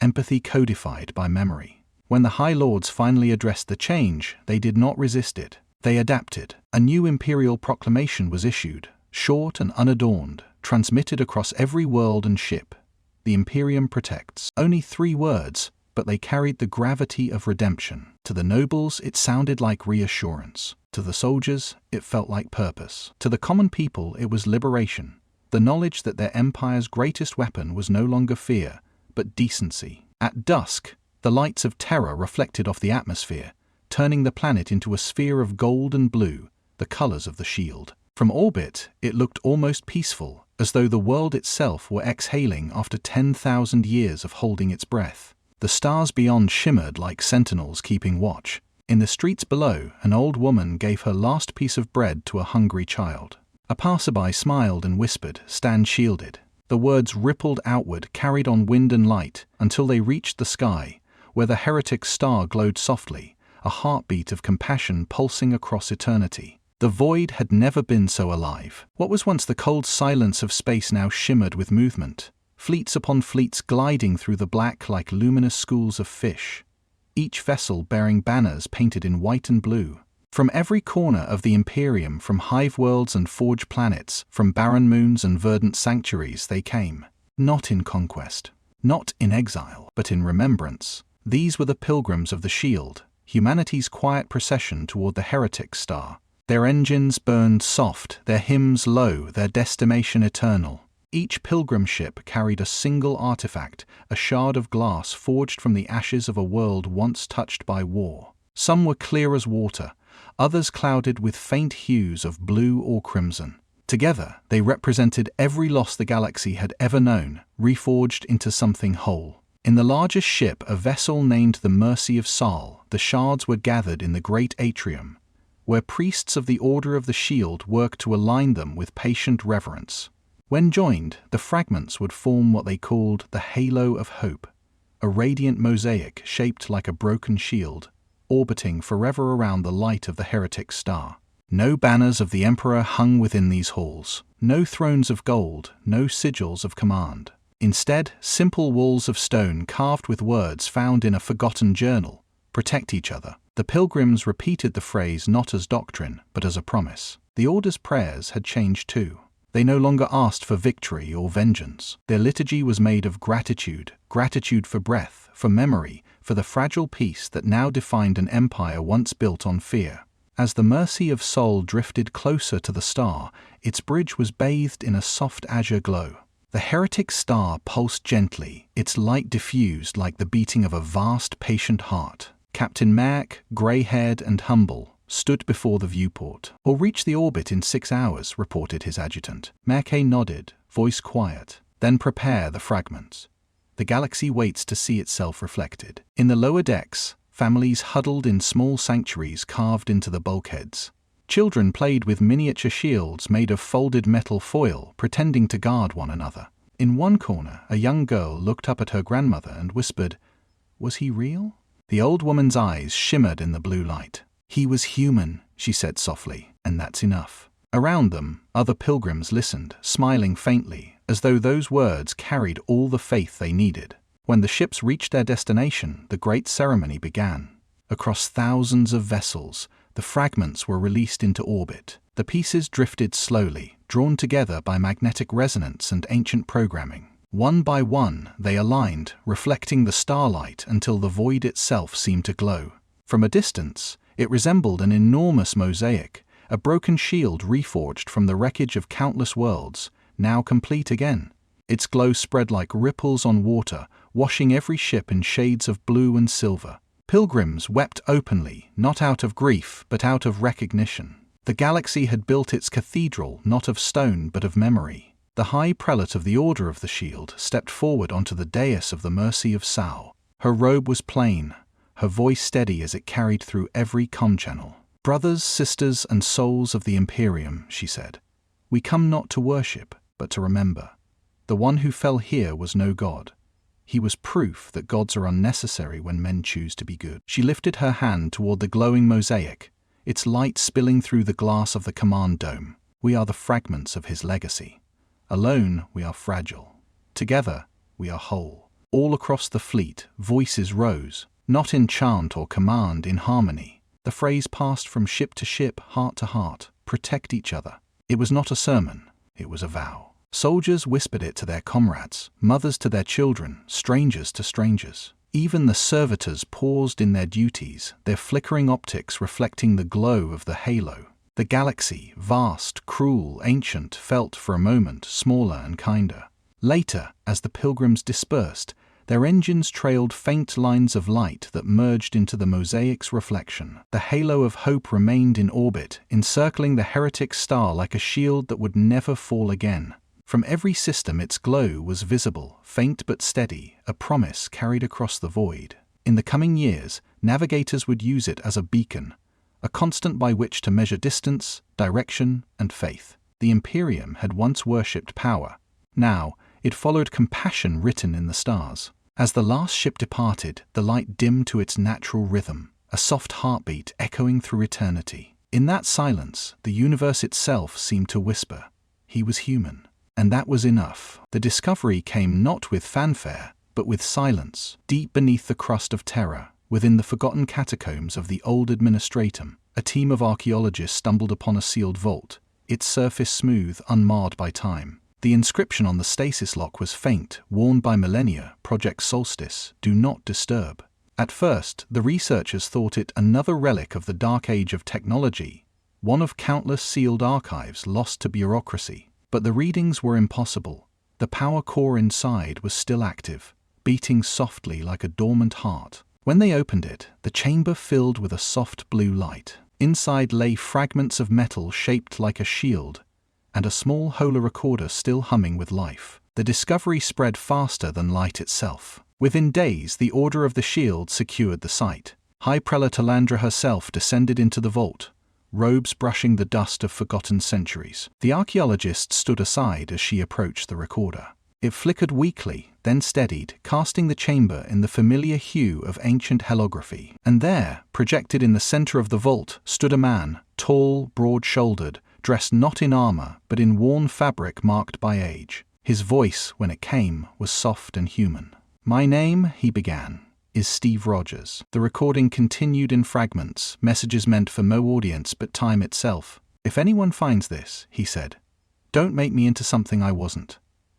empathy codified by memory. When the High Lords finally addressed the change, they did not resist it. They adapted. A new imperial proclamation was issued, short and unadorned, transmitted across every world and ship. The Imperium protects. Only 3 words, but they carried the gravity of redemption. To the nobles, it sounded like reassurance. To the soldiers, it felt like purpose. To the common people, it was liberation. The knowledge that their empire's greatest weapon was no longer fear, but decency. At dusk, the lights of terror reflected off the atmosphere, turning the planet into a sphere of gold and blue, the colors of the shield. From orbit, it looked almost peaceful, as though the world itself were exhaling after 10,000 years of holding its breath. The stars beyond shimmered like sentinels keeping watch. In the streets below, an old woman gave her last piece of bread to a hungry child. A passerby smiled and whispered, "Stand shielded." The words rippled outward, carried on wind and light, until they reached the sky, where the heretic's star glowed softly, a heartbeat of compassion pulsing across eternity. The void had never been so alive. What was once the cold silence of space now shimmered with movement. Fleets upon fleets gliding through the black like luminous schools of fish, each vessel bearing banners painted in white and blue. From every corner of the Imperium, from hive worlds and forge planets, from barren moons and verdant sanctuaries, they came. Not in conquest, not in exile, but in remembrance. These were the pilgrims of the shield, humanity's quiet procession toward the heretic's star. Their engines burned soft, their hymns low, their destination eternal. Each pilgrim ship carried a single artifact, a shard of glass forged from the ashes of a world once touched by war. Some were clear as water, others clouded with faint hues of blue or crimson. Together, they represented every loss the galaxy had ever known, reforged into something whole. In the largest ship, a vessel named the Mercy of Sal, the shards were gathered in the great atrium, where priests of the Order of the Shield worked to align them with patient reverence. When joined, the fragments would form what they called the Halo of Hope, a radiant mosaic shaped like a broken shield, orbiting forever around the light of the heretic star. No banners of the Emperor hung within these halls, no thrones of gold, no sigils of command. Instead, simple walls of stone carved with words found in a forgotten journal: "Protect each other." The pilgrims repeated the phrase not as doctrine, but as a promise. The Order's prayers had changed too. They no longer asked for victory or vengeance. Their liturgy was made of gratitude, gratitude for breath, for memory, for the fragile peace that now defined an empire once built on fear. As the Mercy of Sol drifted closer to the star, its bridge was bathed in a soft azure glow. The heretic star pulsed gently, its light diffused like the beating of a vast, patient heart. Captain Mac, grey-haired and humble, stood before the viewport. "Or reach the orbit in 6 hours," reported his adjutant. Mackay nodded, voice quiet. "Then prepare the fragments. The galaxy waits to see itself reflected." In the lower decks, families huddled in small sanctuaries carved into the bulkheads. Children played with miniature shields made of folded metal foil, pretending to guard one another. In one corner, a young girl looked up at her grandmother and whispered, "Was he real?" The old woman's eyes shimmered in the blue light. "He was human," she said softly, "and that's enough." Around them, other pilgrims listened, smiling faintly, as though those words carried all the faith they needed. When the ships reached their destination, the great ceremony began. Across thousands of vessels, the fragments were released into orbit. The pieces drifted slowly, drawn together by magnetic resonance and ancient programming. One by one, they aligned, reflecting the starlight until the void itself seemed to glow. From a distance, it resembled an enormous mosaic, a broken shield reforged from the wreckage of countless worlds, now complete again. Its glow spread like ripples on water, washing every ship in shades of blue and silver. Pilgrims wept openly, not out of grief, but out of recognition. The galaxy had built its cathedral not of stone but of memory. The High Prelate of the Order of the Shield stepped forward onto the dais of the Mercy of Sal. Her robe was plain, her voice steady as it carried through every comm channel. "Brothers, sisters, and souls of the Imperium," she said, "we come not to worship, but to remember. The one who fell here was no god. He was proof that gods are unnecessary when men choose to be good." She lifted her hand toward the glowing mosaic, its light spilling through the glass of the command dome. We are the fragments of his legacy. Alone, we are fragile. Together, we are whole. All across the fleet, voices rose, not in chant or command, in harmony. The phrase passed from ship to ship, heart to heart: protect each other. It was not a sermon, it was a vow. Soldiers whispered it to their comrades, mothers to their children, strangers to strangers. Even the servitors paused in their duties, their flickering optics reflecting the glow of the halo. The galaxy, vast, cruel, ancient, felt for a moment smaller and kinder. Later, as the pilgrims dispersed, their engines trailed faint lines of light that merged into the mosaic's reflection. The halo of hope remained in orbit, encircling the heretic star like a shield that would never fall again. From every system its glow was visible, faint but steady, a promise carried across the void. In the coming years, navigators would use it as a beacon, a constant by which to measure distance, direction, and faith. The Imperium had once worshipped power. Now, it followed compassion written in the stars. As the last ship departed, the light dimmed to its natural rhythm, a soft heartbeat echoing through eternity. In that silence, the universe itself seemed to whisper, "He was human." And that was enough. The discovery came not with fanfare, but with silence. Deep beneath the crust of terror, within the forgotten catacombs of the old administratum, a team of archaeologists stumbled upon a sealed vault, its surface smooth, unmarred by time. The inscription on the stasis lock was faint, worn by millennia: Project Solstice, do not disturb. At first, the researchers thought it another relic of the dark age of technology, one of countless sealed archives lost to bureaucracy. But the readings were impossible. The power core inside was still active, beating softly like a dormant heart. When they opened it, the chamber filled with a soft blue light. Inside lay fragments of metal shaped like a shield, and a small holorecorder still humming with life. The discovery spread faster than light itself. Within days, the Order of the Shield secured the site. High Prelate Alandra herself descended into the vault, robes brushing the dust of forgotten centuries. The archaeologist stood aside as she approached the recorder. It flickered weakly, then steadied, casting the chamber in the familiar hue of ancient helography. And there, projected in the center of the vault, stood a man, tall, broad-shouldered, dressed not in armor, but in worn fabric marked by age. His voice, when it came, was soft and human. "My name," he began, "is Steve Rogers." The recording continued in fragments, messages meant for no audience but time itself. "If anyone finds this," he said, "don't make me into something I wasn't.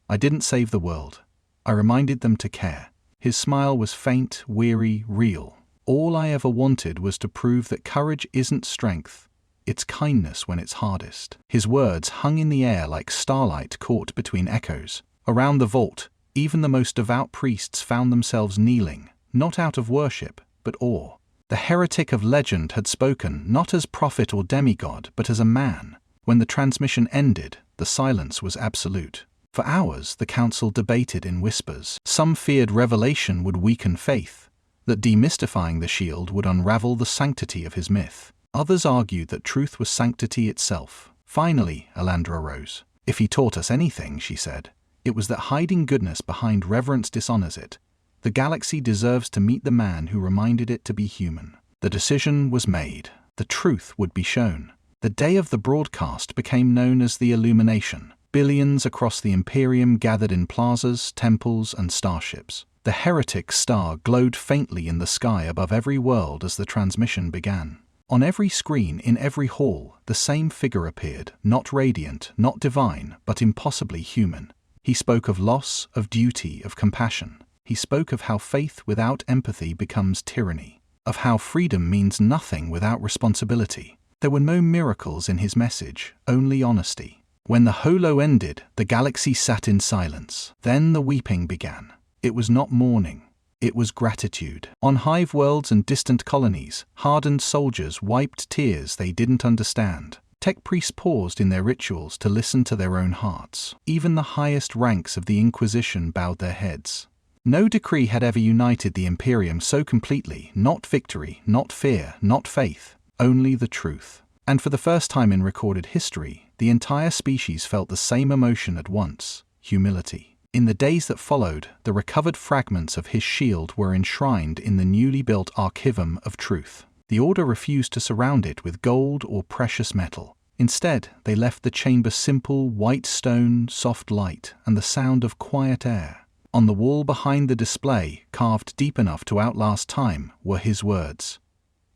I didn't save the world. I reminded them to care." His smile was faint, weary, real. "All I ever wanted was to prove that courage isn't strength. It's kindness when it's hardest." His words hung in the air like starlight caught between echoes. Around the vault, even the most devout priests found themselves kneeling, not out of worship, but awe. The heretic of legend had spoken, not as prophet or demigod, but as a man. When the transmission ended, the silence was absolute. For hours, the council debated in whispers. Some feared revelation would weaken faith, that demystifying the shield would unravel the sanctity of his myth. Others argued that truth was sanctity itself. Finally, Alandra rose. "If he taught us anything," she said, "it was that hiding goodness behind reverence dishonors it. The galaxy deserves to meet the man who reminded it to be human." The decision was made. The truth would be shown. The day of the broadcast became known as the Illumination. Billions across the Imperium gathered in plazas, temples, and starships. The heretic star glowed faintly in the sky above every world as the transmission began. On every screen, in every hall, the same figure appeared, not radiant, not divine, but impossibly human. He spoke of loss, of duty, of compassion. He spoke of how faith without empathy becomes tyranny, of how freedom means nothing without responsibility. There were no miracles in his message, only honesty. When the holo ended, the galaxy sat in silence. Then the weeping began. It was not mourning. It was gratitude. On hive worlds and distant colonies, hardened soldiers wiped tears they didn't understand. Tech priests paused in their rituals to listen to their own hearts. Even the highest ranks of the Inquisition bowed their heads. No decree had ever united the Imperium so completely. Not victory, not fear, not faith, only the truth. And for the first time in recorded history, the entire species felt the same emotion at once: humility. In the days that followed, the recovered fragments of his shield were enshrined in the newly built Archivum of Truth. The Order refused to surround it with gold or precious metal. Instead, they left the chamber simple, white stone, soft light, and the sound of quiet air. On the wall behind the display, carved deep enough to outlast time, were his words.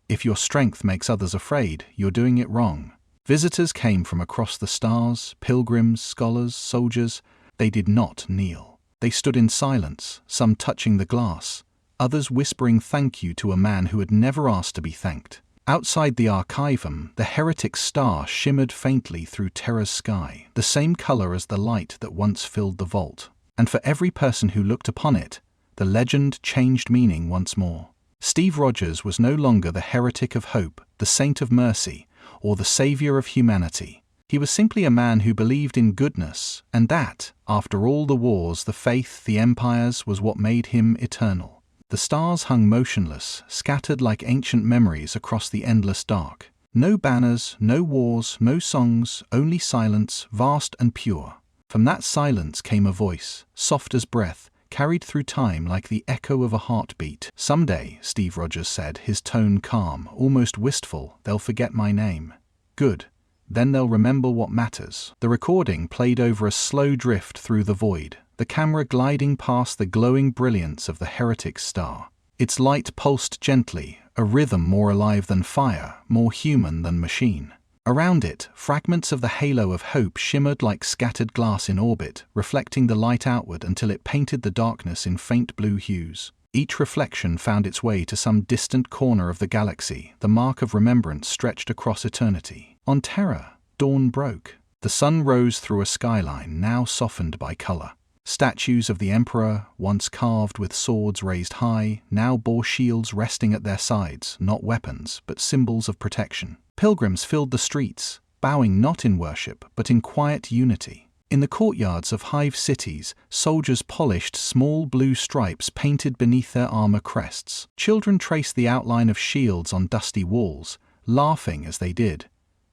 "If your strength makes others afraid, you're doing it wrong." Visitors came from across the stars, pilgrims, scholars, soldiers. They did not kneel. They stood in silence, some touching the glass, others whispering thank you to a man who had never asked to be thanked. Outside the archivum, the heretic star shimmered faintly through Terra's sky, the same color as the light that once filled the vault. And for every person who looked upon it, the legend changed meaning once more. Steve Rogers was no longer the heretic of hope, the saint of mercy, or the savior of humanity. He was simply a man who believed in goodness, and that, after all the wars, the faith, the empires, was what made him eternal. The stars hung motionless, scattered like ancient memories across the endless dark. No banners, no wars, no songs, only silence, vast and pure. From that silence came a voice, soft as breath, carried through time like the echo of a heartbeat. "Someday," Steve Rogers said, his tone calm, almost wistful, "they'll forget my name. Good. Then they'll remember what matters." The recording played over a slow drift through the void, the camera gliding past the glowing brilliance of the heretic star. Its light pulsed gently, a rhythm more alive than fire, more human than machine. Around it, fragments of the halo of hope shimmered like scattered glass in orbit, reflecting the light outward until it painted the darkness in faint blue hues. Each reflection found its way to some distant corner of the galaxy, the mark of remembrance stretched across eternity. On Terra, dawn broke. The sun rose through a skyline now softened by color. Statues of the Emperor, once carved with swords raised high, now bore shields resting at their sides, not weapons, but symbols of protection. Pilgrims filled the streets, bowing not in worship, but in quiet unity. In the courtyards of hive cities, soldiers polished small blue stripes painted beneath their armor crests. Children traced the outline of shields on dusty walls, laughing as they did,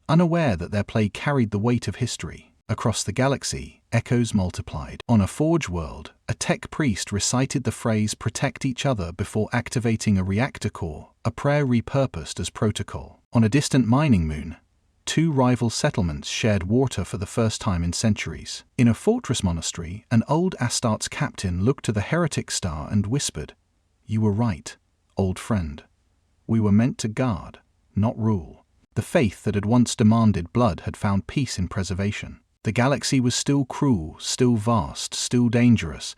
unaware that their play carried the weight of history. Across the galaxy, echoes multiplied. On a forge world, a tech priest recited the phrase "protect each other" before activating a reactor core, a prayer repurposed as protocol. On a distant mining moon, two rival settlements shared water for the first time in centuries. In a fortress monastery, an old Astartes captain looked to the heretic star and whispered, "You were right, old friend. We were meant to guard, not rule." The faith that had once demanded blood had found peace in preservation. The galaxy was still cruel, still vast, still dangerous,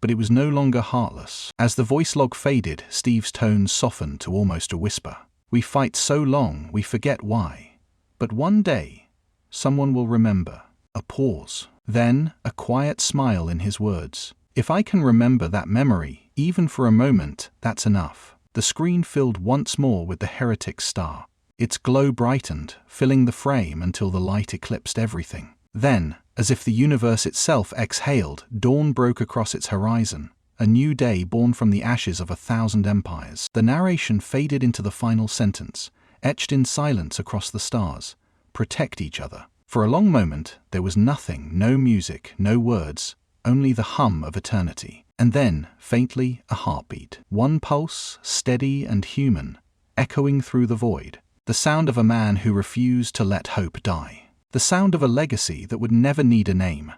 but it was no longer heartless. As the voice log faded, Steve's tones softened to almost a whisper. "We fight so long, we forget why. But one day, someone will remember." A pause. Then, a quiet smile in his words. "If I can remember that memory, even for a moment, that's enough." The screen filled once more with the heretic star. Its glow brightened, filling the frame until the light eclipsed everything. Then, as if the universe itself exhaled, dawn broke across its horizon, a new day born from the ashes of 1,000 empires. The narration faded into the final sentence, etched in silence across the stars. "Protect each other." For a long moment, there was nothing, no music, no words, only the hum of eternity. And then, faintly, a heartbeat. One pulse, steady and human, echoing through the void. The sound of a man who refused to let hope die. The sound of a legacy that would never need a name.